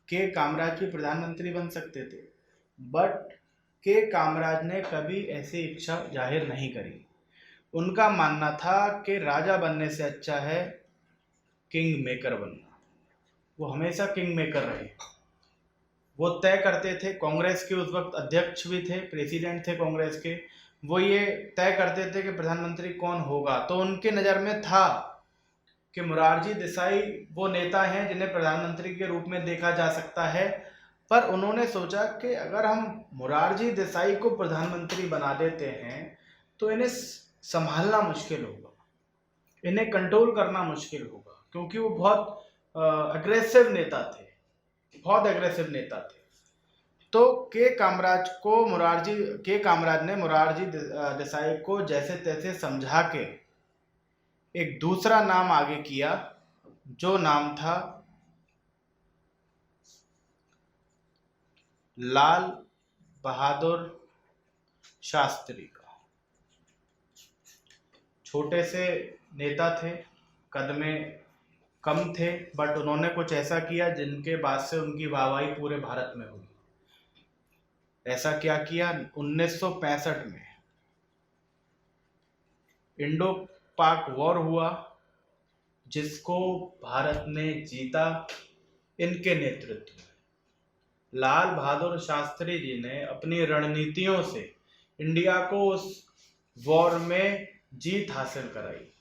के कामराज भी प्रधानमंत्री बन सकते थे, बट के कामराज ने कभी ऐसी इच्छा जाहिर नहीं करी। उनका मानना था कि राजा बनने से अच्छा है किंग मेकर बनना। वो हमेशा किंग मेकर रहे। वो तय करते थे, कांग्रेस के उस वक्त अध्यक्ष भी थे, प्रेसिडेंट थे कांग्रेस के, वो ये तय करते थे कि प्रधानमंत्री कौन होगा। तो उनके नज़र में था कि मोरारजी देसाई वो नेता हैं जिन्हें प्रधानमंत्री के रूप में देखा जा सकता है। पर उन्होंने सोचा कि अगर हम मोरारजी देसाई को प्रधानमंत्री बना देते हैं तो इन्हें संभालना मुश्किल होगा, इन्हें कंट्रोल करना मुश्किल होगा, क्योंकि वो बहुत अग्रेसिव नेता थे। तो के कामराज ने मोरारजी देसाई को जैसे तैसे समझा के एक दूसरा नाम आगे किया, जो नाम था लाल बहादुर शास्त्री का। छोटे से नेता थे, कद में कम थे, बट उन्होंने कुछ ऐसा किया जिनके बाद से उनकी वाहवाही पूरे भारत में हुई। ऐसा क्या किया? 1965 में इंडो पाक वॉर हुआ, जिसको भारत ने जीता इनके नेतृत्व में। लाल बहादुर शास्त्री जी ने अपनी रणनीतियों से इंडिया को उस वॉर में जीत हासिल कराई,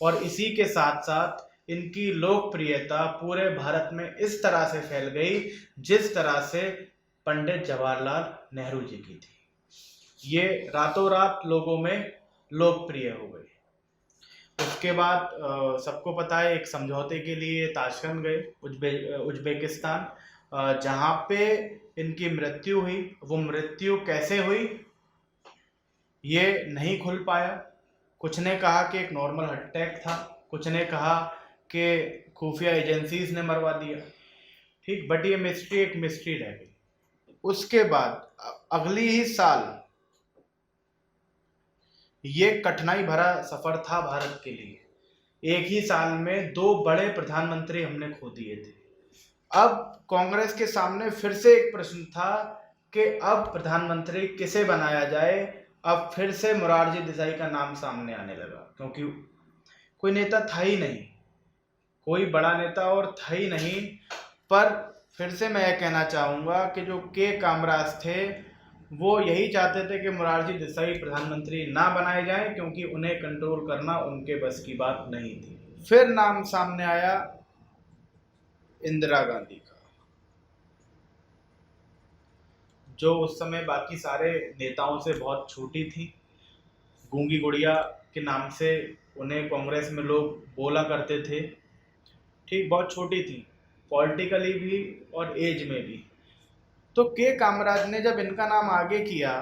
और इसी के साथ साथ इनकी लोकप्रियता पूरे भारत में इस तरह से फैल गई जिस तरह से पंडित जवाहरलाल नेहरू जी की थी। ये रातों रात लोगों में लोकप्रिय हो गई। उसके बाद सबको पता है, एक समझौते के लिए ताशकंद गए, उज्बेकिस्तान, जहाँ पे इनकी मृत्यु हुई। वो मृत्यु कैसे हुई ये नहीं खुल पाया। कुछ ने कहा कि एक नॉर्मल हार्ट अटैक था, कुछ ने कहा कि खुफिया एजेंसीज ने मरवा दिया। ठीक, बट ये मिस्ट्री एक मिस्ट्री रह गई। उसके बाद अगली ही साल ये कठिनाई भरा सफर था भारत के लिए। एक ही साल में 2 बड़े प्रधानमंत्री हमने खो दिए थे। अब कांग्रेस के सामने फिर से एक प्रश्न था कि अब प्रधानमंत्री किसे बनाया जाए। अब फिर से मोरारजी देसाई का नाम सामने आने लगा, क्योंकि कोई नेता था ही नहीं, कोई बड़ा नेता और था ही नहीं। पर फिर से मैं यह कहना चाहूँगा कि जो के कामराज थे वो यही चाहते थे कि मोरारजी देसाई प्रधानमंत्री ना बनाए जाएं, क्योंकि उन्हें कंट्रोल करना उनके बस की बात नहीं थी। फिर नाम सामने आया इंदिरा गांधी का, जो उस समय बाकी सारे नेताओं से बहुत छोटी थी। गूंगी गुड़िया के नाम से उन्हें कांग्रेस में लोग बोला करते थे। ठीक, बहुत छोटी थी, पॉलिटिकली भी और एज में भी। तो के कामराज ने जब इनका नाम आगे किया,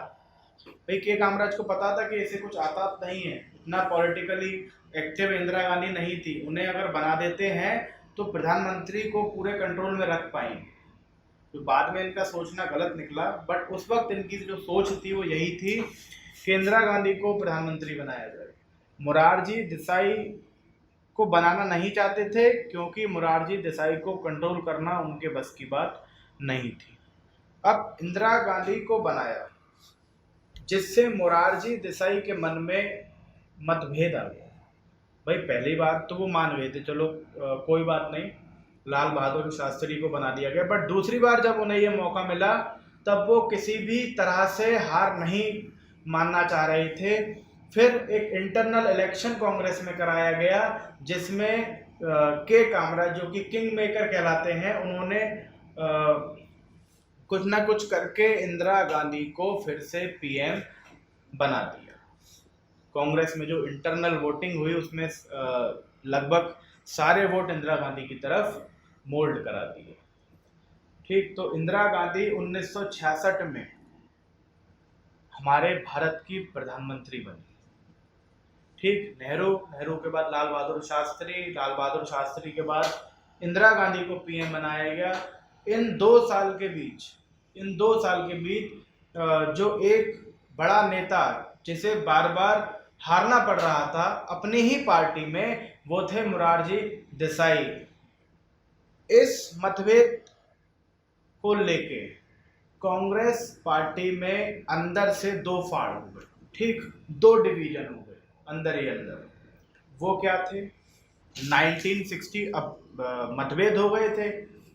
भाई के कामराज को पता था कि ऐसे कुछ आता नहीं है, इतना पॉलिटिकली एक्टिव इंदिरा गांधी नहीं थी, उन्हें अगर बना देते हैं तो प्रधानमंत्री को पूरे कंट्रोल में रख पाएंगे। तो बाद में इनका सोचना गलत निकला, बट उस वक्त इनकी जो सोच थी वो यही थी कि इंदिरा गांधी को प्रधानमंत्री बनाया जाए। मोरारजी देसाई को बनाना नहीं चाहते थे, क्योंकि मोरारजी देसाई को कंट्रोल करना उनके बस की बात नहीं थी। अब इंदिरा गांधी को बनाया, जिससे मोरारजी देसाई के मन में मतभेद आ गया। भाई पहली बार तो वो मान गए थे, चलो कोई बात नहीं, लाल बहादुर शास्त्री को बना दिया गया। बट दूसरी बार जब उन्हें ये मौका मिला, तब वो किसी भी तरह से हार नहीं मानना चाह रहे थे। फिर एक इंटरनल इलेक्शन कांग्रेस में कराया गया, जिसमें के कामराज, जो कि किंग मेकर कहलाते हैं, उन्होंने कुछ ना कुछ करके इंदिरा गांधी को फिर से पीएम बना दिया। कांग्रेस में जो इंटरनल वोटिंग हुई, उसमें लगभग सारे वोट इंदिरा गांधी की तरफ मोल्ड करा दिए। ठीक, तो इंदिरा गांधी 1966 में हमारे भारत की प्रधानमंत्री बनी। ठीक, नेहरू के बाद लाल बहादुर शास्त्री के बाद इंदिरा गांधी को पीएम बनाया गया। इन 2 साल के बीच जो एक बड़ा नेता जिसे बार बार हारना पड़ रहा था अपनी ही पार्टी में, वो थे मोरारजी देसाई। इस मतभेद को लेके कांग्रेस पार्टी में अंदर से 2 फाड़ हो गए। ठीक, 2 डिवीजन हो गए अंदर ही अंदर। वो क्या थे? 1960 अब मतभेद हो गए थे।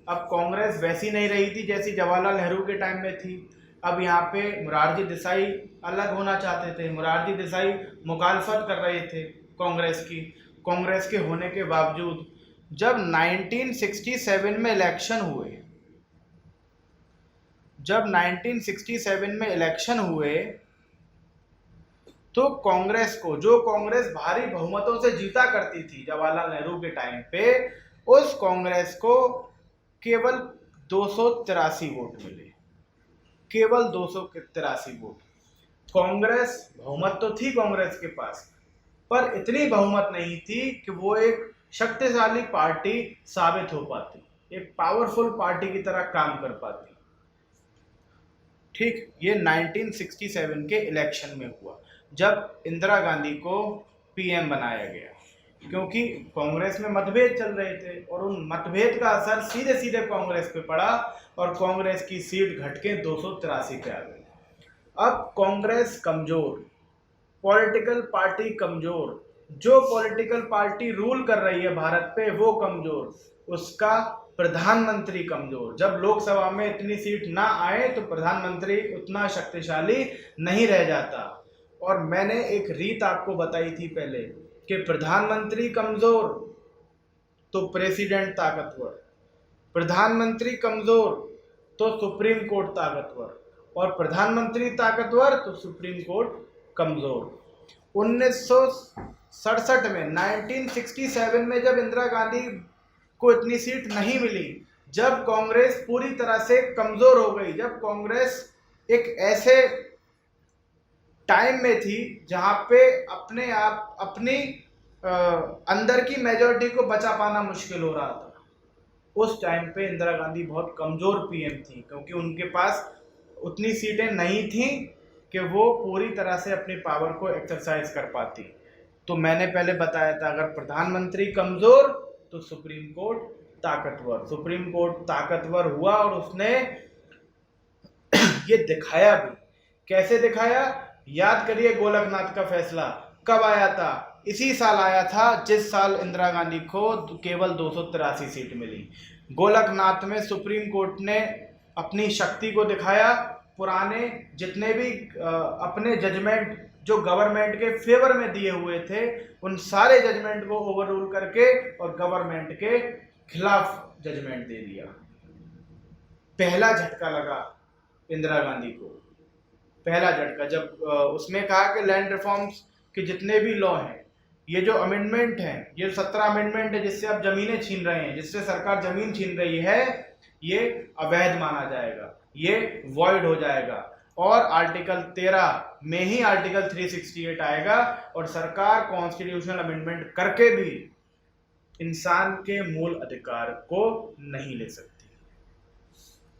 अब कांग्रेस वैसी नहीं रही थी जैसी जवाहरलाल नेहरू के टाइम में थी। अब यहाँ पे मोरारजी देसाई अलग होना चाहते थे। मोरारजी देसाई मुखालफत कर रहे थे कांग्रेस के होने के बावजूद। जब 1967 में इलेक्शन हुए तो जो कांग्रेस भारी बहुमतों से जीता करती थी जवाहरलाल नेहरू के टाइम पे, उस कांग्रेस को केवल 283 वोट मिले। केवल 283 वोट। कांग्रेस, बहुमत तो थी कांग्रेस के पास, पर इतनी बहुमत नहीं थी कि वो एक शक्तिशाली पार्टी साबित हो पाती, एक पावरफुल पार्टी की तरह काम कर पाती। ठीक, ये 1967 के इलेक्शन में हुआ, जब इंदिरा गांधी को पीएम बनाया गया, क्योंकि कांग्रेस में मतभेद चल रहे थे और उन मतभेद का असर सीधे सीधे कांग्रेस पे पड़ा और कांग्रेस की सीट घटके 283 पे आ गई। अब कांग्रेस कमजोर, पॉलिटिकल पार्टी कमजोर, जो पॉलिटिकल पार्टी रूल कर रही है भारत पे वो कमजोर, उसका प्रधानमंत्री कमजोर। जब लोकसभा में इतनी सीट ना आए तो प्रधानमंत्री उतना शक्तिशाली नहीं रह जाता। और मैंने एक रीत आपको बताई थी पहले कि प्रधानमंत्री कमजोर तो प्रेसिडेंट ताकतवर, प्रधानमंत्री कमजोर तो सुप्रीम कोर्ट ताकतवर, और प्रधानमंत्री ताकतवर तो सुप्रीम कोर्ट कमजोर। 1967 में 1967 में जब इंदिरा गांधी को इतनी सीट नहीं मिली, जब कांग्रेस पूरी तरह से कमजोर हो गई, जब कांग्रेस एक ऐसे टाइम में थी जहां पे अपने आप अपनी अंदर की मेजॉरिटी को बचा पाना मुश्किल हो रहा था, उस टाइम पे इंदिरा गांधी बहुत कमजोर पीएम थी, क्योंकि उनके पास उतनी सीटें नहीं थी कि वो पूरी तरह से अपनी पावर को एक्सरसाइज कर पाती। तो मैंने पहले बताया था, अगर प्रधानमंत्री कमजोर तो सुप्रीम कोर्ट ताकतवर। सुप्रीम कोर्ट ताकतवर हुआ और उसने ये दिखाया भी। कैसे दिखाया? याद करिए, गोलकनाथ का फैसला कब आया था? इसी साल आया था जिस साल इंदिरा गांधी को केवल 283 सीट मिली। गोलकनाथ में सुप्रीम कोर्ट ने अपनी शक्ति को दिखाया। पुराने जितने भी अपने जजमेंट जो गवर्नमेंट के फेवर में दिए हुए थे, उन सारे जजमेंट को ओवर रूल करके और गवर्नमेंट के खिलाफ जजमेंट दे दिया। पहला झटका लगा इंदिरा गांधी को, पहला झटका जब उसमें कहा कि लैंड रिफॉर्म्स के जितने भी लॉ हैं, ये जो अमेंडमेंट है, ये 17 अमेंडमेंट है जिससे आप जमीनें छीन रहे हैं, जिससे सरकार जमीन छीन रही है, ये अवैध माना जाएगा, ये वॉइड हो जाएगा और आर्टिकल 13 में ही आर्टिकल 368 आएगा और सरकार कॉन्स्टिट्यूशनल अमेंडमेंट करके भी इंसान के मूल अधिकार को नहीं ले सकती।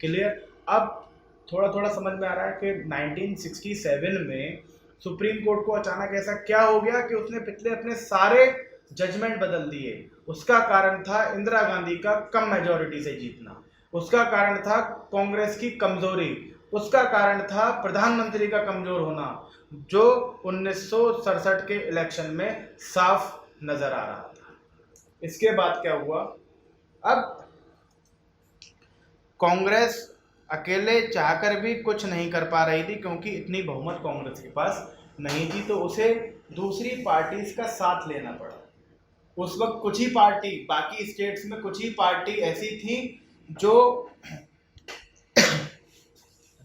क्लियर? अब थोड़ा थोड़ा समझ में आ रहा है कि 1967 में सुप्रीम कोर्ट को अचानक ऐसा क्या हो गया कि उसने पिछले अपने सारे जजमेंट बदल दिए। उसका कारण था इंदिरा गांधी का कम मेजॉरिटी से जीतना, उसका कारण था कांग्रेस की कमजोरी, उसका कारण था प्रधानमंत्री का कमजोर होना, जो 1967 के इलेक्शन में साफ नजर आ रहा था। इसके बाद क्या हुआ? अब कांग्रेस अकेले चाहकर भी कुछ नहीं कर पा रही थी क्योंकि इतनी बहुमत कांग्रेस के पास नहीं थी, तो उसे दूसरी पार्टीज का साथ लेना पड़ा। उस वक्त कुछ ही पार्टी, बाकी स्टेट्स में कुछ ही पार्टी ऐसी थी जो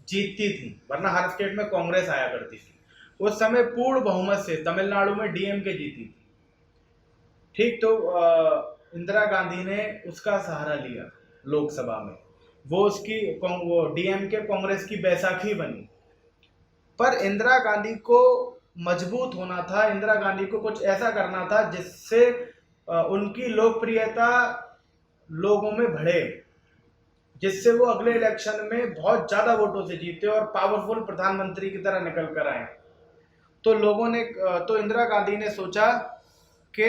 जीतती थी, वरना हर स्टेट में कांग्रेस आया करती थी। उस समय पूर्ण बहुमत से तमिलनाडु में डीएमके जीती थी। ठीक, तो इंदिरा गांधी ने उसका सहारा लिया लोकसभा में, वो डीएमके कांग्रेस की बैसाखी बनी। पर इंदिरा गांधी को मजबूत होना था, इंदिरा गांधी को कुछ ऐसा करना था जिससे उनकी लोकप्रियता लोगों में बढ़े, जिससे वो अगले इलेक्शन में बहुत ज्यादा वोटों से जीते और पावरफुल प्रधानमंत्री की तरह निकल कर आए। तो इंदिरा गांधी ने सोचा कि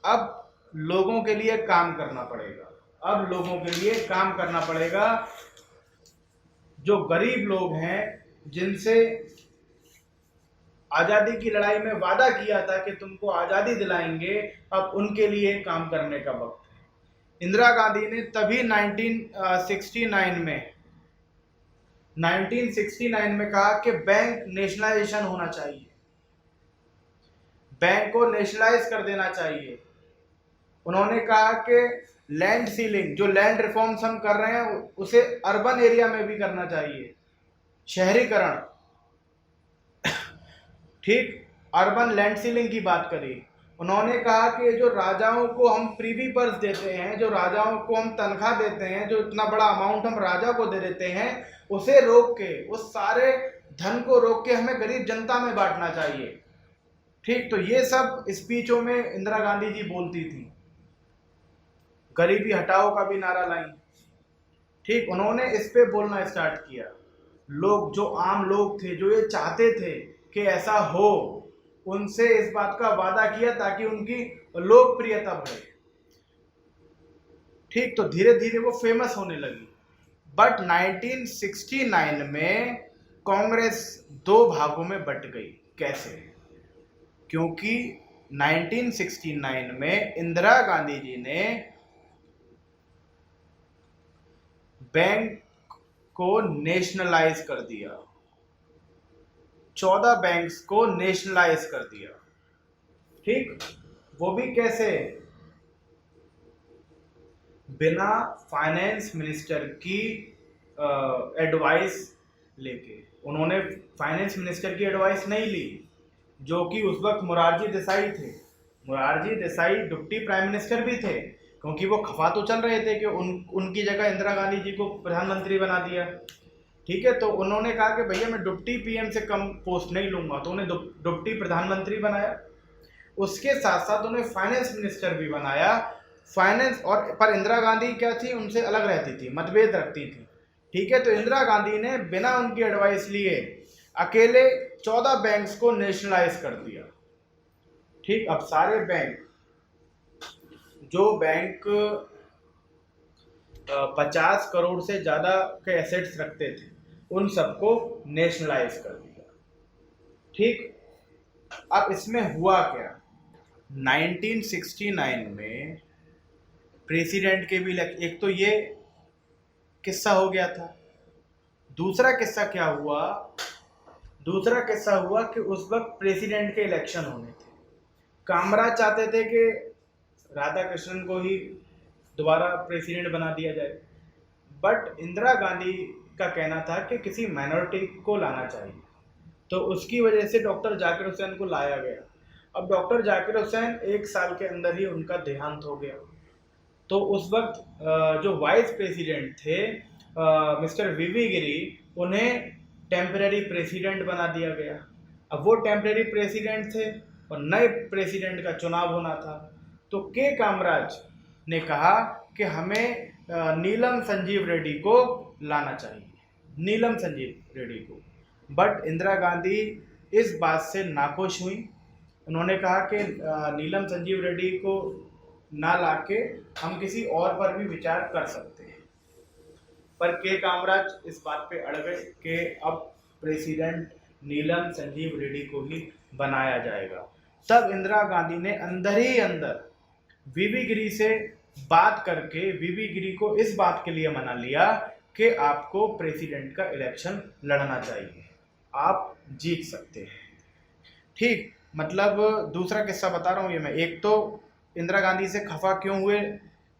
अब लोगों के लिए काम करना पड़ेगा, अब लोगों के लिए काम करना पड़ेगा। जो गरीब लोग हैं, जिनसे आजादी की लड़ाई में वादा किया था कि तुमको आजादी दिलाएंगे, अब उनके लिए काम करने का वक्त है। इंदिरा गांधी ने तभी 1969 में कहा कि बैंक नेशनलाइजेशन होना चाहिए, बैंक को नेशनलाइज कर देना चाहिए। उन्होंने कहा कि लैंड सीलिंग, जो लैंड रिफॉर्म्स हम कर रहे हैं, उसे अर्बन एरिया में भी करना चाहिए, शहरीकरण। ठीक, अर्बन लैंड सीलिंग की बात करी। उन्होंने कहा कि जो राजाओं को हम प्रीवी पर्स देते हैं, जो राजाओं को हम तनख्वाह देते हैं, जो इतना बड़ा अमाउंट हम राजा को दे देते हैं, उसे रोक के, उस सारे धन को रोक के हमें गरीब जनता में बांटना चाहिए। ठीक, तो ये सब स्पीचों में इंदिरा गांधी जी बोलती थी। गरीबी हटाओ का भी नारा लाई। ठीक, उन्होंने इस पे बोलना स्टार्ट किया। लोग, जो आम लोग थे, जो ये चाहते थे कि ऐसा हो, उनसे इस बात का वादा किया ताकि उनकी लोकप्रियता बढ़े। ठीक, तो धीरे धीरे वो फेमस होने लगी। बट 1969 में कांग्रेस दो भागों में बट गई। कैसे? क्योंकि 1969 में इंदिरा गांधी जी ने बैंक को नेशनलाइज कर दिया, 14 बैंक्स को नेशनलाइज कर दिया। ठीक, वो भी कैसे? बिना फाइनेंस मिनिस्टर की एडवाइस लेके। उन्होंने फाइनेंस मिनिस्टर की एडवाइस नहीं ली, जो कि उस वक्त मोरारजी देसाई थे। Morarji Desai deputy prime minister भी थे, क्योंकि वो खफा तो चल रहे थे कि उनकी जगह इंदिरा गांधी जी को प्रधानमंत्री बना दिया। ठीक है, तो उन्होंने कहा कि भैया मैं डिप्टी पीएम से कम पोस्ट नहीं लूंगा, तो उन्हें डिप्टी प्रधानमंत्री बनाया। उसके साथ साथ उन्हें फाइनेंस मिनिस्टर भी बनाया। फाइनेंस पर इंदिरा गांधी क्या थी, उनसे अलग रहती थी, मतभेद रखती थी। ठीक है, तो इंदिरा गांधी ने बिना उनकी एडवाइस लिए अकेले 14 बैंक्स को नेशनलाइज कर दिया। ठीक, अब सारे बैंक, जो बैंक 50 करोड़ से ज्यादा के एसेट्स रखते थे, उन सबको नेशनलाइज कर दिया। ठीक, अब इसमें हुआ क्या? 1969 में प्रेसिडेंट के भी एक तो ये किस्सा हो गया था। दूसरा किस्सा क्या हुआ? दूसरा किस्सा हुआ कि उस वक्त प्रेसिडेंट के इलेक्शन होने थे। कामराज चाहते थे कि राधा कृष्णन को ही दोबारा प्रेसिडेंट बना दिया जाए, बट इंदिरा गांधी का कहना था कि किसी माइनॉरिटी को लाना चाहिए, तो उसकी वजह से डॉक्टर जाकिर हुसैन को लाया गया। अब डॉक्टर जाकिर हुसैन 1 साल के अंदर ही उनका देहांत हो गया। तो उस वक्त जो वाइस प्रेसिडेंट थे मिस्टर वीवी गिरी, उन्हें टेम्पररी प्रेसिडेंट बना दिया गया। अब वो टेम्पररी प्रेसिडेंट थे और नए प्रेसिडेंट का चुनाव होना था, तो के कामराज ने कहा कि हमें नीलम संजीव रेड्डी को लाना चाहिए, नीलम संजीव रेड्डी को। बट इंदिरा गांधी इस बात से नाखुश हुई। उन्होंने कहा कि नीलम संजीव रेड्डी को ना लाके हम किसी और पर भी विचार कर सकते हैं। पर के कामराज इस बात पे अड़ गए कि अब प्रेसिडेंट नीलम संजीव रेड्डी को ही बनाया जाएगा। तब इंदिरा गांधी ने अंदर ही अंदर वीवी गिरी से बात करके वीवी गिरी को इस बात के लिए मना लिया कि आपको प्रेसिडेंट का इलेक्शन लड़ना चाहिए, आप जीत सकते हैं। ठीक, मतलब दूसरा किस्सा बता रहा हूँ ये मैं। एक तो इंदिरा गांधी से खफा क्यों हुए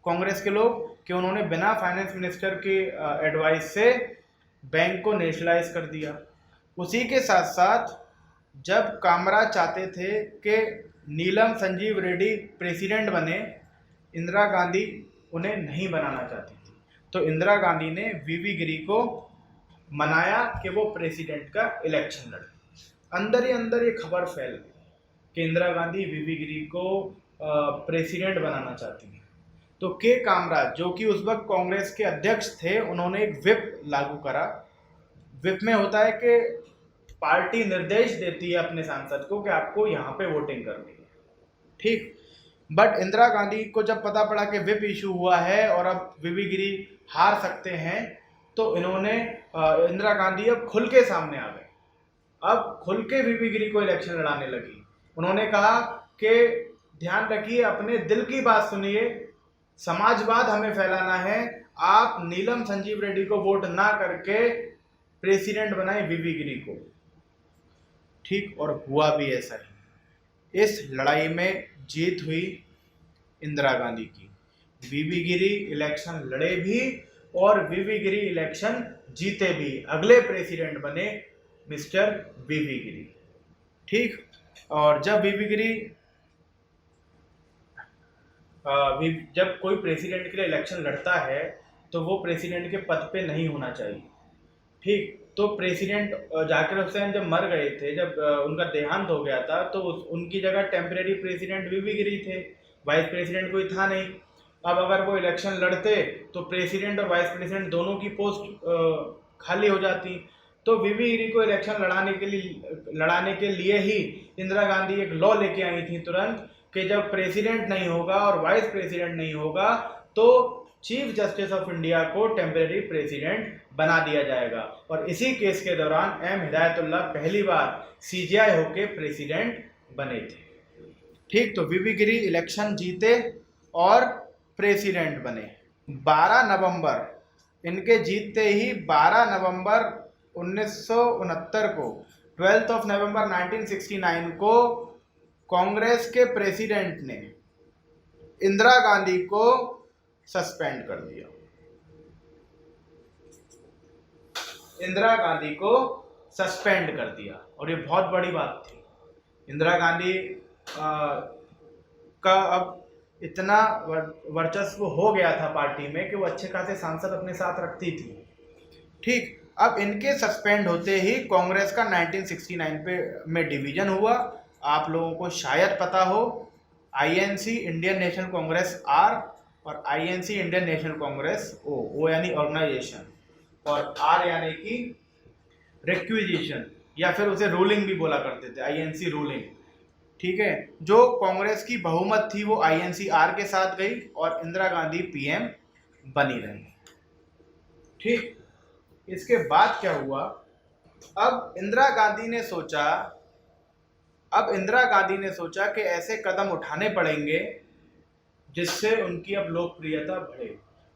कांग्रेस के लोग कि उन्होंने बिना फाइनेंस मिनिस्टर के एडवाइस से बैंक को नेशनलाइज कर दिया। उसी के साथ साथ जब कामराज चाहते थे कि नीलम संजीव रेड्डी प्रेसिडेंट बने, इंदिरा गांधी उन्हें नहीं बनाना चाहती थी, तो इंदिरा गांधी ने वीवी गिरी को मनाया कि वो प्रेसिडेंट का इलेक्शन लड़े। अंदर ही अंदर ये खबर फैल गई कि इंदिरा गांधी वीवी गिरी को प्रेसिडेंट बनाना चाहती हैं। तो के कामराज, जो कि उस वक्त कांग्रेस के अध्यक्ष थे, उन्होंने एक व्हिप लागू करा। व्हिप में होता है कि पार्टी निर्देश देती है अपने सांसद को कि आपको यहाँ पे वोटिंग करनी है। ठीक, बट इंदिरा गांधी को जब पता पड़ा कि व्हिप इशू हुआ है और अब वीवी गिरी हार सकते हैं, तो इन्होंने इंदिरा गांधी अब खुल के सामने आ गए, अब खुल के वीवी गिरी को इलेक्शन लड़ाने लगी। उन्होंने कहा कि ध्यान रखिए, अपने दिल की बात सुनिए, समाजवाद हमें फैलाना है, आप नीलम संजीव रेड्डी को वोट ना करके प्रेसिडेंट बनाए वीवी गिरी को। ठीक, और हुआ भी ऐसा ही। इस लड़ाई में जीत हुई इंदिरा गांधी की। वीवी गिरी इलेक्शन लड़े भी और वीवी गिरी इलेक्शन जीते भी। अगले प्रेसिडेंट बने मिस्टर वीवी गिरी। ठीक, और जब वीवी गिरी जब कोई प्रेसिडेंट के लिए इलेक्शन लड़ता है तो वो प्रेसिडेंट के पद पे नहीं होना चाहिए। ठीक, तो प्रेसिडेंट जाकिर हुसैन जब मर गए थे, जब उनका देहांत हो गया था, तो उनकी जगह टेम्परेरी प्रेसिडेंट वीवी गिरी थे, वाइस प्रेसिडेंट कोई था नहीं। अब अगर वो इलेक्शन लड़ते तो प्रेसिडेंट और वाइस प्रेसिडेंट दोनों की पोस्ट खाली हो जाती। तो वीवी गिरी को इलेक्शन लड़ाने के लिए ही इंदिरा गांधी एक लॉ लेके आई थी तुरंत कि जब प्रेसिडेंट नहीं होगा और वाइस प्रेसिडेंट नहीं होगा तो चीफ जस्टिस ऑफ इंडिया को टेम्परेरी प्रेसिडेंट बना दिया जाएगा। और इसी केस के दौरान एम हिदायतुल्लाह पहली बार सीजेआई होके प्रेसिडेंट बने थे। ठीक, तो वीवी गिरी इलेक्शन जीते और प्रेसिडेंट बने। 12 नवंबर इनके जीतते ही 12 नवंबर 1969 को 12th of November 1969 को कांग्रेस के प्रेसिडेंट ने इंदिरा गांधी को सस्पेंड कर दिया। इंदिरा गांधी को सस्पेंड कर दिया और ये बहुत बड़ी बात थी। इंदिरा गांधी का अब इतना वर्चस्व हो गया था पार्टी में कि वो अच्छे खासे सांसद अपने साथ रखती थी। ठीक, अब इनके सस्पेंड होते ही कांग्रेस का 1969 में डिवीजन हुआ। आप लोगों को शायद पता हो, INC Indian National Congress R और INC Indian National Congress O यानी ऑर्गेनाइजेशन और आर यानी कि रिक्विजिशन या फिर उसे रूलिंग भी बोला करते थे, आईएनसी रूलिंग। ठीक है, जो कांग्रेस की बहुमत थी वो आईएनसी आर के साथ गई और इंदिरा गांधी पीएम बनी रही। ठीक, इसके बाद क्या हुआ, अब इंदिरा गांधी ने सोचा कि ऐसे कदम उठाने पड़ेंगे जिससे उनकी अब लोकप्रियता बढ़े,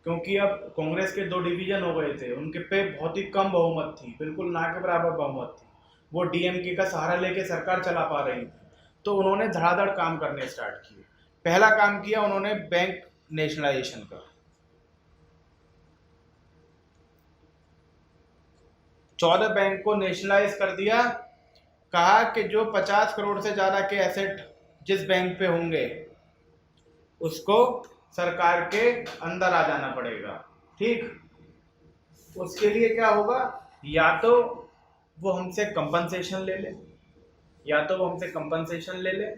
क्योंकि अब कांग्रेस के 2 डिवीजन हो गए थे, उनके पे बहुत ही कम बहुमत थी, बिल्कुल ना के बराबर बहुमत थी। वो डीएमके का सहारा लेके सरकार चला पा रही थी, तो उन्होंने धड़ाधड़ काम करने स्टार्ट किए। पहला काम किया उन्होंने बैंक नेशनलाइजेशन का। 14 बैंक को नेशनलाइज कर दिया। कहा कि जो 50 करोड़ से ज़्यादा के एसेट जिस बैंक पे होंगे उसको सरकार के अंदर आ जाना पड़ेगा। ठीक, उसके लिए क्या होगा, या तो वो हमसे कंपनसेशन ले ले,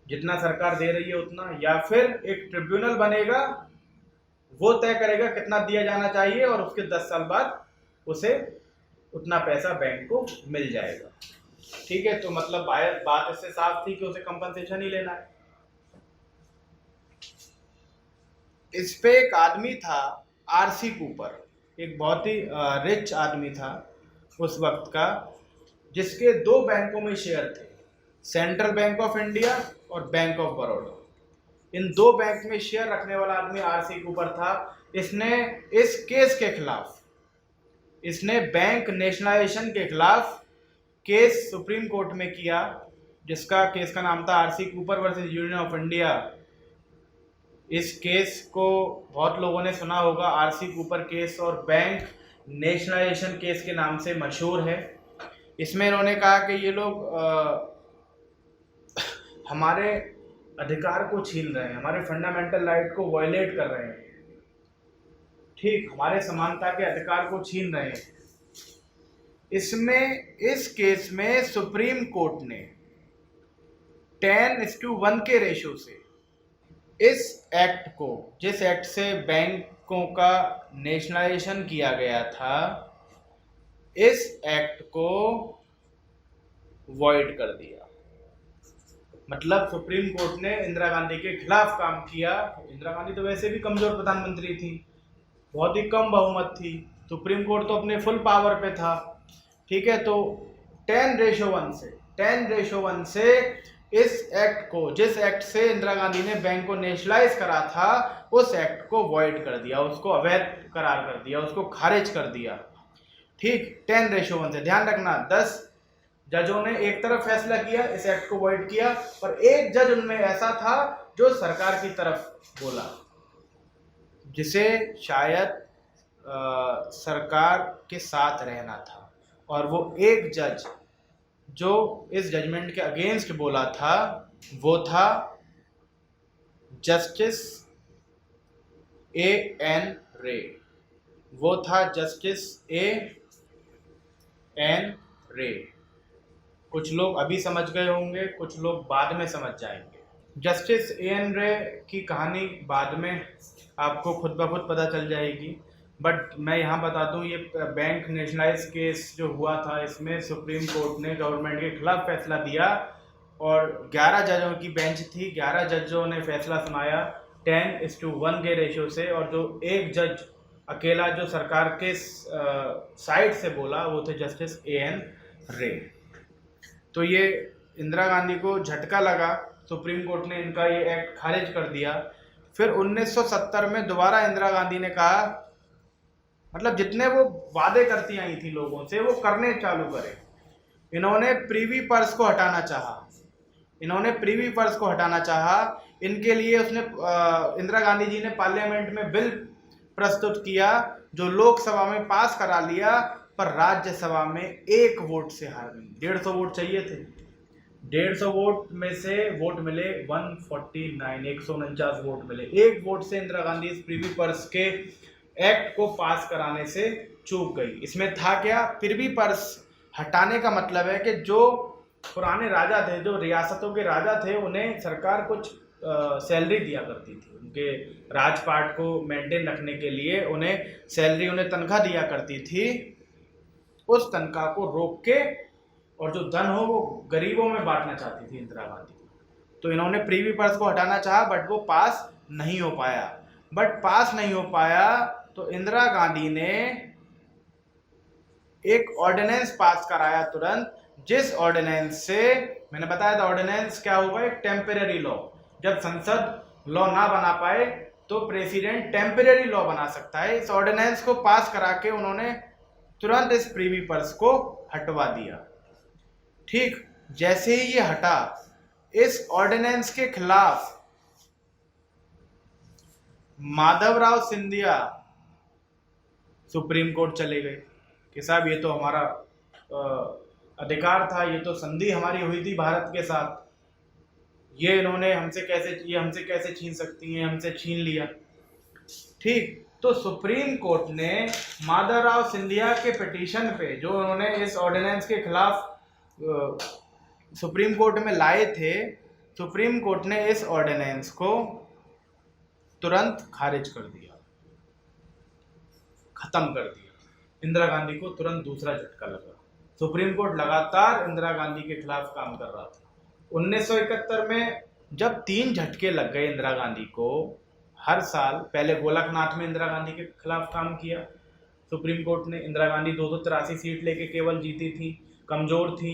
जितना सरकार दे रही है उतना, या फिर एक ट्रिब्यूनल बनेगा, वो तय करेगा कितना दिया जाना चाहिए और उसके 10 साल बाद उसे उतना पैसा बैंक को मिल जाएगा। ठीक है, तो मतलब बात इससे साफ थी कि उसे कंपनसेशन ही लेना है। इस पे एक आदमी था आरसी कूपर, एक बहुत ही रिच आदमी था उस वक्त का, जिसके 2 बैंकों में शेयर थे, सेंट्रल बैंक ऑफ इंडिया और bank of Baroda. In 2 bank में शेयर रखने वाला आदमी आरसी कूपर था। इसने इस केस के खिलाफ, इसने बैंक नेशनलाइजेशन के खिलाफ केस सुप्रीम कोर्ट में किया, जिसका केस का नाम था RC Cooper versus union of India. इस केस को बहुत लोगों ने सुना होगा, आरसी कूपर केस और बैंक नेशनलाइजेशन केस के नाम से मशहूर है। इसमें इन्होंने कहा कि ये लोग हमारे अधिकार को छीन रहे हैं, हमारे फंडामेंटल राइट को वायलेट कर रहे हैं। ठीक, हमारे समानता के अधिकार को छीन रहे हैं। इसमें इस केस में सुप्रीम कोर्ट ने 10:1 के रेशो से इस एक्ट को, जिस एक्ट से बैंकों का नेशनलाइजेशन किया गया था, इस एक्ट को वॉइड कर दिया। मतलब सुप्रीम कोर्ट ने इंदिरा गांधी के खिलाफ काम किया। इंदिरा गांधी तो वैसे भी कमजोर प्रधानमंत्री थी, बहुत ही कम बहुमत थी, सुप्रीम कोर्ट तो अपने फुल पावर पे था। ठीक है, तो 10:1 से इस एक्ट को, जिस एक्ट से इंदिरा गांधी ने बैंक को नेशनलाइज करा था, उस एक्ट को वॉइड कर दिया, उसको अवैध करार कर दिया, उसको खारिज कर दिया। ठीक, 10:1 से। ध्यान रखना, 10 जजों ने एक तरफ फैसला किया, इस एक्ट को वॉइड किया, और एक जज उनमें ऐसा था जो सरकार की तरफ बोला, जिसे शायद सरकार के साथ रहना था। और वो एक जज जो इस जजमेंट के अगेंस्ट बोला था, वो था जस्टिस A.N. रे। वो था जस्टिस A.N. रे। कुछ लोग अभी समझ गए होंगे, कुछ लोग बाद में समझ जाएंगे। Justice A.N. रे की कहानी बाद में आपको खुद ब खुद पता चल जाएगी, बट मैं यहाँ बता दूँ, ये बैंक नेशनलाइज केस जो हुआ था, इसमें सुप्रीम कोर्ट ने गवर्नमेंट के खिलाफ फैसला दिया और 11 जजों की बेंच थी। 11 जजों ने फैसला सुनाया 10:1 के रेशो से, और जो एक जज अकेला जो सरकार के साइड से बोला, वो थे जस्टिस A.N. रे। तो ये इंदिरा गांधी को झटका लगा, सुप्रीम कोर्ट ने इनका ये एक्ट खारिज कर दिया। फिर 1970 में दोबारा इंदिरा गांधी ने कहा, मतलब जितने वो वादे करती आई थी लोगों से, वो करने चालू करे। इन्होंने प्रीवी पर्स को हटाना चाहा। इनके लिए उसने इंदिरा गांधी जी ने पार्लियामेंट में बिल प्रस्तुत किया, जो लोकसभा में पास करा लिया, पर राज्यसभा में 1 वोट से हार गई। 150 वोट चाहिए थे, 150 वोट में से वोट मिले 149, 149 वोट मिले। 1 वोट से इंदिरा गांधी इस प्रीवी पर्स के एक्ट को पास कराने से चूक गई। इसमें था क्या, प्रीवी पर्स हटाने का मतलब है कि जो पुराने राजा थे, जो रियासतों के राजा थे, उन्हें सरकार कुछ सैलरी दिया करती थी, उनके राजपाट को मेंटेन रखने के लिए उन्हें सैलरी, उन्हें तनख्वाह दिया करती थी। उस तनख्वाह को रोक के और जो धन हो वो गरीबों में बांटना चाहती थी इंदिरा गांधी। तो इन्होंने प्रीवी पर्स को हटाना चाहा, बट वो पास नहीं हो पाया। तो इंदिरा गांधी ने एक ऑर्डिनेंस पास कराया तुरंत, जिस ऑर्डिनेंस से, मैंने बताया था ऑर्डिनेंस क्या होगा, एक टेम्परेरी लॉ। जब संसद लॉ ना बना पाए तो प्रेसिडेंट टेम्परेरी लॉ बना सकता है। इस ऑर्डिनेंस को पास करा के उन्होंने तुरंत इस प्रीवी पर्स को हटवा दिया। ठीक, जैसे ही ये हटा, इस ऑर्डिनेंस के खिलाफ माधवराव सिंधिया सुप्रीम कोर्ट चले गए कि साहब ये तो हमारा अधिकार था, ये तो संधि हमारी हुई थी भारत के साथ, ये हमसे कैसे छीन सकती हैं, हमसे छीन लिया। ठीक, तो सुप्रीम कोर्ट ने माधवराव सिंधिया के पिटीशन पे, जो उन्होंने इस ऑर्डिनेंस के खिलाफ सुप्रीम कोर्ट में लाए थे, सुप्रीम कोर्ट ने इस ऑर्डिनेंस को तुरंत खारिज कर दिया, खत्म कर दिया। इंदिरा गांधी को तुरंत दूसरा झटका लगा। सुप्रीम कोर्ट लगातार इंदिरा गांधी के खिलाफ काम कर रहा था। 1971 में जब 3 झटके लग गए इंदिरा गांधी को, हर साल, पहले गोलकनाथ में इंदिरा गांधी के खिलाफ काम किया सुप्रीम कोर्ट ने। इंदिरा गांधी 283 सीट लेके केवल जीती थी, कमजोर थी,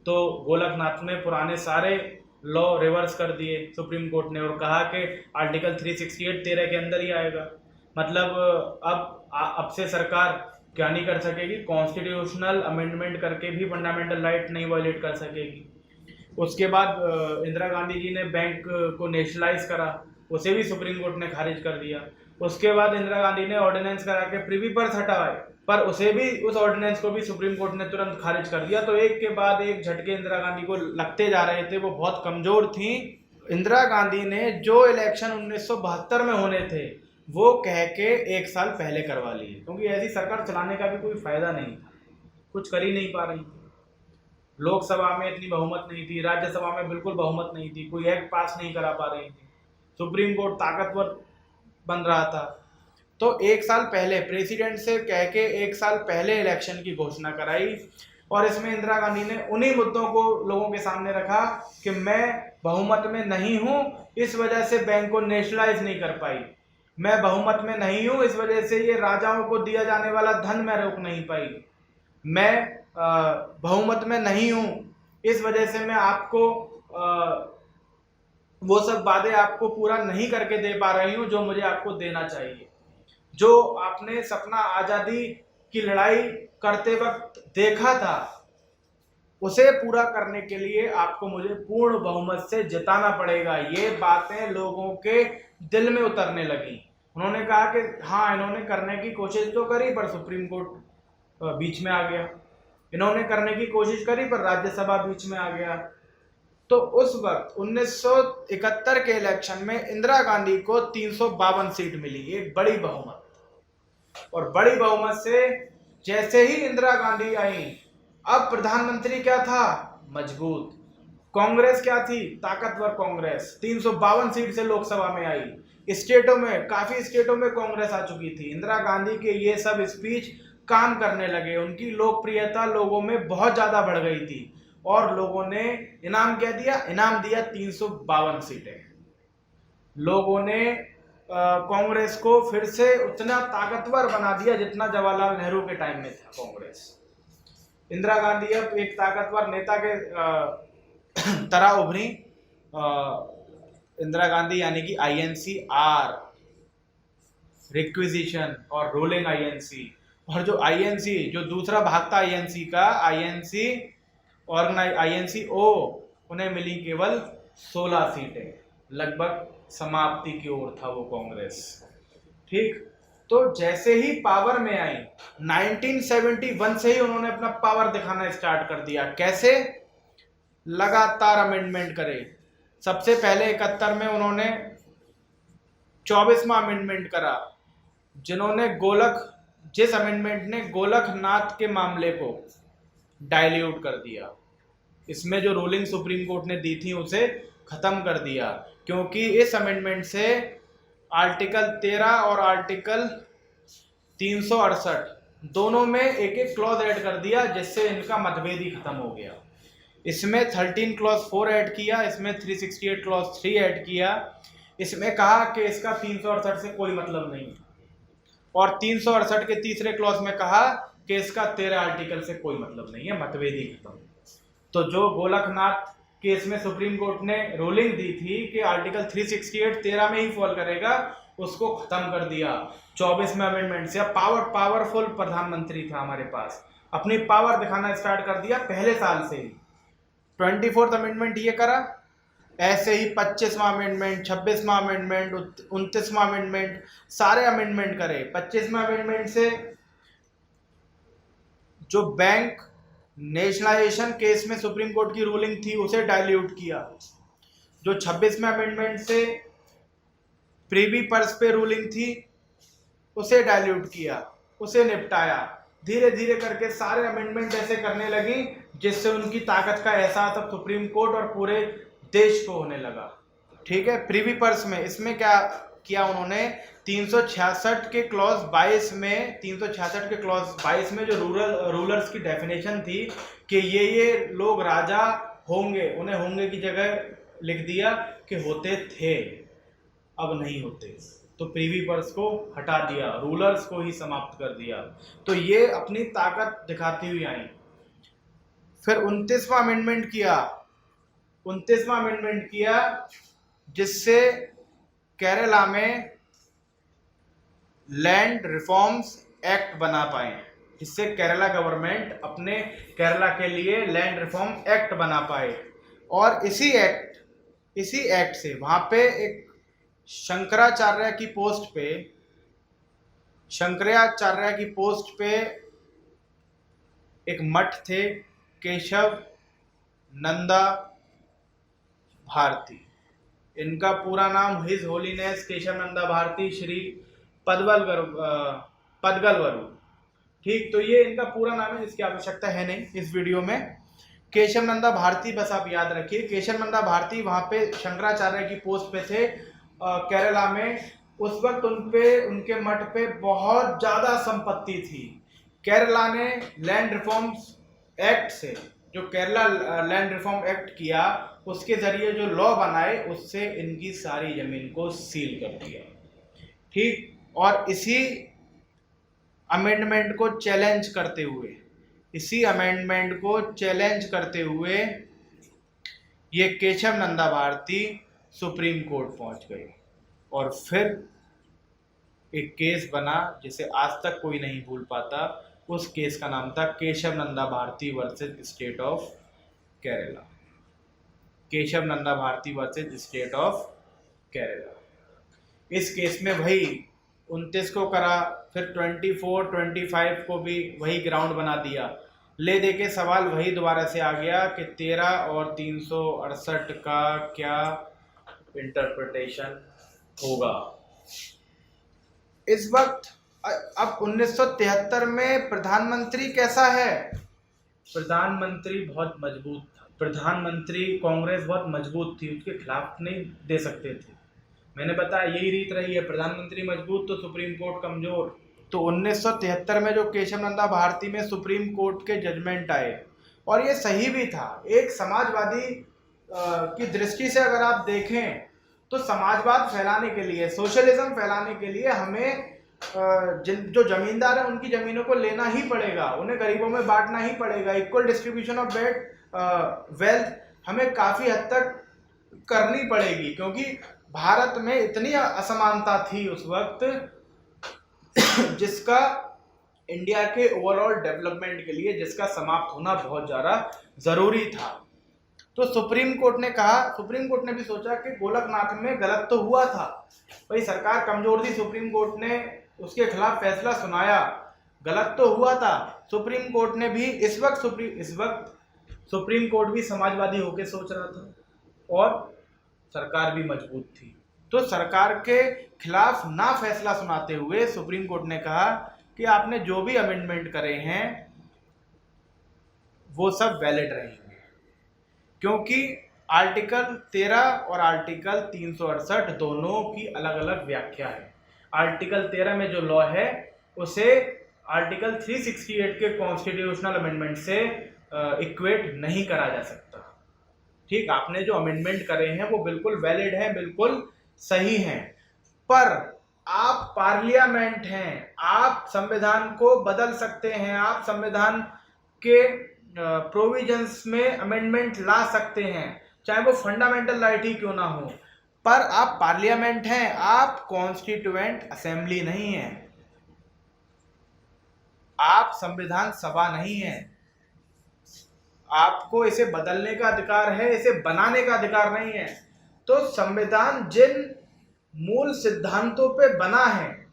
तो गोलकनाथ में पुराने सारे लॉ रिवर्स कर दिए सुप्रीम कोर्ट ने और कहा कि आर्टिकल 368 13 के अंदर ही आएगा। मतलब अब से सरकार क्या नहीं कर सकेगी, कॉन्स्टिट्यूशनल अमेंडमेंट करके भी फंडामेंटल राइट नहीं वायलेट कर सकेगी। उसके बाद इंदिरा गांधी जी ने बैंक को नेशनलाइज करा, उसे भी सुप्रीम कोर्ट ने खारिज कर दिया। उसके बाद इंदिरा गांधी ने ऑर्डिनेंस करा के प्रिवी पर्स हटाए, पर उस ऑर्डिनेंस को भी सुप्रीम कोर्ट ने तुरंत खारिज कर दिया। तो एक के बाद एक झटके इंदिरा गांधी को लगते जा रहे थे, वो बहुत कमजोर थी। इंदिरा गांधी ने जो इलेक्शन 1972 में होने थे वो कह के 1 साल पहले करवा लिए, क्योंकि ऐसी सरकार चलाने का भी कोई फायदा नहीं था, कुछ कर ही नहीं पा रही थी। लोकसभा में इतनी बहुमत नहीं थी, राज्यसभा में बिल्कुल बहुमत नहीं थी, कोई एक्ट पास नहीं करा पा रही थी, सुप्रीम कोर्ट ताकतवर बन रहा था। तो 1 साल पहले प्रेसिडेंट से कह के 1 साल पहले इलेक्शन की घोषणा कराई, और इसमें इंदिरा गांधी ने उन्हीं मुद्दों को लोगों के सामने रखा कि मैं बहुमत में नहीं हूं, इस वजह से बैंक को नेशनलाइज नहीं कर पाई, मैं बहुमत में नहीं हूं, इस वजह से ये राजाओं को दिया जाने वाला धन मैं रोक नहीं पाई, मैं बहुमत में नहीं हूं, इस वजह से मैं आपको वो सब वादे आपको पूरा नहीं करके दे पा रही हूं जो मुझे आपको देना चाहिए। जो आपने सपना आजादी की लड़ाई करते वक्त देखा था, उसे पूरा करने के लिए आपको मुझे पूर्ण बहुमत से जिताना पड़ेगा। ये बातें लोगों के दिल में उतरने लगी। उन्होंने कहा कि हाँ, इन्होंने करने की कोशिश तो करी, पर सुप्रीम कोर्ट बीच में आ गया। इन्होंने करने की कोशिश करी, पर राज्यसभा बीच में आ गया। तो उस वक्त 1971 के इलेक्शन में इंदिरा गांधी को 352 सीट मिली, एक बड़ी बहुमत। और बड़ी बहुमत से जैसे ही इंदिरा गांधी आई, अब प्रधानमंत्री क्या था? मजबूत। कांग्रेस क्या थी? ताकतवर कांग्रेस। 352 सीट से लोकसभा में आई। स्टेटों में, काफी स्टेटों में कांग्रेस आ चुकी थी। इंदिरा गांधी के ये सब स्पीच काम करने लगे, उनकी लोकप्रियता लोगों में बहुत ज्यादा बढ़ गई थी, और लोगों ने इनाम क्या दिया? इनाम दिया 352 सीटें। लोगों ने कांग्रेस को फिर से उतना ताकतवर बना दिया जितना जवाहरलाल नेहरू के टाइम में था कांग्रेस। इंदिरा गांधी अब एक ताकतवर नेता के तरह उभरी। इंदिरा गांधी यानी कि INC-R, रिक्विजिशन और रोलिंग INC, और जो INC, जो दूसरा भागता INC का INC-O, उन्हें मिली केवल 16 सीटें। लगभग समाप्ति की ओर था वो कांग्रेस। ठीक, तो जैसे ही पावर में आई 1971 से ही उन्होंने अपना पावर दिखाना स्टार्ट कर दिया। कैसे? लगातार अमेंडमेंट करे। सबसे पहले 71 में उन्होंने 24वां अमेंडमेंट करा, जिस अमेंडमेंट ने गोलकनाथ के मामले को डाइल्यूट कर दिया। इसमें जो रूलिंग सुप्रीम कोर्ट ने दी थी उसे खत्म कर दिया, क्योंकि इस अमेंडमेंट से आर्टिकल 13 और आर्टिकल 368 दोनों में एक एक क्लॉज ऐड कर दिया, जिससे इनका मतभेद ही खत्म हो गया। इसमें 13 क्लॉज 4 ऐड किया, इसमें 368 क्लॉज 3 ऐड किया। इसमें कहा कि इसका 368 से कोई मतलब नहीं, और 368 के तीसरे क्लॉज में कहा कि इसका 13 आर्टिकल से कोई मतलब नहीं है, मतभेद ही खत्म। तो जो गोलकनाथ केस में सुप्रीम कोर्ट ने रूलिंग दी थी कि आर्टिकल 368 13 में ही फॉल करेगा, उसको खत्म कर दिया 24वें अमेंडमेंट से। अब पावरफुल प्रधानमंत्री था हमारे पास, अपनी पावर दिखाना स्टार्ट कर दिया पहले साल से ही। 24th अमेंडमेंट ये करा, ऐसे ही 25वां अमेंडमेंट, 26वां अमेंडमेंट, 29वां अमेंडमेंट, सारे अमेंडमेंट करे। 25वां अमेंडमेंट से जो बैंक नेशनलाइजेशन केस में सुप्रीम कोर्ट की रूलिंग थी उसे डाइल्यूट किया। जो 26वें अमेंडमेंट से प्रीवी पर्स पे रूलिंग थी उसे डाइल्यूट किया, उसे निपटाया। धीरे धीरे करके सारे अमेंडमेंट ऐसे करने लगी जिससे उनकी ताकत का एहसास अब सुप्रीम कोर्ट और पूरे देश को होने लगा। ठीक है, प्रीवी पर्स में इसमें क्या किया उन्होंने, 366 के क्लॉज 22 में 366 के क्लॉज 22 में जो रूलर्स की डेफिनेशन थी कि ये लोग राजा होंगे, उन्हें होंगे की जगह लिख दिया कि होते थे, अब नहीं होते। तो प्रीवी पर्स को हटा दिया, रूलर्स को ही समाप्त कर दिया। तो ये अपनी ताकत दिखाती हुई आई। फिर 29वां अमेंडमेंट किया जिससे केरला में लैंड रिफॉर्म्स एक्ट बना पाए, जिससे केरला गवर्नमेंट अपने केरला के लिए लैंड रिफॉर्म एक्ट बना पाए। और इसी एक्ट से वहां पे एक शंकराचार्य की पोस्ट पे एक मठ थे, केशव नंदा भारती। इनका पूरा नाम हिज होलीनेस केशव नंदा भारती श्री पदगलवरू। ठीक, तो ये इनका पूरा नाम है, जिसकी आवश्यकता है नहीं इस वीडियो में। केशव नंदा भारती बस आप याद रखिए। केशव नंदा भारती वहां पे शंकराचार्य की पोस्ट पे थे केरला में। उस वक्त उनके मठ पे बहुत ज्यादा संपत्ति थी। केरला ने लैंड रिफॉर्म्स एक्ट से, जो केरला लैंड रिफॉर्म एक्ट किया, उसके जरिए जो लॉ बनाए, उससे इनकी सारी जमीन को सील कर दिया। ठीक, और इसी अमेंडमेंट को चैलेंज करते हुए ये केशव नंदा भारती सुप्रीम कोर्ट पहुंच गए। और फिर एक केस बना जिसे आज तक कोई नहीं भूल पाता। उस केस का नाम था Kesavananda Bharati versus State of Kerala. Kesavananda Bharati versus State of Kerala. इस केस में वही 29 को करा, फिर 24, 25 को भी वही ग्राउंड बना दिया। ले दे के सवाल वही दोबारा से आ गया कि 13 और 368 का क्या इंटरप्रिटेशन होगा। इस वक्त अब 1973 में प्रधानमंत्री कैसा है? प्रधानमंत्री बहुत मजबूत था। प्रधानमंत्री कांग्रेस बहुत मजबूत थी, उसके खिलाफ नहीं दे सकते थे। मैंने बताया यही रीत रही है, प्रधानमंत्री मजबूत तो सुप्रीम कोर्ट कमजोर। तो 1973 में जो केशव नंदा भारती में सुप्रीम कोर्ट के जजमेंट आए, और ये सही भी था। एक समाजवादी की दृष्टि से अगर आप देखें तो समाजवाद फैलाने के लिए, सोशलिज्म फैलाने के लिए हमें जो जमींदार है उनकी जमीनों को लेना ही पड़ेगा, उन्हें गरीबों में बांटना ही पड़ेगा। इक्वल डिस्ट्रीब्यूशन ऑफ वेल्थ हमें काफी हद तक करनी पड़ेगी, क्योंकि भारत में इतनी असमानता थी उस वक्त जिसका इंडिया के ओवरऑल डेवलपमेंट के लिए जिसका समाप्त होना बहुत ज्यादा जरूरी था। तो सुप्रीम कोर्ट ने भी सोचा कि गोलकनाथ में गलत तो हुआ था, भाई सरकार कमजोर थी, सुप्रीम कोर्ट ने उसके खिलाफ फैसला सुनाया, गलत तो हुआ था। सुप्रीम कोर्ट ने भी इस वक्त सुप्रीम कोर्ट भी समाजवादी होकर सोच रहा था और सरकार भी मजबूत थी। तो सरकार के खिलाफ ना फैसला सुनाते हुए सुप्रीम कोर्ट ने कहा कि आपने जो भी अमेंडमेंट करे हैं वो सब वैलिड रहेंगे, क्योंकि आर्टिकल 13 और आर्टिकल 368 दोनों की अलग अलग व्याख्या है। आर्टिकल 13 में जो लॉ है उसे आर्टिकल 368 के कॉन्स्टिट्यूशनल अमेंडमेंट से इक्वेट नहीं करा जा सकता। ठीक, आपने जो अमेंडमेंट करे हैं वो बिल्कुल वैलिड हैं, बिल्कुल सही हैं, पर आप पार्लियामेंट हैं, आप संविधान को बदल सकते हैं, आप संविधान के प्रोविजंस में अमेंडमेंट ला सकते हैं, चाहे वो फंडामेंटल राइट ही क्यों ना हो, पर आप पार्लियामेंट हैं, आप कॉन्स्टिट्यूएंट असेंबली नहीं हैं, आप संविधान सभा नहीं हैं। आपको इसे बदलने का अधिकार है, इसे बनाने का अधिकार नहीं है। तो संविधान जिन मूल सिद्धांतों पे बना है,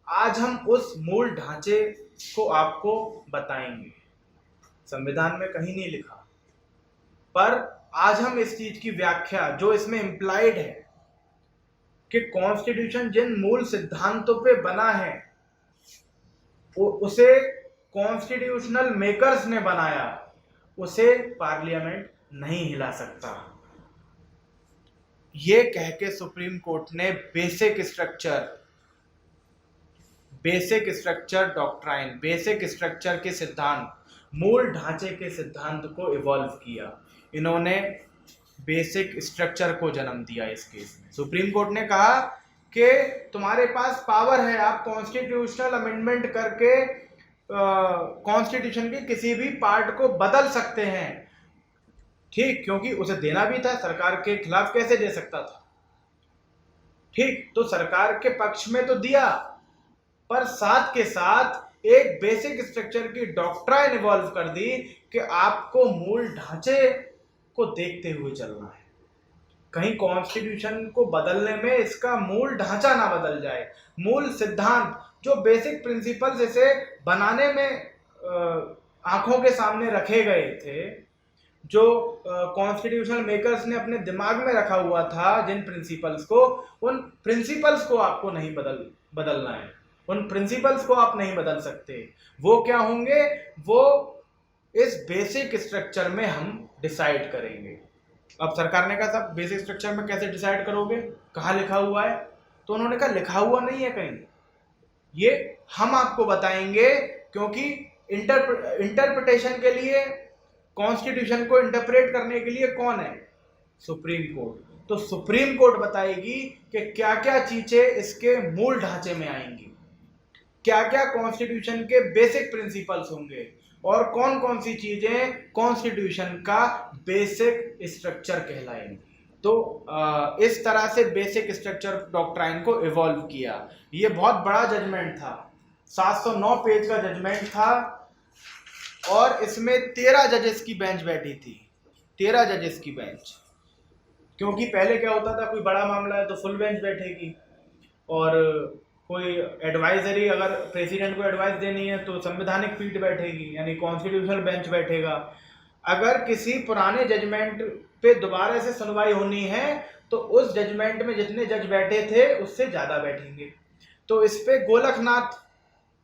आज हम उस मूल ढांचे को आपको बताएंगे। संविधान में कहीं नहीं लिखा, पर आज हम इस चीज की व्याख्या जो इसमें इंप्लाइड है कि कॉन्स्टिट्यूशन जिन मूल सिद्धांतों पे बना है उसे कॉन्स्टिट्यूशनल मेकर्स ने बनाया, उसे पार्लियामेंट नहीं हिला सकता। ये कह के सुप्रीम कोर्ट ने basic structure doctrine, basic structure के सिद्धांत, मूल ढांचे के सिद्धांत को इवॉल्व किया। इन्होंने बेसिक स्ट्रक्चर को जन्म दिया इस केस में। सुप्रीम कोर्ट ने कहा कि तुम्हारे पास पावर है, आप कॉन्स्टिट्यूशनल अमेंडमेंट करके कॉन्स्टिट्यूशन के किसी भी पार्ट को बदल सकते हैं। ठीक, क्योंकि उसे देना भी था, सरकार के खिलाफ कैसे दे सकता था। ठीक, तो सरकार के पक्ष में तो दिया, पर साथ के साथ एक बेसिक स्ट्रक्चर की डॉक्ट्राइन इवॉल्व कर दी कि आपको मूल ढांचे को देखते हुए चलना है, कहीं कॉन्स्टिट्यूशन को बदलने में इसका मूल ढांचा ना बदल जाए। मूल सिद्धांत जो बेसिक प्रिंसिपल्स इसे बनाने में आंखों के सामने रखे गए थे, जो कॉन्स्टिट्यूशनल मेकर्स ने अपने दिमाग में रखा हुआ था, जिन प्रिंसिपल्स को, उन प्रिंसिपल्स को आपको नहीं बदलना है, उन प्रिंसिपल्स को आप नहीं बदल सकते। वो क्या होंगे, वो इस बेसिक स्ट्रक्चर में हम डिसाइड करेंगे। अब सरकार ने कहा साहब बेसिक स्ट्रक्चर में कैसे डिसाइड करोगे, कहाँ लिखा हुआ है? तो उन्होंने कहा लिखा हुआ नहीं है कहीं, ये हम आपको बताएंगे, क्योंकि इंटरप्रिटेशन के लिए, कॉन्स्टिट्यूशन को इंटरप्रेट करने के लिए कौन है? Supreme court. तो सुप्रीम कोर्ट बताएगी कि क्या क्या चीजें इसके मूल ढांचे में आएंगी, क्या क्या कॉन्स्टिट्यूशन के बेसिक प्रिंसिपल्स होंगे, और कौन कौन सी चीजें कॉन्स्टिट्यूशन का बेसिक स्ट्रक्चर कहलाएंगी। तो इस तरह से बेसिक स्ट्रक्चर डॉक्ट्राइन को इवॉल्व किया। ये बहुत बड़ा जजमेंट था, 709 पेज का जजमेंट था, और इसमें 13 जजेस की बेंच बैठी थी, 13 जजेस की बेंच। क्योंकि पहले क्या होता था, कोई बड़ा मामला है तो फुल बेंच बैठेगी, और कोई एडवाइजरी, अगर प्रेसिडेंट को एडवाइस देनी है तो संवैधानिक पीठ बैठेगी, यानी कॉन्स्टिट्यूशनल बेंच बैठेगा। अगर किसी पुराने जजमेंट पे दोबारा से सुनवाई होनी है तो उस जजमेंट में जितने जज बैठे थे उससे ज़्यादा बैठेंगे। तो इस पे गोलकनाथ,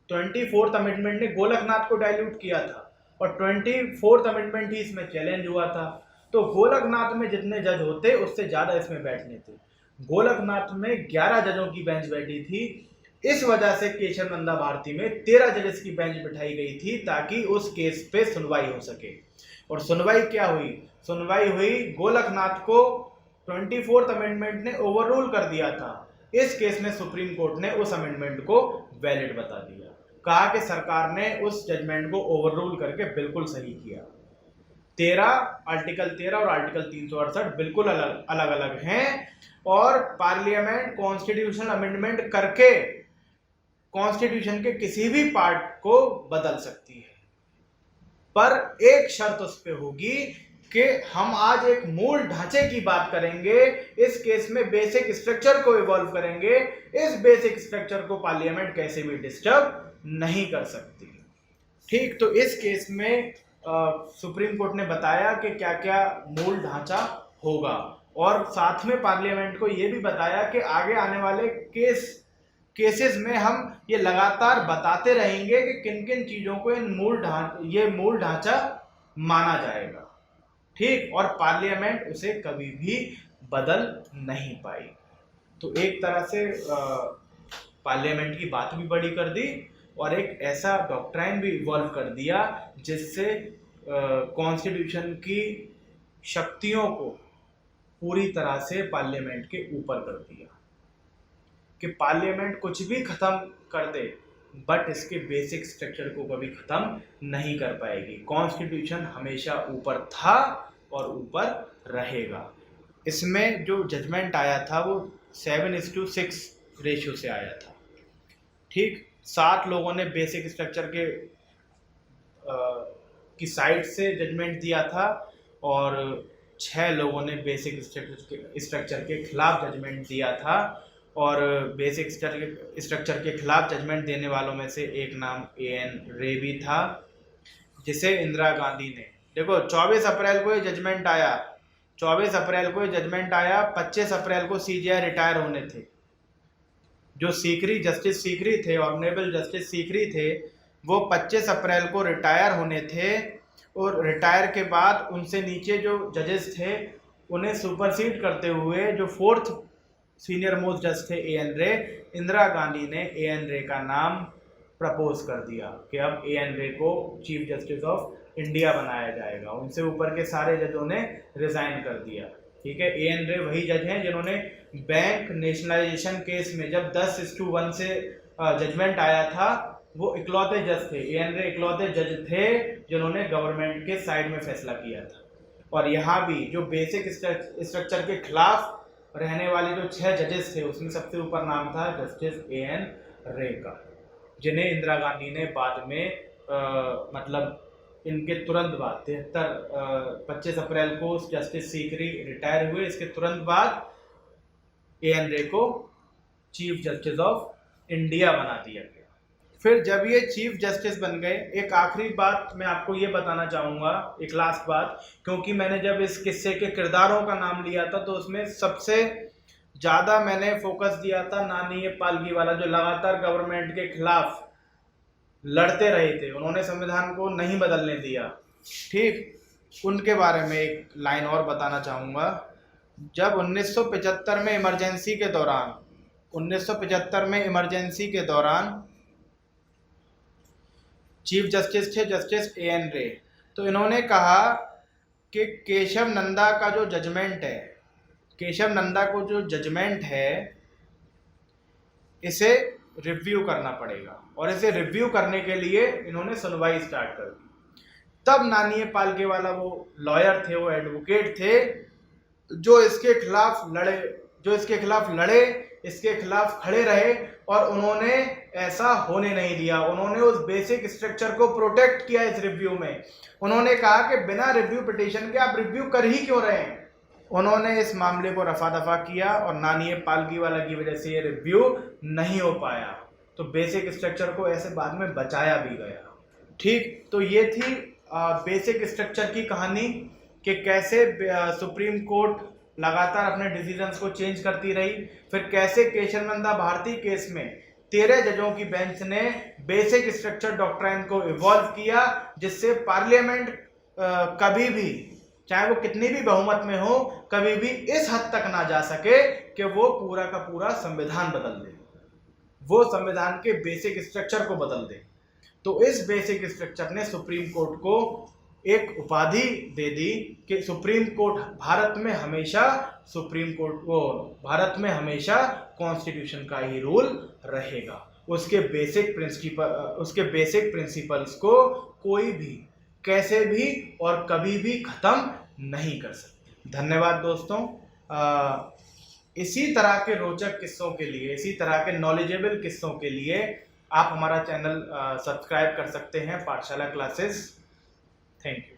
24th अमेंडमेंट ने गोलकनाथ को डाइल्यूट किया था, और 24th अमेंडमेंट ही इसमें चैलेंज हुआ था। तो गोलकनाथ में जितने जज होते उससे ज़्यादा इसमें बैठने थे। गोलकनाथ में 11 जजों की बेंच बैठी थी, इस वजह से केशव नंदा भारती में 13 जजेस की बेंच बिठाई गई थी, ताकि उस केस पे सुनवाई हो सके। और सुनवाई क्या हुई? सुनवाई हुई, गोलकनाथ को 24th अमेंडमेंट ने ओवररूल कर दिया था। इस केस में सुप्रीम कोर्ट ने उस अमेंडमेंट को वैलिड बता दिया, कहा कि सरकार ने उस जजमेंट को ओवररूल करके बिल्कुल सही किया। आर्टिकल 13 और आर्टिकल 368 बिल्कुल अलग अलग हैं, और पार्लियामेंट कॉन्स्टिट्यूशनल अमेंडमेंट करके कॉन्स्टिट्यूशन के किसी भी पार्ट को बदल सकती है, पर एक शर्त उस पे होगी कि हम आज एक मूल ढांचे की बात करेंगे, इस केस में बेसिक स्ट्रक्चर को इवॉल्व करेंगे। इस बेसिक स्ट्रक्चर को पार्लियामेंट कैसे भी डिस्टर्ब नहीं कर सकती। ठीक, तो इस केस में सुप्रीम कोर्ट ने बताया कि क्या क्या मूल ढांचा होगा, और साथ में पार्लियामेंट को यह भी बताया कि आगे आने वाले केसेस में हम ये लगातार बताते रहेंगे कि किन किन चीज़ों को ये मूल ढांचा माना जाएगा। ठीक, और पार्लियामेंट उसे कभी भी बदल नहीं पाई। तो एक तरह से पार्लियामेंट की बात भी बड़ी कर दी, और एक ऐसा डॉक्ट्राइन भी इवॉल्व कर दिया जिससे कॉन्स्टिट्यूशन की शक्तियों को पूरी तरह से पार्लियामेंट के ऊपर कर दिया, कि पार्लियामेंट कुछ भी खत्म कर दे बट इसके बेसिक स्ट्रक्चर को कभी खत्म नहीं कर पाएगी। कॉन्स्टिट्यूशन हमेशा ऊपर था और ऊपर रहेगा। इसमें जो जजमेंट आया था वो 7:6 रेशियो से आया था। ठीक, 7 लोगों ने बेसिक स्ट्रक्चर के की साइड से जजमेंट दिया था और 6 लोगों ने बेसिक स्ट्रक्चर के खिलाफ जजमेंट दिया था। और बेसिक स्ट्रक्चर के खिलाफ जजमेंट देने वालों में से एक नाम एएन रे भी था, जिसे इंदिरा गांधी ने, देखो 24 अप्रैल को ये जजमेंट आया, 24 अप्रैल को ये जजमेंट आया, 25 अप्रैल को सीजेआई रिटायर होने थे। जो सीकरी, जस्टिस सीकरी थे, ऑनरेबल जस्टिस सीकरी थे, वो 25 अप्रैल को रिटायर होने थे। और रिटायर के बाद उनसे नीचे जो जजेस थे उन्हें सुपरसीड करते हुए जो 4th सीनियर मोस्ट जज थे एएन रे, इंदिरा गांधी ने एएन रे का नाम प्रपोज कर दिया कि अब एएन रे को चीफ जस्टिस ऑफ इंडिया बनाया जाएगा। उनसे ऊपर के सारे जजों ने रिजाइन कर दिया। ठीक है, एएन रे वही जज हैं जिन्होंने बैंक नेशनलाइजेशन केस में जब 10:1 से जजमेंट आया था, वो इकलौते जज थे, एएन रे इकलौते जज थे जिन्होंने गवर्नमेंट के साइड में फैसला किया था। और यहाँ भी जो बेसिक स्ट्रक्चर के खिलाफ रहने वाले जो 6 जजेस थे, उसमें सबसे ऊपर नाम था जस्टिस एएन रे का, जिन्हें इंदिरा गांधी ने बाद में मतलब इनके तुरंत बाद 25 अप्रैल को जस्टिस सीकरी रिटायर हुए, इसके तुरंत बाद एएन रे को चीफ जस्टिस ऑफ इंडिया बना दिया गया। फिर जब ये चीफ जस्टिस बन गए, एक आखिरी बात मैं आपको ये बताना चाहूँगा, एक लास्ट बात, क्योंकि मैंने जब इस किस्से के किरदारों का नाम लिया था तो उसमें सबसे ज़्यादा मैंने फोकस दिया था नानी पालगीवाला, जो लगातार गवर्नमेंट के खिलाफ लड़ते रहे थे, उन्होंने संविधान को नहीं बदलने दिया। ठीक, उनके बारे में एक लाइन और बताना चाहूँगा। जब 1975 में इमरजेंसी के दौरान 1975 में इमरजेंसी के दौरान चीफ जस्टिस थे जस्टिस एएन रे, तो इन्होंने कहा कि केशव नंदा का जो जजमेंट है, केशव नंदा को जो जजमेंट है, इसे रिव्यू करना पड़ेगा। और इसे रिव्यू करने के लिए इन्होंने सुनवाई स्टार्ट कर दी। तब नानी पालगीवाला वो लॉयर थे, वो एडवोकेट थे, जो इसके खिलाफ लड़े, इसके खिलाफ खड़े रहे, और उन्होंने ऐसा होने नहीं दिया। उन्होंने उस बेसिक स्ट्रक्चर को प्रोटेक्ट किया इस रिव्यू में। उन्होंने कहा कि बिना रिव्यू पिटीशन के आप रिव्यू कर ही क्यों रहे हैं। उन्होंने इस मामले को रफा दफा किया और नानी पालगीवाला की वजह से ये रिव्यू नहीं हो पाया, तो बेसिक स्ट्रक्चर को ऐसे बाद में बचाया भी गया। ठीक, तो ये थी बेसिक स्ट्रक्चर की कहानी कि कैसे सुप्रीम कोर्ट लगातार अपने डिसीजंस को चेंज करती रही। फिर कैसे केशव नंदा भारती केस में 13 जजों की बेंच ने बेसिक स्ट्रक्चर डॉक्ट्राइन को इवॉल्व किया, जिससे पार्लियामेंट कभी भी, चाहे वो कितनी भी बहुमत में हो, कभी भी इस हद तक ना जा सके कि वो पूरा का पूरा संविधान बदल दे, वो संविधान के बेसिक स्ट्रक्चर को बदल दे। तो इस बेसिक स्ट्रक्चर ने सुप्रीम कोर्ट को एक उपाधि दे दी कि सुप्रीम कोर्ट भारत में हमेशा कॉन्स्टिट्यूशन का ही रूल रहेगा। उसके बेसिक प्रिंसिपल्स को कोई भी कैसे भी और कभी भी खत्म नहीं कर सकते। धन्यवाद दोस्तों। इसी तरह के रोचक किस्सों के लिए, इसी तरह के नॉलेजेबल किस्सों के लिए आप हमारा चैनल सब्सक्राइब कर सकते हैं, पाठशाला क्लासेस। Thank you.